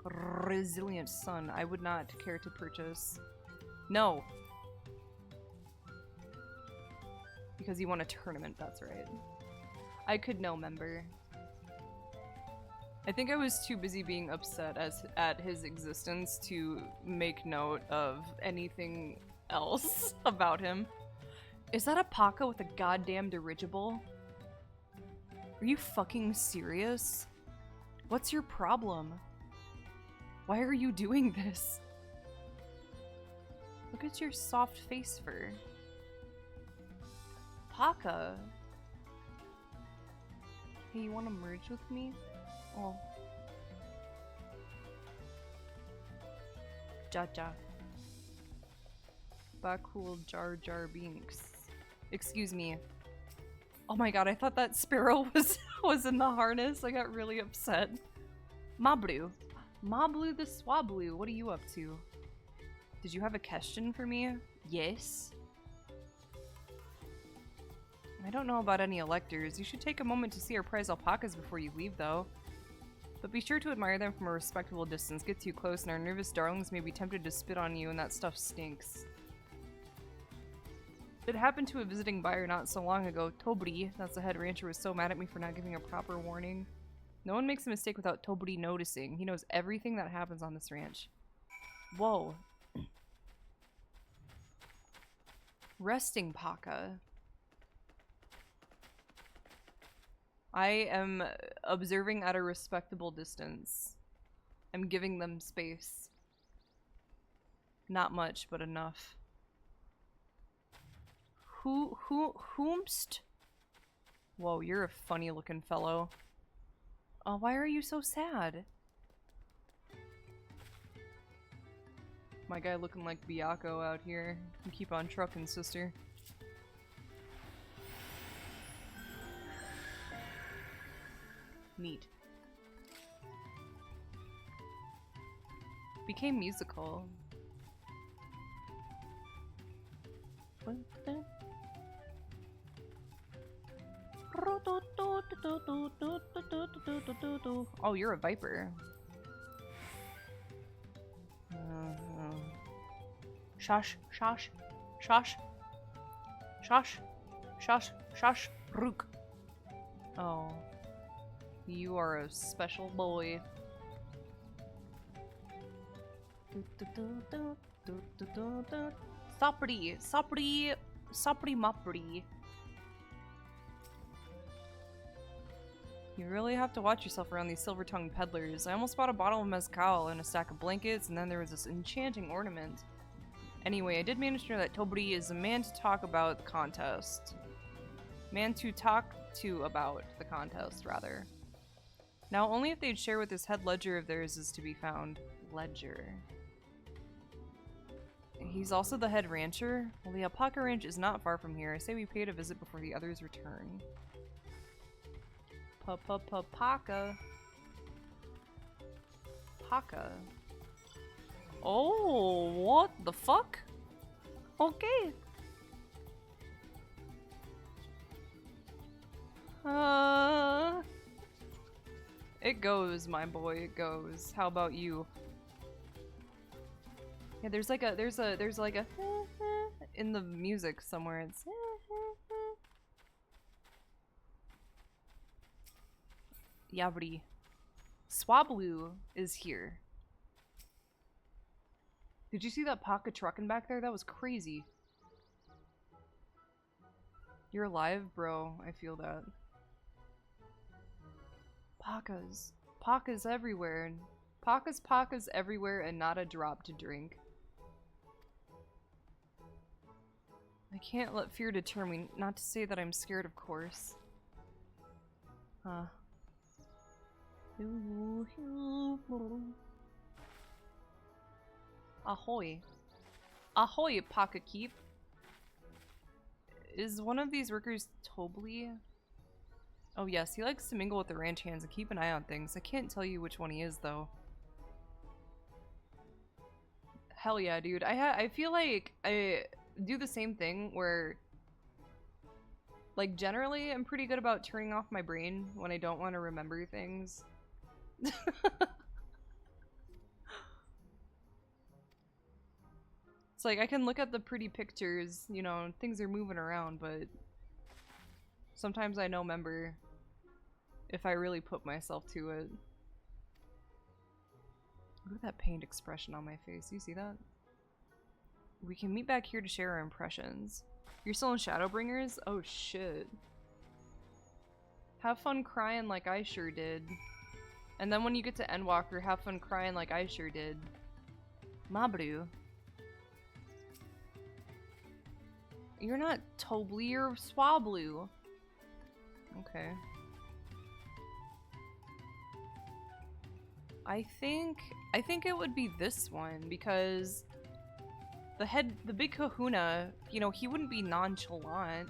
Resilient son. I would not care to purchase. No. Because you won a tournament, that's right. I could no member. I think I was too busy being upset at his existence to make note of anything else about him. Is that a Paka with a goddamn dirigible? Are you fucking serious? What's your problem? Why are you doing this? Look at your soft face fur. Paka. Hey, you wanna merge with me? Oh. Jaja. Bakul Jar Jar Binks. Excuse me. Oh my god, I thought that sparrow was in the harness. I got really upset. Mablu. Mablu the Swablu, what are you up to? Did you have a question for me? Yes. I don't know about any electors. You should take a moment to see our prize alpacas before you leave, though. But be sure to admire them from a respectable distance. Get too close and our nervous darlings may be tempted to spit on you, and that stuff stinks. It happened to a visiting buyer not so long ago. Tobri, that's the head rancher, was so mad at me for not giving a proper warning. No one makes a mistake without Tobri noticing. He knows everything that happens on this ranch. Whoa. Resting Paka. I am observing at a respectable distance. I'm giving them space. Not much, but enough. Whomst? Whoa, you're a funny looking fellow. Oh, why are you so sad? My guy looking like Byaku out here. You keep on trucking, sister. Neat. Became musical. Oh, you're a viper. Shush, shush, shush, shush, shush, shush, rook. Oh. You are a special boy. Sapri, sapri, sapri mapri. You really have to watch yourself around these silver-tongued peddlers. I almost bought a bottle of mezcal and a stack of blankets, and then there was this enchanting ornament. Anyway, I did manage to know that Tobri is a man to talk about the contest. Man to talk to about the contest, rather. Now, only if they'd share with this head ledger of theirs is to be found. Ledger. He's also the head rancher? Well, the alpaca ranch is not far from here. I say we pay it a visit before the others return. Paka. Paka. Oh, what the fuck? Okay. It goes, my boy, it goes. How about you? Yeah, there's like a in the music somewhere. It's Yabri. Swablu is here. Did you see that Paka trucking back there? That was crazy. You're alive, bro. I feel that. Pakas. Pakas everywhere. Pakas everywhere and not a drop to drink. I can't let fear deter me. Not to say that I'm scared, of course. Huh. Ahoy. Ahoy, Paka Keep. Is one of these workers Tobly? Oh yes, he likes to mingle with the ranch hands and keep an eye on things. I can't tell you which one he is though. Hell yeah, dude. I feel like I do the same thing where, like, generally I'm pretty good about turning off my brain when I don't want to remember things. It's like I can look at the pretty pictures, you know, things are moving around, but sometimes I don't remember if I really put myself to it. Look at that pained expression on my face. You see that? We can meet back here to share our impressions. You're still in Shadowbringers? Oh shit. Have fun crying like I sure did. And then when you get to Endwalker, have fun crying like I sure did. Mabru. You're not Tobly, you're Swablu. Okay. I think it would be this one because the big kahuna, you know, he wouldn't be nonchalant.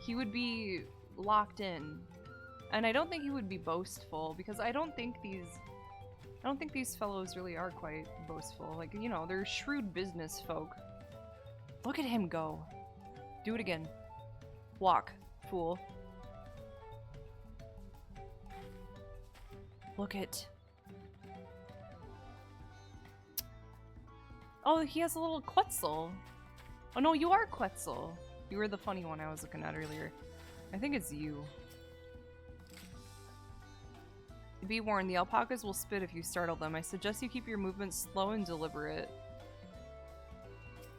He would be locked in. And I don't think he would be boastful because I don't think these fellows really are quite boastful. Like, you know, they're shrewd business folk. Look at him go. Do it again. Walk, fool. Look at. Oh, he has a little Quetzal. Oh no, you are Quetzal. You were the funny one I was looking at earlier. I think it's you. Be warned, the alpacas will spit if you startle them. I suggest you keep your movements slow and deliberate.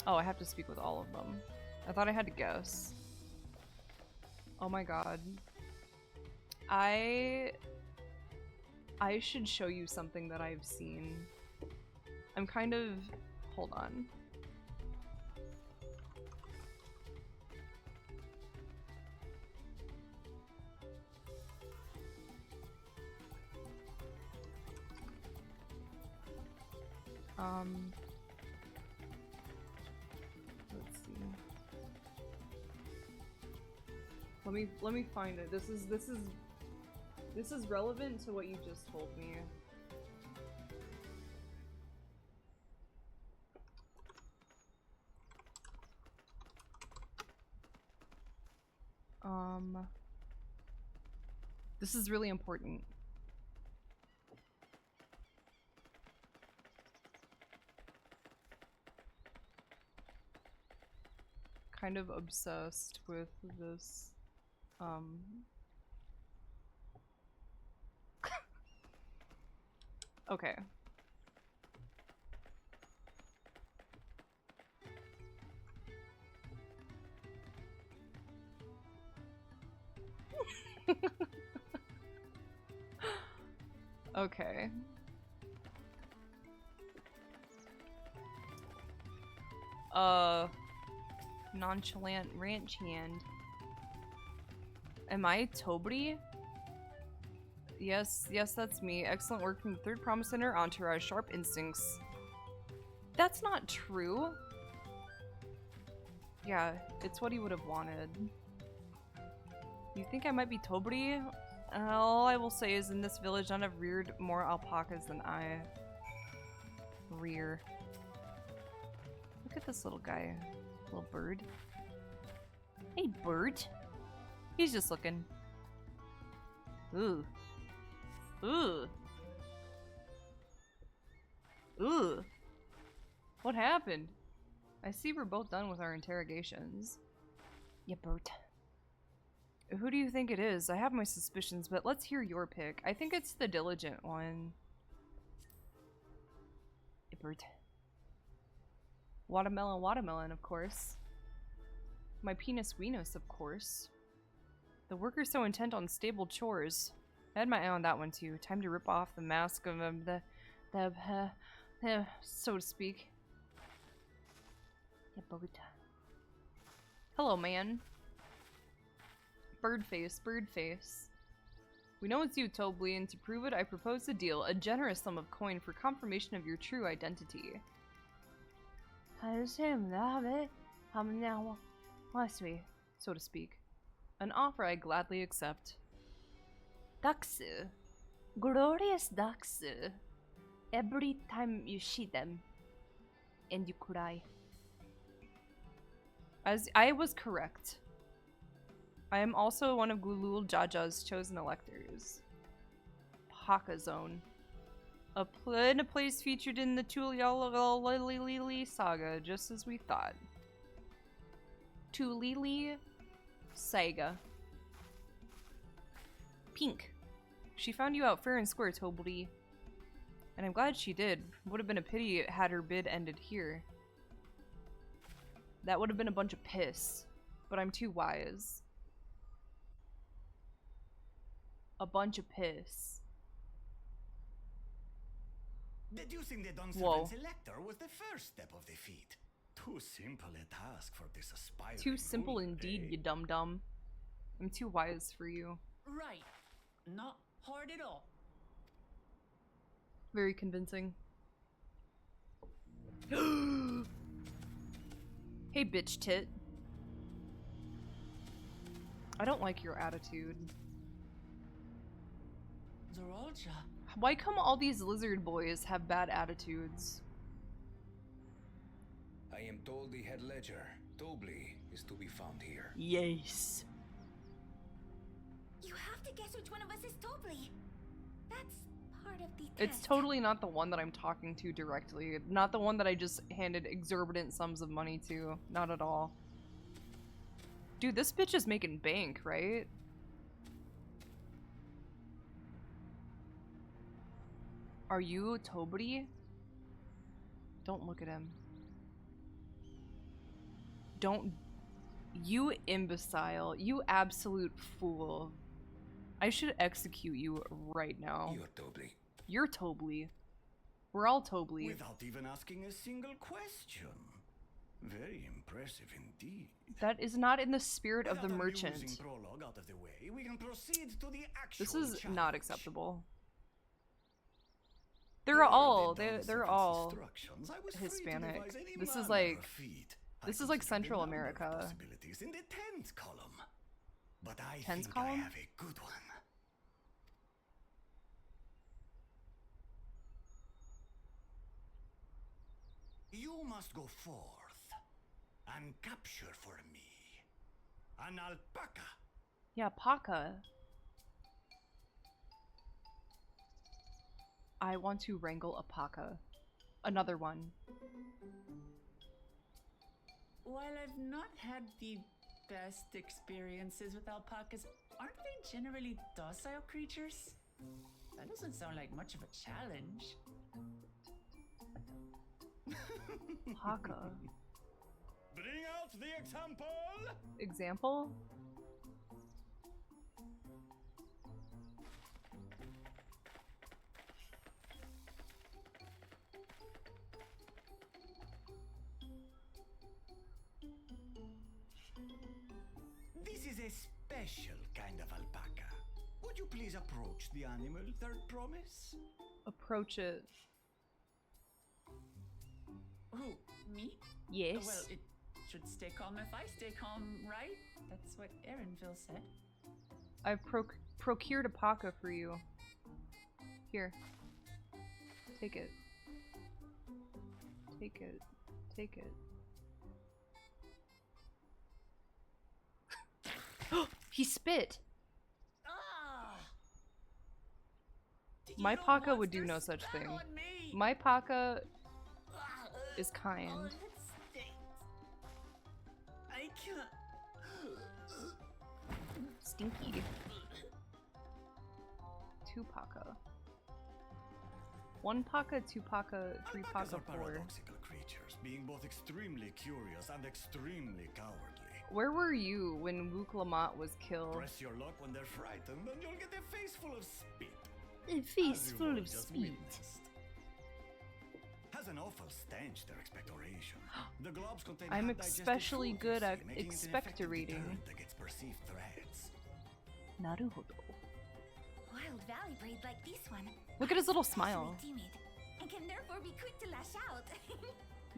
Oh, I have to speak with all of them. I thought I had to guess. Oh my god. I should show you something that I've seen. I'm kind of... Hold on. Let's see. Let me find it. This is relevant to what you just told me. This is really important. Kind of obsessed with this, okay. Okay. Nonchalant ranch hand. Am I Tobry? Yes, that's me. Excellent work from the third promise center, entourage, sharp instincts. That's not true. Yeah, it's what he would have wanted. You think I might be Tobry? All I will say is in this village none have reared more alpacas than I. Rear. Look at this little guy. Little bird. Hey, bird. He's just looking. Ooh. Ooh. Ooh. What happened? I see we're both done with our interrogations. Yeah, bird. Who do you think it is? I have my suspicions, but let's hear your pick. I think it's the diligent one. Yeah, bird. Watermelon, watermelon, of course. My penis weenus, of course. The worker's so intent on stable chores. I had my eye on that one too. Time to rip off the mask of so to speak. Yeah, bird. Hello, man. Birdface, birdface. We know it's you, Tobley, and to prove it, I propose a deal. A generous sum of coin for confirmation of your true identity. So to speak. An offer I gladly accept. Ducks. Glorious ducks. Every time you see them. And you cry. As I was correct. I am also one of Gulul Jaja's chosen electors. Haka Zone. A place featured in the Tulili saga, just as we thought. Tulili saga. Pink. She found you out fair and square, Tobley. And I'm glad she did. Would have been a pity had her bid ended here. That would have been a bunch of piss. But I'm too wise. A bunch of piss. Deducing the Dawntrail elector was the first step of the feat. Too simple a task for this aspiring. Too simple indeed, you dum-dum. I'm too wise for you. Right. Not hard at all. Very convincing. Hey, bitch tit. I don't like your attitude. Zorolja. Why come all these lizard boys have bad attitudes? I am told the head ledger, Tobley, is to be found here. Yes. You have to guess which one of us is Tobley. That's part of the test. It's totally not the one that I'm talking to directly. Not the one that I just handed exorbitant sums of money to. Not at all. Dude, this bitch is making bank, right? Are you Tobley? Don't look at him. Don't. You imbecile. You absolute fool. I should execute you right now. You're Tobley. You're Tobley. We're all Tobley. Without even asking a single question. Very impressive indeed. That is not in the spirit of the merchant. Prologue out of the way, we can proceed to the actual This is challenge. not acceptable. They're all Hispanic. This is like Central America. Possibilities in the 10th column. But I 10th think column? I have a good one. You must go forth and capture for me an alpaca. Yeah, Paca. I want to wrangle a Paca. Another one. While I've not had the best experiences with alpacas, aren't they generally docile creatures? That doesn't sound like much of a challenge. Paca. Bring out the example! Example? This is a special kind of alpaca. Would you please approach the animal, Third Promise? Approach it. Who? Me? Yes. Well, it should stay calm if I stay calm, right? That's what Erinville said. I've procured a Paca for you. Here. Take it. Take it. Take it. He spit! My Paka would do no such thing. My Paka is kind. I can't. Stinky. 2 Paka. 1 Paka, 2 Paka, 3 Alpacas Paka, are 4. paradoxical creatures, being both extremely curious and extremely cowardly. Where were you when Wuklamat was killed? Press your luck when they're frightened, and you'll get a face full of spit. A face As you full will of just spit. witnessed. Has an awful stench, their expectoration. The globs contain I'm half-digested especially food, good you at see, making it an effective expectorating. deterrent against perceived threats. Naruhodo. Wild valley breed like this one. Look at his little Especially smile. timid, and can therefore be quick to lash out.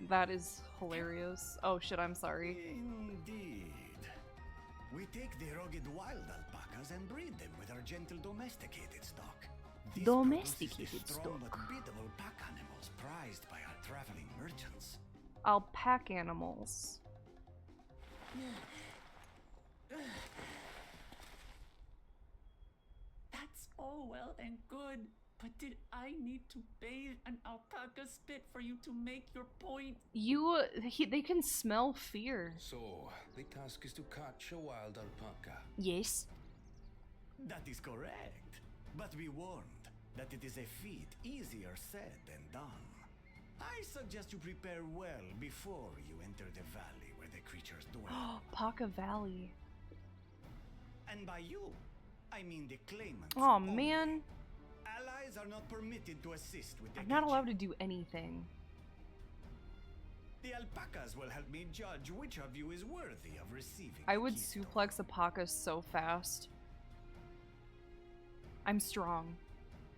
That is hilarious. Oh shit, I'm sorry. Indeed. We take the rugged wild alpacas and breed them with our gentle domesticated stock. This Domesticated produces the strong stock. but biddable pack animals prized by our traveling merchants. I'll pack animals. That's all well and good, but did I need to bathe an alpaca spit for you to make your point? They can smell fear. So, the task is to catch a wild alpaca. Yes. That is correct. But be warned that it is a feat easier said than done. I suggest you prepare well before you enter the valley where the creatures dwell. Paka Valley. And by you, I mean the claimants. Oh only. man. Allies are not permitted to assist with the I'm not catching. allowed to do anything. The alpacas will help me judge which of you is worthy of receiving. I the would keystone. suplex a Paka so fast. I'm strong.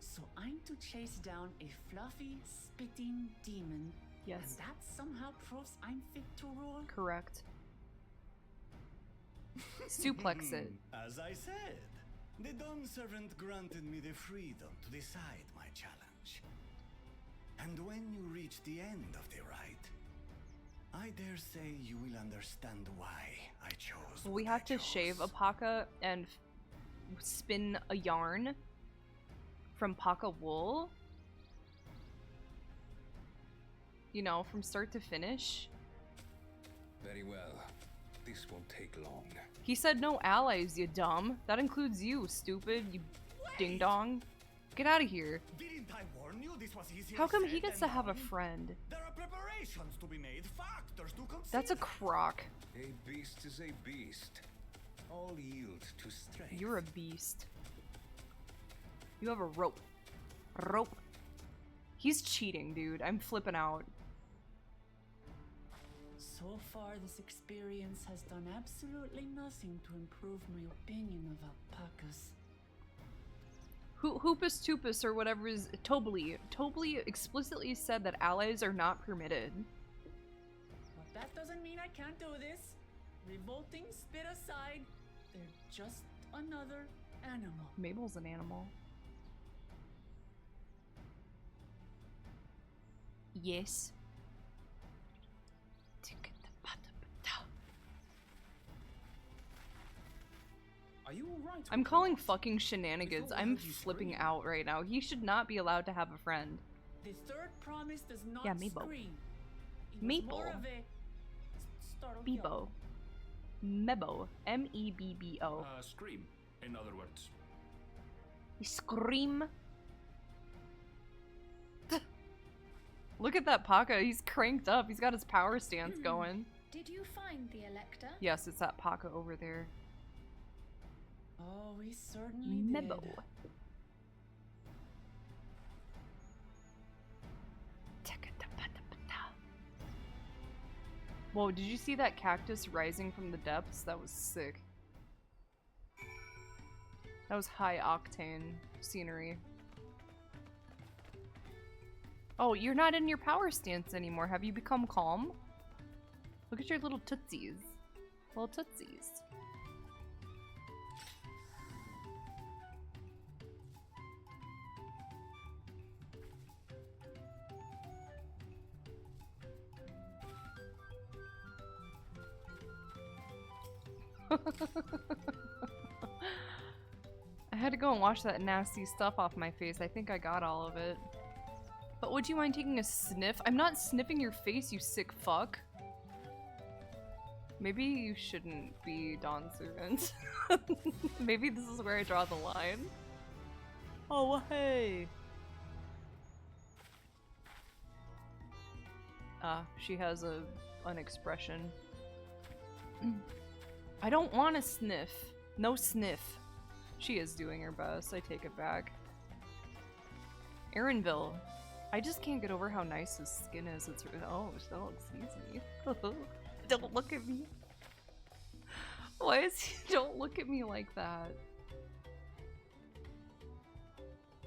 So I'm to chase down a fluffy, spitting demon. Yes. And that somehow proves I'm fit to rule? Correct. Suplex it. As I said, the Dawn servant granted me the freedom to decide my challenge. And when you reach the end of the rite, I dare say you will understand why I chose. We have to shave a Paka and spin a yarn from Paka wool. You know, from start to finish. Very well. This won't take long. He said no allies, you dumb. That includes you, stupid, you ding dong. Get out of here. Didn't I warn you this was easier How come he said gets to than have a done? friend? There are preparations to be made, factors to consider. That's a croc. A beast is a beast. All yield to strength. You're a beast. You have a rope. Rope. He's cheating, dude. I'm flipping out. So far, this experience has done absolutely nothing to improve my opinion of alpacas. Hoopus Toopus or whatever is Tobly. Tobly explicitly said that allies are not permitted. But that doesn't mean I can't do this. Revolting spit aside, they're just another animal. Mabel's an animal. Yes. Are you alright? I'm calling fucking shenanigans. I'm flipping out right now. He should not be allowed to have a friend. The third promise does not Yeah, Mabel. scream. It was Maple. more of a startle Bebo. yell. Mebo. M-E-B-B-O. Scream, in other words. Scream. Look at that Paka. He's cranked up. He's got his power stance going. Did you find the Elector? Yes, it's that Paka over there. Oh, we certainly Mebo. did. Whoa, did you see that cactus rising from the depths? That was sick. That was high octane scenery. Oh, you're not in your power stance anymore. Have you become calm? Look at your little tootsies. Little tootsies. I had to go and wash that nasty stuff off my face. I think I got all of it. But would you mind taking a sniff? I'm not sniffing your face, you sick fuck. Maybe you shouldn't be Dawn Servant. Maybe this is where I draw the line. Oh, well, hey. She has an expression. I don't want to sniff. No sniff. She is doing her best. I take it back. Aaronville. I just can't get over how nice his skin is. It's oh, excuse me. Don't look at me. Why is he? Don't look at me like that.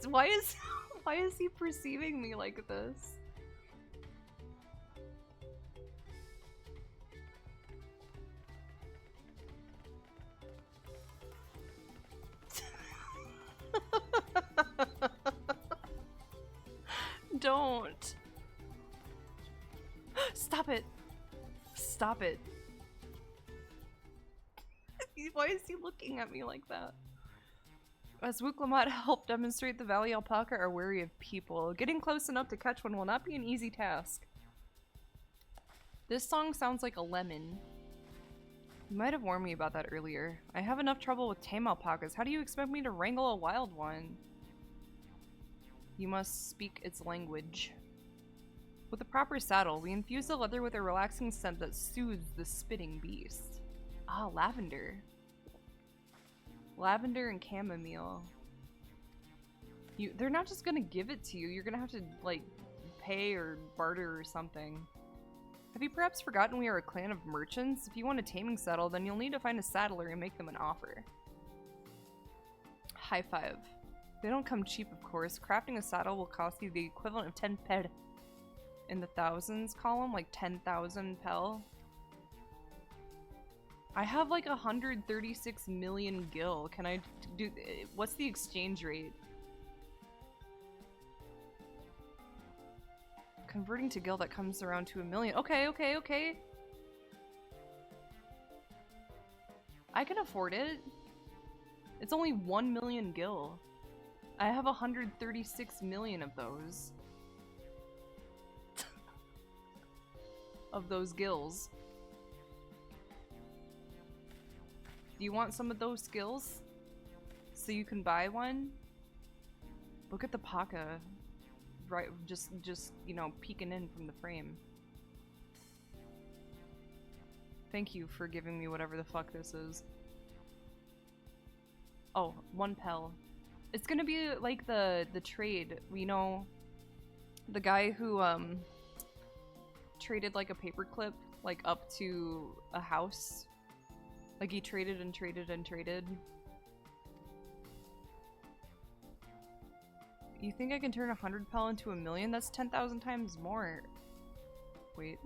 Why is he perceiving me like this? Don't. Stop it. Stop it. Why is he looking at me like that? As Wuklamat helped demonstrate, the Valley Alpaca are wary of people. Getting close enough to catch one will not be an easy task. This song sounds like a lemon. You might have warned me about that earlier. I have enough trouble with tame alpacas. How do you expect me to wrangle a wild one? You must speak its language. With a proper saddle, we infuse the leather with a relaxing scent that soothes the spitting beast. Ah, lavender. Lavender and chamomile. They're not just gonna give it to you. You're gonna have to, like, pay or barter or something. Have you perhaps forgotten we are a clan of merchants? If you want a taming saddle, then you'll need to find a saddler and make them an offer. High five. They don't come cheap, of course. Crafting a saddle will cost you the equivalent of 10 per in the thousands column, like 10,000 pel. I have like 136 million gil. Can I do? What's the exchange rate? Converting to gil, that comes around to 1 million. Okay. I can afford it. It's only 1 million gil. I have 136 million of those. Of those gills. Do you want some of those skills? So you can buy one? Look at the Paka. Right, just you know, peeking in from the frame. Thank you for giving me whatever the fuck this is. Oh, 1 pel. It's gonna be like the trade, you know, the guy who traded like a paperclip like up to a house. Like he traded and traded and traded. You think I can turn 100 pel into 1 million? That's 10,000 times more. Wait.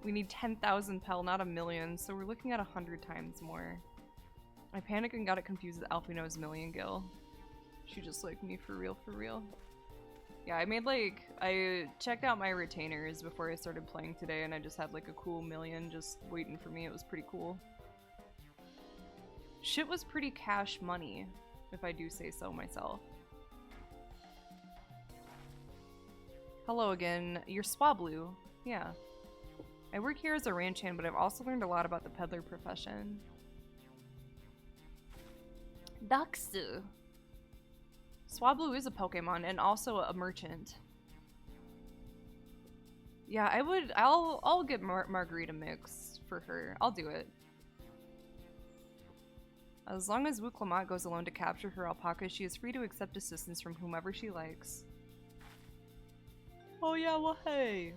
We need 10,000 pel, not 1 million, so we're looking at 100 times more. I panicked and got it confused with Alfino's million gil. She just like me for real, for real. Yeah, I checked out my retainers before I started playing today and I just had like a cool million just waiting for me. It was pretty cool. Shit was pretty cash money, if I do say so myself. Hello again. You're Swablu. Yeah. I work here as a ranch hand, but I've also learned a lot about the peddler profession. Daksu. Swablu is a Pokemon and also a merchant. Yeah, I'll get Margarita mix for her. I'll do it. As long as Wuklamat goes alone to capture her alpaca, she is free to accept assistance from whomever she likes. Oh yeah, well hey.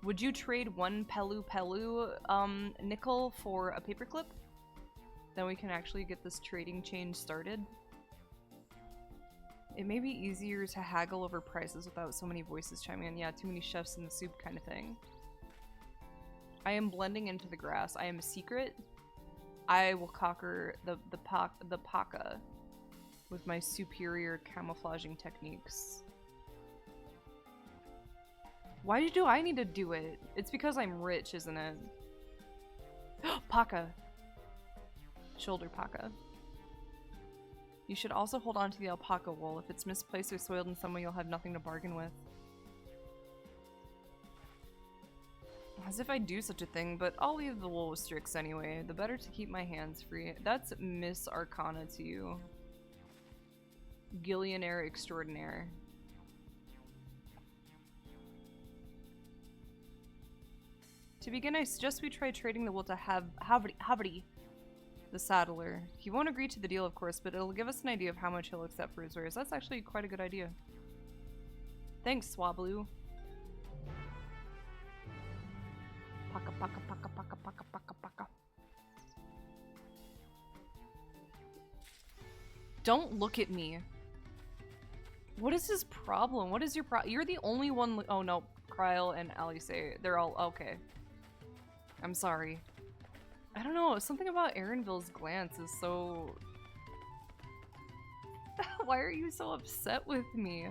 Would you trade 1 Pelu nickel for a paperclip? Then we can actually get this trading chain started. It may be easier to haggle over prices without so many voices chiming in. Yeah, too many chefs in the soup kind of thing. I am blending into the grass. I am a secret. I will conquer the Paka with my superior camouflaging techniques. Why do I need to do it? It's because I'm rich, isn't it? Paka. Shoulder paka. You should also hold on to the alpaca wool. If it's misplaced or soiled in some way, you'll have nothing to bargain with. As if I do such a thing, but I'll leave the wool with Strix anyway. The better to keep my hands free. That's Miss Arcana to you. Gillionaire extraordinaire. To begin, I suggest we try trading the wool to Havri, the saddler. He won't agree to the deal, of course, but it'll give us an idea of how much he'll accept for his wares. That's actually quite a good idea. Thanks, Swablu. Paka, paka, paka, paka, paka, paka, paka. Don't look at me. What is his problem? What is your problem? You're the only one. Oh no, Kryle and Alice, they're all okay. I'm sorry. I don't know, something about Erinville's glance is so... Why are you so upset with me?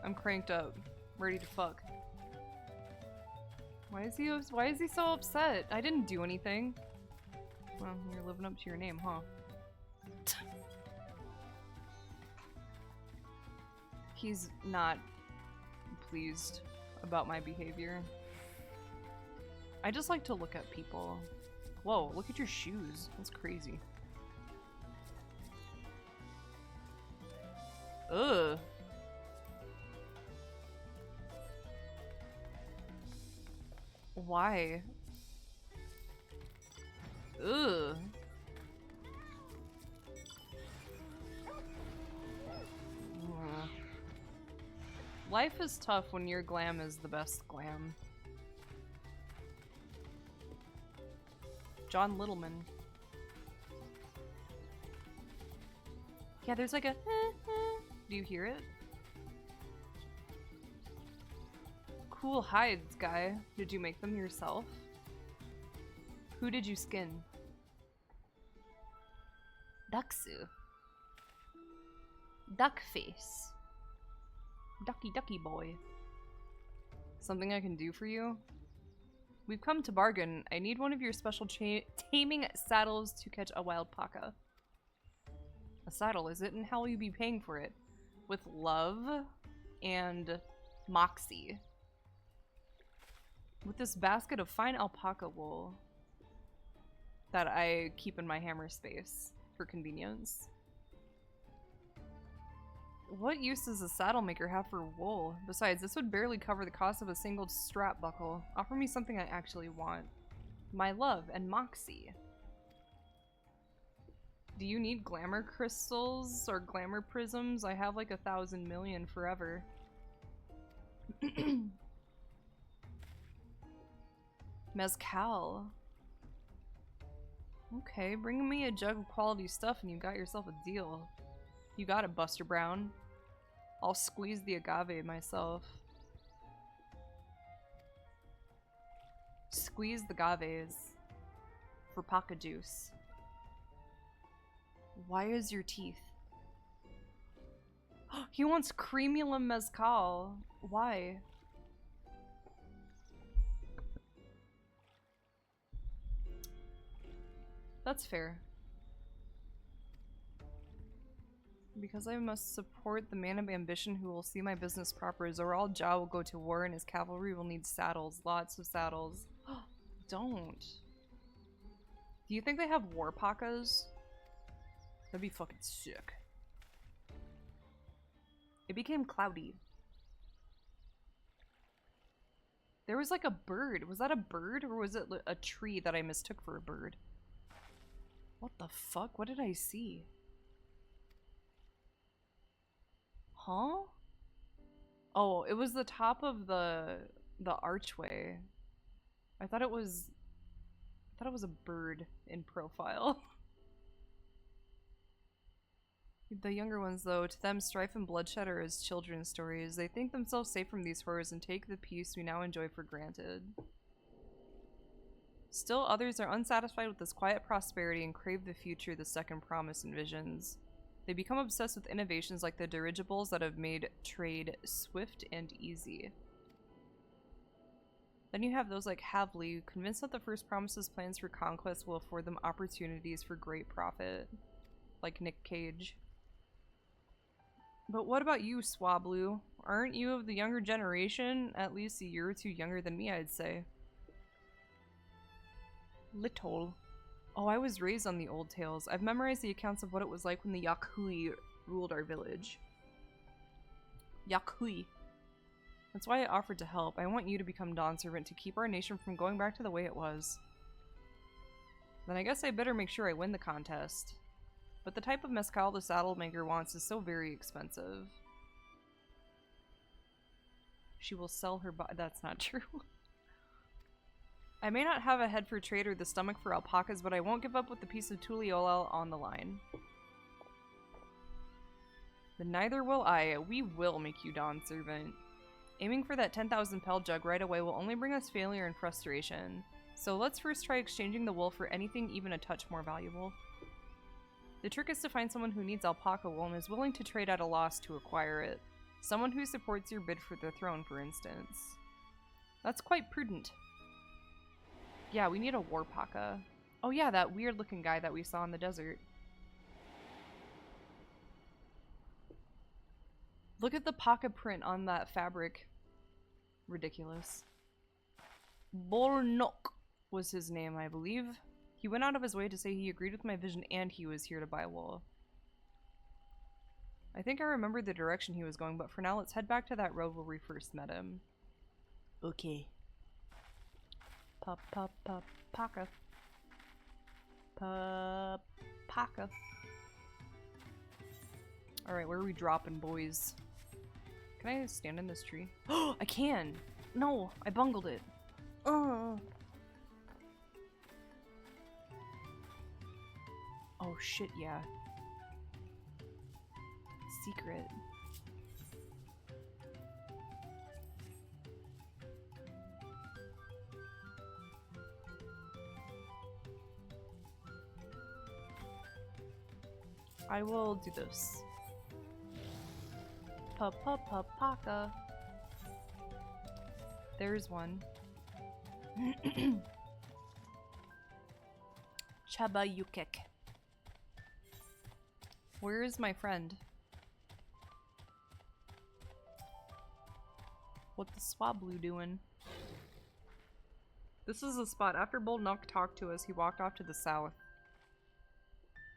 I'm cranked up, ready to fuck. Why is he so upset? I didn't do anything. Well, you're living up to your name, huh? He's not pleased about my behavior. I just like to look at people. Whoa, look at your shoes. That's crazy. Ugh. Why? Ugh. Life is tough when your glam is the best glam. John Littleman. Yeah, there's like a do you hear it? Cool hides, guy. Did you make them yourself? Who did you skin? Ducksu. Duckface. Ducky ducky boy. Something I can do for you? We've come to bargain. I need one of your special taming saddles to catch a wild paka. A saddle, is it? And how will you be paying for it? With love and moxie. With this basket of fine alpaca wool that I keep in my hammer space for convenience. What use does a saddle maker have for wool? Besides, this would barely cover the cost of a single strap buckle. Offer me something I actually want. My love and moxie. Do you need glamour crystals or glamour prisms? I have like 1,000 million forever. Mezcal. Okay, bring me a jug of quality stuff and you got yourself a deal. You got it, Buster Brown. I'll squeeze the agave myself. Squeeze the agaves for paka juice. Why is your teeth? He wants cremulum mezcal. Why? That's fair. Because I must support the man of ambition who will see my business prosper. Zoral Ja will go to war and his cavalry will need saddles. Lots of saddles. Don't. Do you think they have war pakas? That'd be fucking sick. It became cloudy. There was like a bird. Was that a bird or was it a tree that I mistook for a bird? What the fuck? What did I see? Huh? Oh, it was the top of the archway. I thought it was a bird in profile. The younger ones, though, to them, strife and bloodshed are as children's stories. They think themselves safe from these horrors and take the peace we now enjoy for granted. Still, others are unsatisfied with this quiet prosperity and crave the future the second promise envisions. They become obsessed with innovations like the dirigibles that have made trade swift and easy. Then you have those like Havli, convinced that the first promise's plans for conquest will afford them opportunities for great profit. Like Nick Cage. But what about you, Swablu? Aren't you of the younger generation? At least a year or two younger than me, I'd say. Little. Oh, I was raised on the old tales. I've memorized the accounts of what it was like when the Yakui ruled our village. Yakui. That's why I offered to help. I want you to become Dawn Servant to keep our nation from going back to the way it was. Then I guess I better make sure I win the contest. But the type of mezcal the saddle maker wants is so very expensive. She will sell her body. That's not true. I may not have a head for trade or the stomach for alpacas, but I won't give up with the piece of Tuliolal on the line. But neither will I. We will make you Dawn Servant. Aiming for that 10,000 pel jug right away will only bring us failure and frustration. So let's first try exchanging the wool for anything even a touch more valuable. The trick is to find someone who needs alpaca wool and is willing to trade at a loss to acquire it. Someone who supports your bid for the throne, for instance. That's quite prudent. Yeah, we need a warpaka. Oh yeah, that weird looking guy that we saw in the desert. Look at the paka print on that fabric. Ridiculous. Bolnok was his name, I believe. He went out of his way to say he agreed with my vision and he was here to buy wool. I think I remember the direction he was going, but for now let's head back to that road where we first met him. Okay. Paka. Paka. Alright, where are we dropping, boys? Can I stand in this tree? Oh, I can! No, I bungled it. Oh shit, yeah. Secret. I will do this. Paka. There's one. Chaba Yukik. Where is my friend? What the Swablu doing? This is the spot. After Bolnok talked to us, he walked off to the south.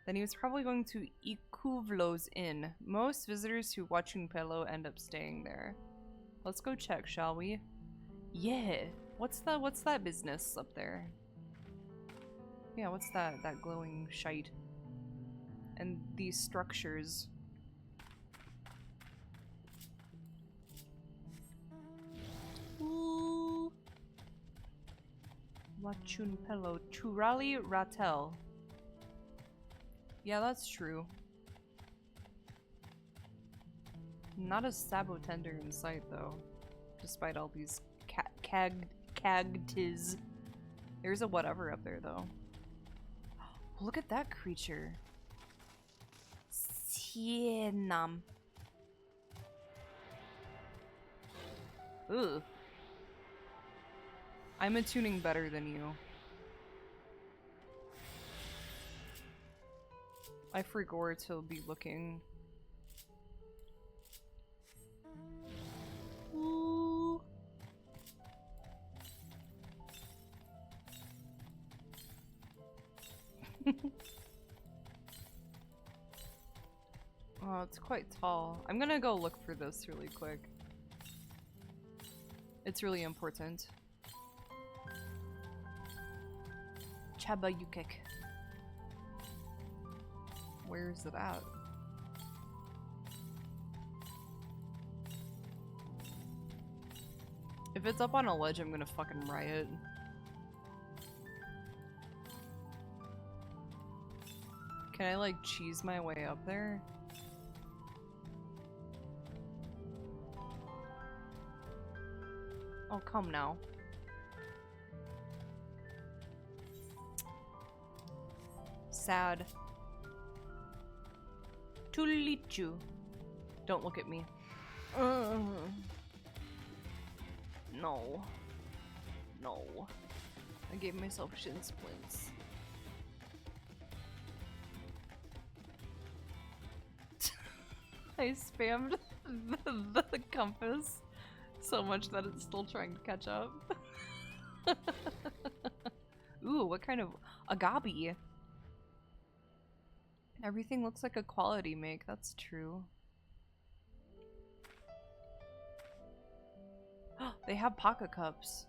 Then he was probably going to Ikuvlo's Inn. Most visitors who watch Unpelo end up staying there. Let's go check, shall we? Yeah. What's that business up there? Yeah, what's that glowing shite? And these structures. Ooh. Wachunpelo. Churali Ratel. Yeah, that's true. Not a sabotender in sight, though. Despite all these cagtiz. There's a whatever up there, though. Look at that creature. Sienam. Ugh. I'm attuning better than you. I forgot to be looking. Ooh. Oh, it's quite tall. I'm gonna go look for this really quick. It's really important. Chaba Yukik. Where is it at? If it's up on a ledge, I'm gonna fucking riot. Can I like cheese my way up there? Oh, come now. Sad. Tulichu. Don't look at me. No. No. I gave myself shin splints. I spammed the compass so much that it's still trying to catch up. Ooh, what kind of agabi? Everything looks like a quality make, that's true. They have pocket cups.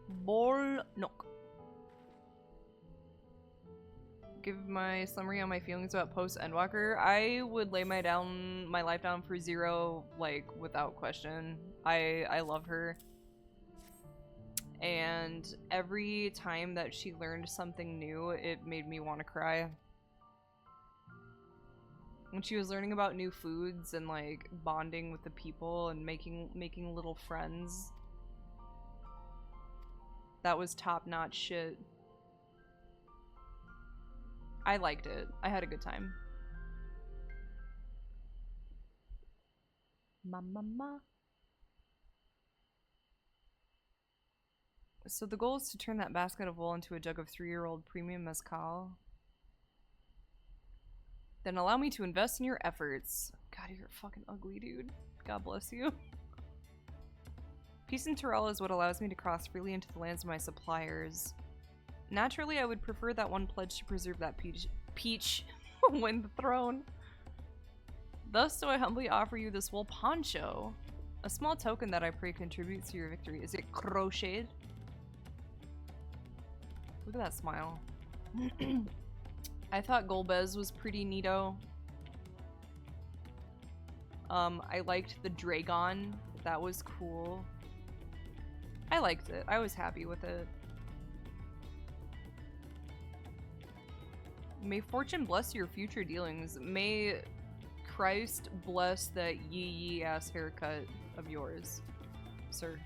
Bol no. Give my summary on my feelings about post Endwalker. I would lay my life down for Zero, like, without question. I love her. And every time that she learned something new, it made me want to cry. When she was learning about new foods and like bonding with the people and making little friends, that was top-notch shit. I liked it. I had a good time. Mama. So the goal is to turn that basket of wool into a jug of 3-year-old premium mezcal. Then allow me to invest in your efforts. God, you're fucking ugly, dude. God bless you. Peace and Terrell is what allows me to cross freely into the lands of my suppliers. Naturally, I would prefer that one pledge to preserve that peach win the throne. Thus do I humbly offer you this wool poncho. A small token that I pray contributes to your victory. Is it crocheted? Look at that smile. I thought Golbez was pretty neato. I liked the Dragon. That was cool. I liked it. I was happy with it. May fortune bless your future dealings. May Christ bless that yee ass haircut of yours, sir.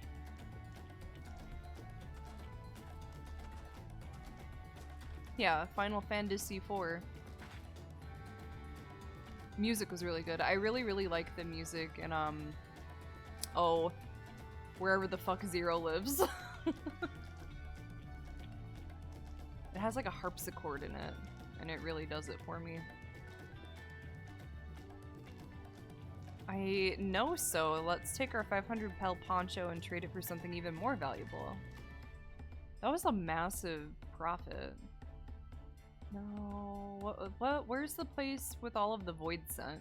Yeah, Final Fantasy IV. Music was really good. I really like the music and oh, wherever the fuck Zero lives. It has like a harpsichord in it, and it really does it for me. I know so. Let's take our 500 pel poncho and trade it for something even more valuable. That was a massive profit. No, what? Where's the place with all of the void scent?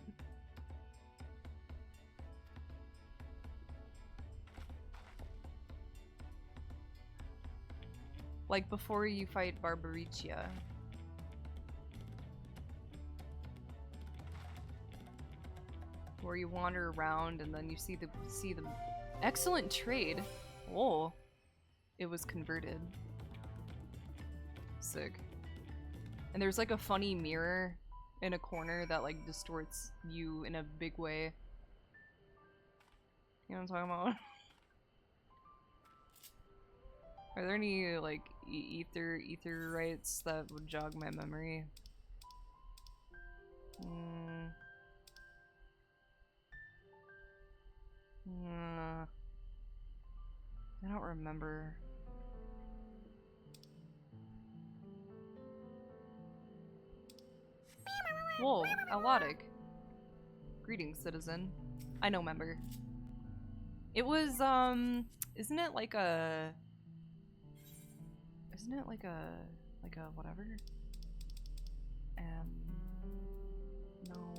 Like before you fight Barbaricia. Where you wander around and then you see the excellent trade. Oh, it was converted. Sick. And there's like a funny mirror in a corner that like distorts you in a big way. You know what I'm talking about? Are there any like ether rights that would jog my memory? I don't remember. Whoa, Alodic. Greetings, citizen. I know, member. It was, isn't it like a whatever? No.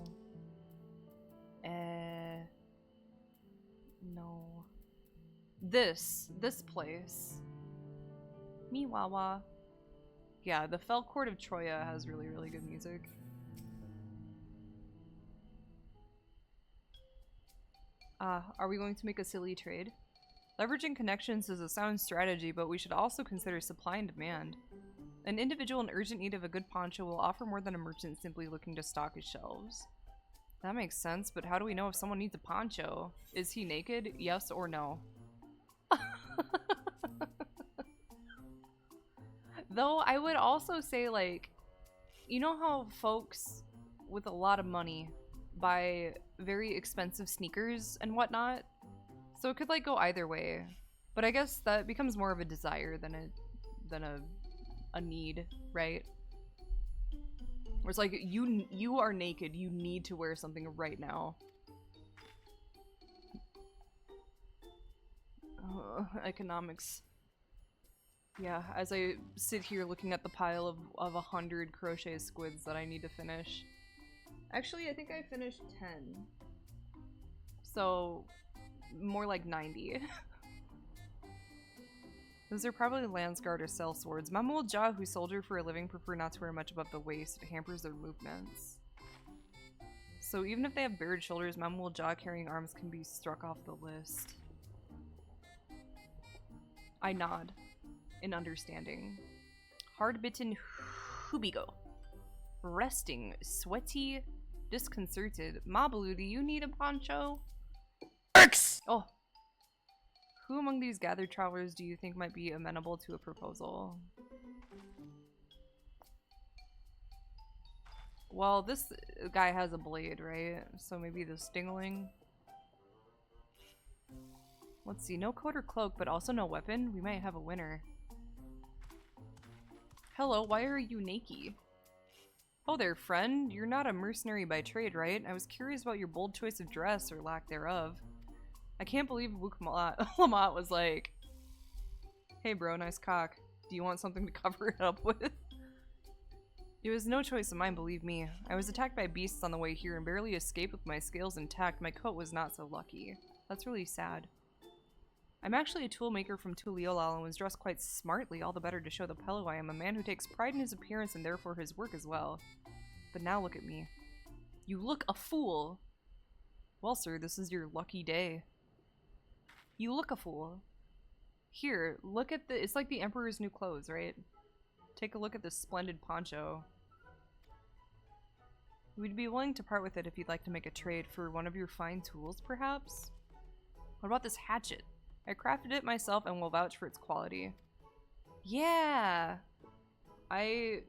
No. This place. Miwawa. Yeah, the Fell Court of Troya has really good music. Are we going to make a silly trade? Leveraging connections is a sound strategy, but we should also consider supply and demand. An individual in urgent need of a good poncho will offer more than a merchant simply looking to stock his shelves. That makes sense, but how do we know if someone needs a poncho? Is he naked? Yes or no? Though I would also say, like, you know how folks with a lot of money buy very expensive sneakers and whatnot? So it could like go either way. But I guess that becomes more of a desire than a need, right? Where it's like you are naked, you need to wear something right now. Economics. Yeah, as I sit here looking at the pile of 100 crochet squids that I need to finish. Actually, I think I finished 10. So, more like 90. Those are probably Landsguard or sellswords. Mamul Ja, who soldier for a living, prefer not to wear much above the waist. It hampers their movements. So even if they have bared shoulders, Mamul Ja carrying arms can be struck off the list. I nod in understanding. Hard-bitten Hubigo. Resting, sweaty, disconcerted. Mabalu, do you need a poncho? Oh. Who among these gathered travelers do you think might be amenable to a proposal? Well, this guy has a blade, right? So maybe the Stingling. Let's see, no coat or cloak, but also no weapon. We might have a winner. Hello, why are you naked? Oh there, friend. You're not a mercenary by trade, right? I was curious about your bold choice of dress, or lack thereof. I can't believe Lamont was like, hey bro, nice cock. Do you want something to cover it up with? It was no choice of mine, believe me. I was attacked by beasts on the way here and barely escaped with my scales intact. My coat was not so lucky. That's really sad. I'm actually a tool maker from Tuliolal and was dressed quite smartly, all the better to show the Pello I am a man who takes pride in his appearance and therefore his work as well. But now look at me. You look a fool! Well, sir, this is your lucky day. You look a fool. Here, look at the— it's like the Emperor's new clothes, right? Take a look at this splendid poncho. We'd be willing to part with it if you'd like to make a trade for one of your fine tools, perhaps? What about this hatchet? I crafted it myself and will vouch for its quality. Yeah! I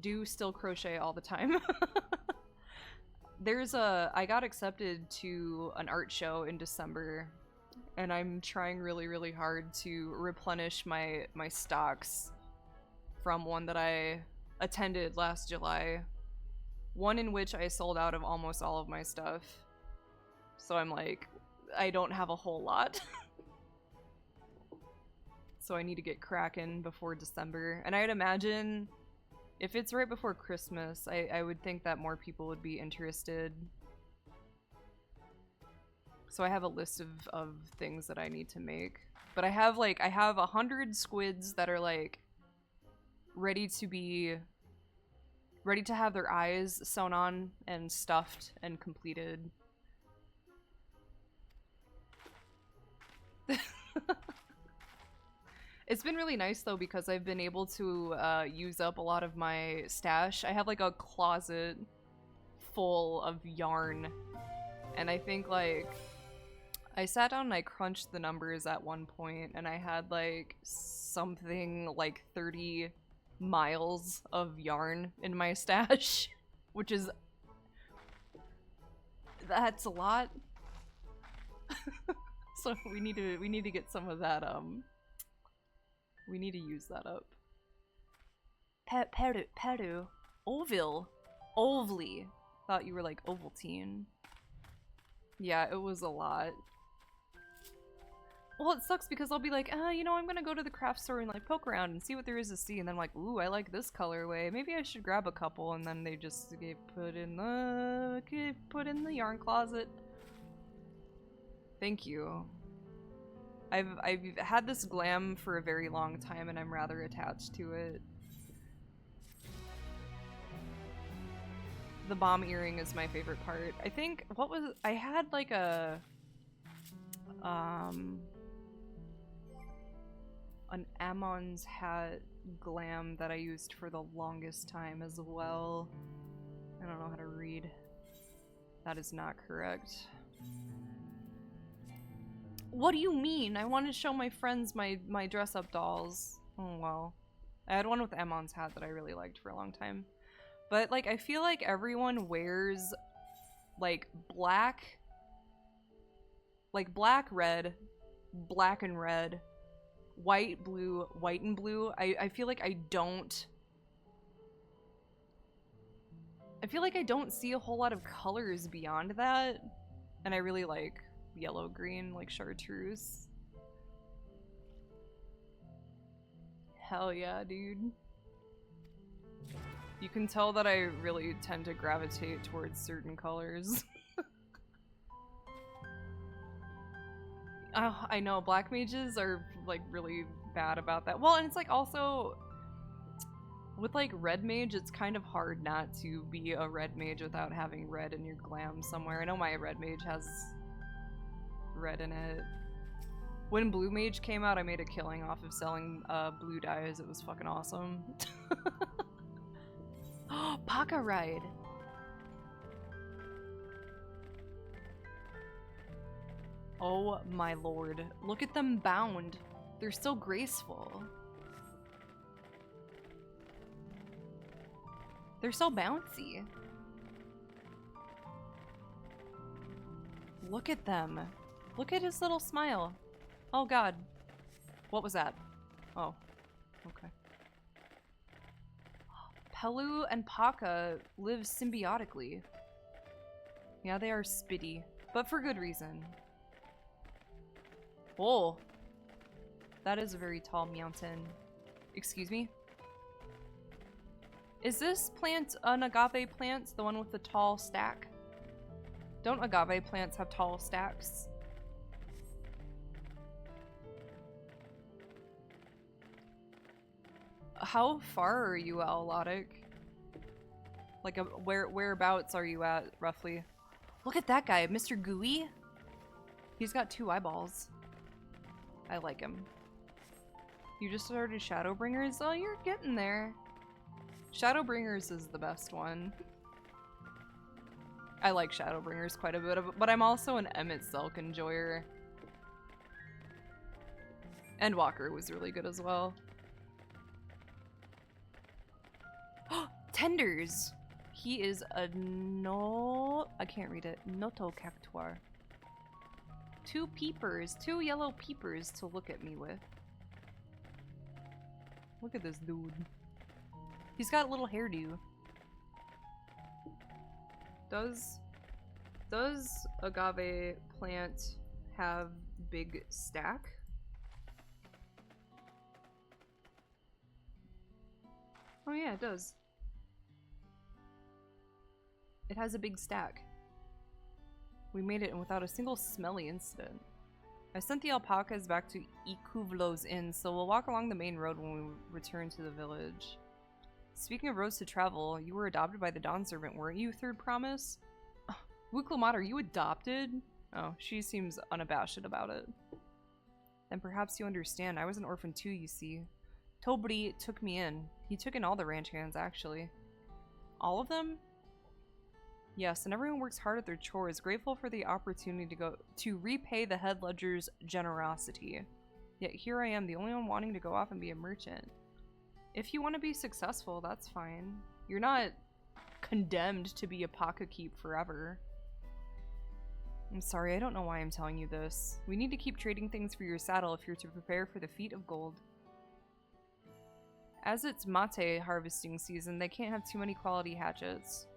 do still crochet all the time. I got accepted to an art show in December, and I'm trying really, really hard to replenish my stocks from one that I attended last July. One in which I sold out of almost all of my stuff. So I'm like, I don't have a whole lot. So I need to get cracking before December. And I'd imagine if it's right before Christmas, I would think that more people would be interested. So I have a list of things that I need to make. But I have 100 squids that are like ready to have their eyes sewn on and stuffed and completed. It's been really nice though because I've been able to use up a lot of my stash. I have like a closet full of yarn, and I think like I sat down and I crunched the numbers at one point and I had like something like 30 miles of yarn in my stash, which is— that's a lot. So we need to get some of that we need to use that up. Peru. Ovely. Thought you were like Ovaltine. Yeah, it was a lot. Well, it sucks because I'll be like, you know, I'm gonna go to the craft store and like poke around and see what there is to see, and then I'm like, ooh, I like this colorway. Maybe I should grab a couple, and then they just get put in the yarn closet. Thank you. I've had this glam for a very long time and I'm rather attached to it. The bomb earring is my favorite part. I think, I had like a an Ammon's hat glam that I used for the longest time as well. I don't know how to read That is not correct. What do you mean? I wanted to show my friends my dress-up dolls. Oh, well. I had one with Emon's hat that I really liked for a long time. But, like, I feel like everyone wears, like, black, red, black and red, white, blue, white and blue. I feel like I don't see a whole lot of colors beyond that. And I really like yellow, green, like chartreuse. Hell yeah, dude. You can tell that I really tend to gravitate towards certain colors. Oh, I know, black mages are like really bad about that. Well, and it's like also with like red mage, it's kind of hard not to be a red mage without having red in your glam somewhere. I know my red mage has red in it. When blue mage came out, I made a killing off of selling blue dyes. It was fucking awesome. Oh, Paka ride. Oh my lord. Look at them bound. They're so graceful. They're so bouncy. Look at them. Look at his little smile. Oh god. What was that? Oh. Okay. Pelu and Paka live symbiotically. Yeah, they are spitty, but for good reason. Oh. That is a very tall mountain. Excuse me? Is this plant an agave plant? The one with the tall stack? Don't agave plants have tall stacks? How far are you, Allotic? Like, whereabouts are you at, roughly? Look at that guy, Mr. Gooey. He's got 2 eyeballs. I like him. You just started Shadowbringers? Oh, you're getting there. Shadowbringers is the best one. I like Shadowbringers quite a bit, but I'm also an Emmett Selk enjoyer. Endwalker was really good as well. Tenders! He is a I can't read it. Noto Cactuar. 2 peepers. 2 yellow peepers to look at me with. Look at this dude. He's got a little hairdo. Does agave plant have big stack? Oh yeah, it does. It has a big stack. We made it without a single smelly incident. I sent the alpacas back to Ikuvlo's inn, so we'll walk along the main road when we return to the village. Speaking of roads to travel, you were adopted by the Dawn Servant, weren't you, Third Promise? Wuklamat, are you adopted? Oh, she seems unabashed about it. Then perhaps you understand. I was an orphan too, you see. Tobri took me in. He took in all the ranch hands, actually. All of them? Yes, and everyone works hard at their chores, grateful for the opportunity to repay the head ledger's generosity. Yet here I am, the only one wanting to go off and be a merchant. If you want to be successful, that's fine. You're not condemned to be a Paka keep forever. I'm sorry, I don't know why I'm telling you this. We need to keep trading things for your saddle if you're to prepare for the feat of gold. As it's mate harvesting season, they can't have too many quality hatchets.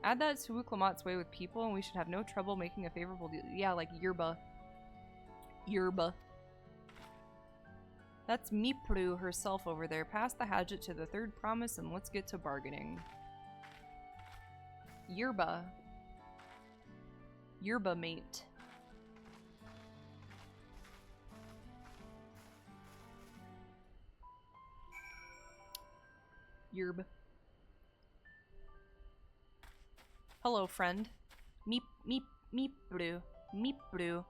Add that to Wuklamat's way with people and we should have no trouble making a favorable deal. Yeah, like yerba. Yerba. That's Mipru herself over there. Pass the hatchet to the Third Promise and let's get to bargaining. Yerba. Yerba mate. Yerb. Hello, friend. Mipru. Mipru.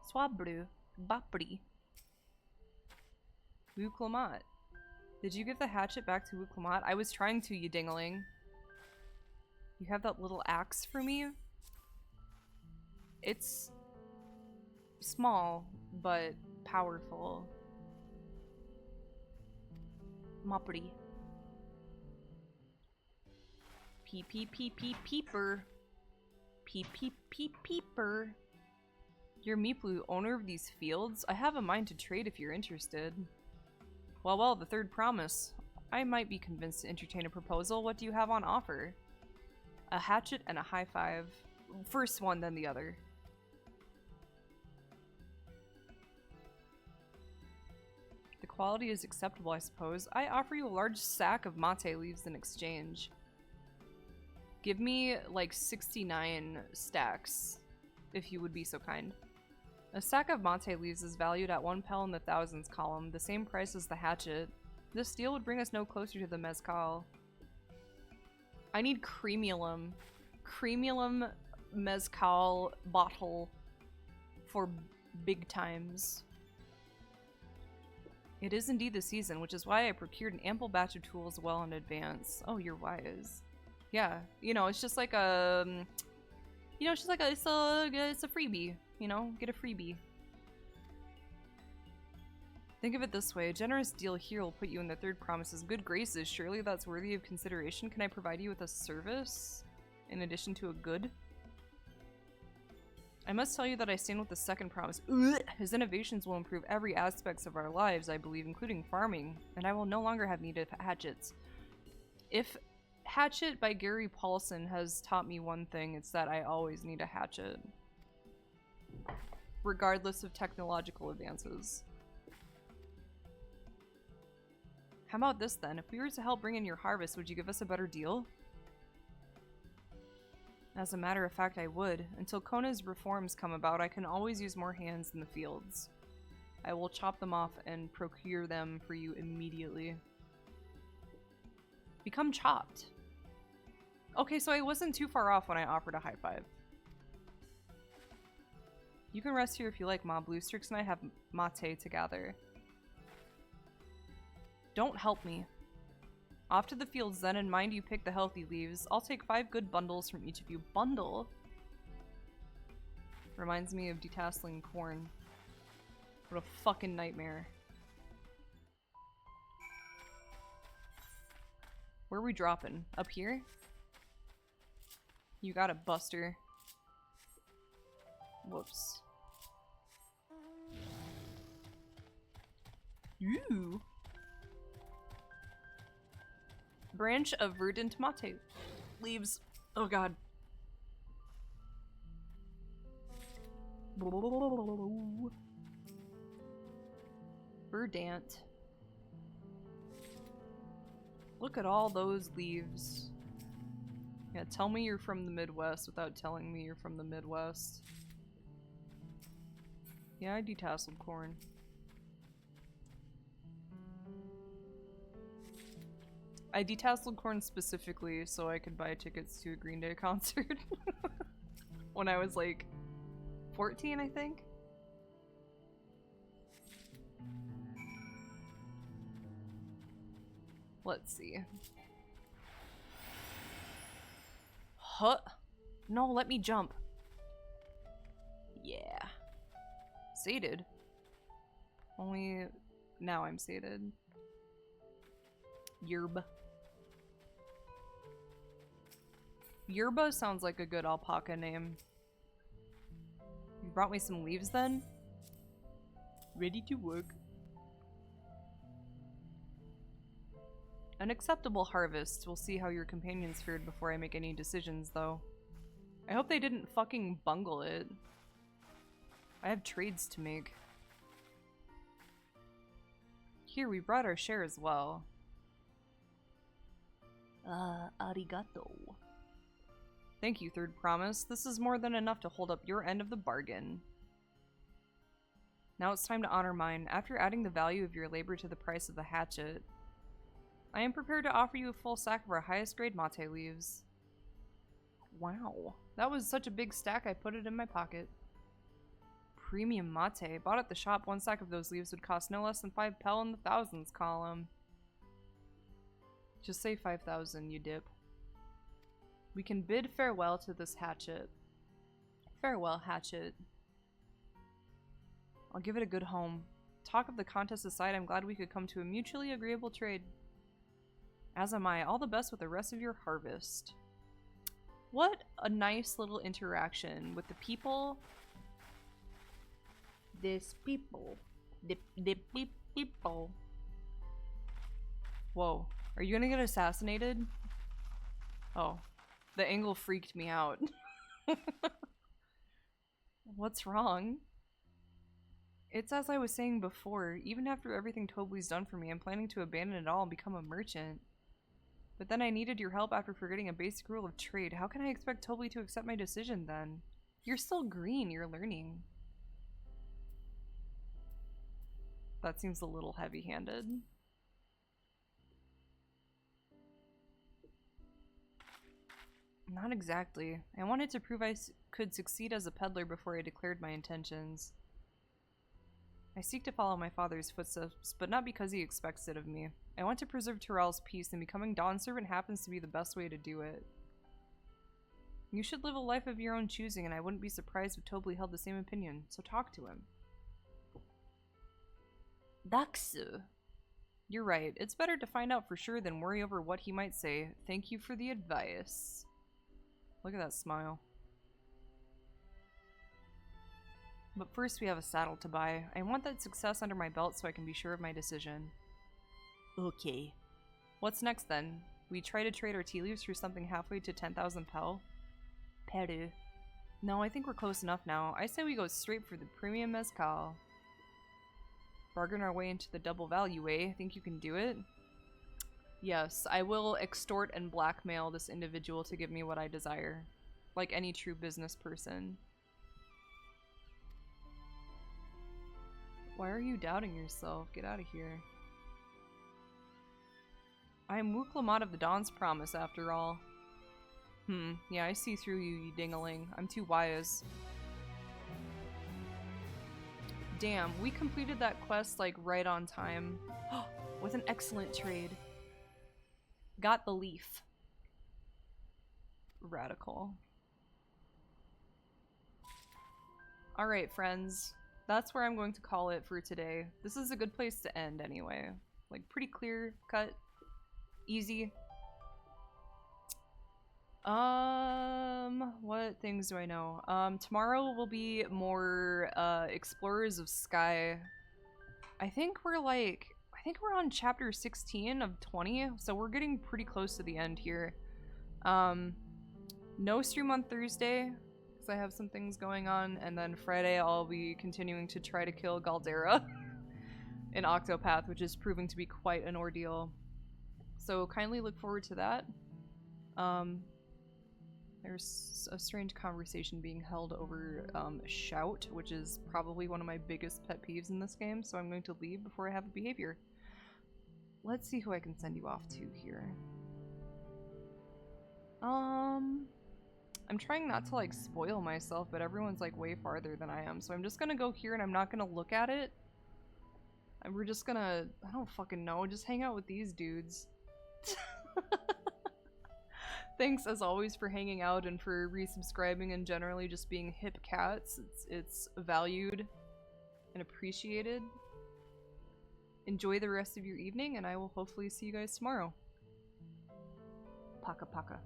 Swabru. Bapri. Wuklamat. Did you give the hatchet back to Wuklamat? I was trying to, you dingaling. You have that little axe for me? It's small, but powerful. Moppity. Peeper. Peeper. You're Meeplu, owner of these fields? I have a mind to trade if you're interested. Well, the third promise. I might be convinced to entertain a proposal. What do you have on offer? A hatchet and a high five. First one, then the other. The quality is acceptable, I suppose. I offer you a large sack of mate leaves in exchange. Give me like 69 stacks, if you would be so kind. A sack of mate leaves is valued at 1 pel in the thousands column, the same price as the hatchet. This deal would bring us no closer to the mezcal. I need cremulum. Cremulum mezcal bottle for big times. It is indeed the season, which is why I procured an ample batch of tools well in advance. Oh, you're wise. Yeah, you know, it's just like a, you know, it's just like it's a freebie, you know, get a freebie. Think of it this way, a generous deal here will put you in the third promise's good graces. Surely that's worthy of consideration. Can I provide you with a service in addition to a good? I must tell you that I stand with the second promise. His innovations will improve every aspect of our lives, I believe, including farming, and I will no longer have need of hatchets. If Hatchet by Gary Paulson has taught me one thing, it's that I always need a hatchet. Regardless of technological advances. How about this then? If we were to help bring in your harvest, would you give us a better deal? As a matter of fact, I would. Until Kona's reforms come about, I can always use more hands in the fields. I will chop them off and procure them for you immediately. Become chopped. Okay, so I wasn't too far off when I offered a high five. You can rest here if you like, Mob Blue. Strix and I have mate to gather. Don't help me. Off to the fields then, and mind you pick the healthy leaves. I'll take 5 good bundles from each of you. Bundle? Reminds me of detasseling corn. What a fucking nightmare. Where are we dropping? Up here? You got it, Buster. Whoops. Ooh. Branch of verdant mate leaves. Oh god. Verdant. Look at all those leaves. Yeah, tell me you're from the Midwest without telling me you're from the Midwest. Yeah, I detasseled corn. I detasseled corn specifically so I could buy tickets to a Green Day concert when I was like 14, I think. Let's see. Huh? No, let me jump. Yeah. Sated. Only now I'm sated. Yerba. Yerba sounds like a good alpaca name. You brought me some leaves then? Ready to work. An acceptable harvest. We'll see how your companions fared before I make any decisions, though. I hope they didn't fucking bungle it. I have trades to make. Here, we brought our share as well. Arigato. Thank you, third promise. This is more than enough to hold up your end of the bargain. Now it's time to honor mine. After adding the value of your labor to the price of the hatchet, I am prepared to offer you a full sack of our highest grade mate leaves. Wow. That was such a big stack, I put it in my pocket. Premium mate. Bought at the shop, 1 sack of those leaves would cost no less than 5 pel in the thousands column. Just say 5,000, you dip. We can bid farewell to this hatchet. Farewell, Hatchet. I'll give it a good home. Talk of the contest aside, I'm glad we could come to a mutually agreeable trade. As am I. All the best with the rest of your harvest. What a nice little interaction with the people. This people. The people. Whoa. Are you gonna get assassinated? Oh. The angle freaked me out. What's wrong? It's as I was saying before, even after everything Tobley's done for me, I'm planning to abandon it all and become a merchant. But then I needed your help after forgetting a basic rule of trade. How can I expect Tobley to accept my decision then? You're still green, you're learning. That seems a little heavy-handed. Not exactly. I wanted to prove I could succeed as a peddler before I declared my intentions. I seek to follow my father's footsteps, but not because he expects it of me. I want to preserve Tyrell's peace, and becoming Dawn Servant happens to be the best way to do it. You should live a life of your own choosing, and I wouldn't be surprised if Tobley held the same opinion, so talk to him. Daksu. You're right. It's better to find out for sure than worry over what he might say. Thank you for the advice. Look at that smile. But first we have a saddle to buy. I want that success under my belt so I can be sure of my decision. Okay. What's next then? We try to trade our tea leaves for something halfway to 10,000 pel? Peru. No, I think we're close enough now. I say we go straight for the premium mezcal. Bargain our way into the double value way. Think you can do it? Yes, I will extort and blackmail this individual to give me what I desire. Like any true business person. Why are you doubting yourself? Get out of here. I am Wuklamat of the Dawn's Promise, after all. Yeah, I see through you, you dingaling. I'm too wise. Damn, we completed that quest, like, right on time. With an excellent trade. Got the leaf. Radical. Alright, friends. That's where I'm going to call it for today. This is a good place to end anyway. Like, pretty clear cut. Easy. What things do I know? Tomorrow will be more, Explorers of Sky. I think we're on chapter 16 of 20, so we're getting pretty close to the end here. No stream on Thursday, because I have some things going on, and then Friday I'll be continuing to try to kill Galdera in Octopath, which is proving to be quite an ordeal. So kindly look forward to that. There's a strange conversation being held over shout, which is probably one of my biggest pet peeves in this game, so I'm going to leave before I have a behavior. Let's see who I can send you off to here. I'm trying not to, like, spoil myself, but everyone's, like, way farther than I am, so I'm just gonna go here and I'm not gonna look at it. And we're just gonna, I don't fucking know, just hang out with these dudes. Thanks, as always, for hanging out and for resubscribing and generally just being hip cats. It's valued and appreciated. Enjoy the rest of your evening, and I will hopefully see you guys tomorrow. Paka paka.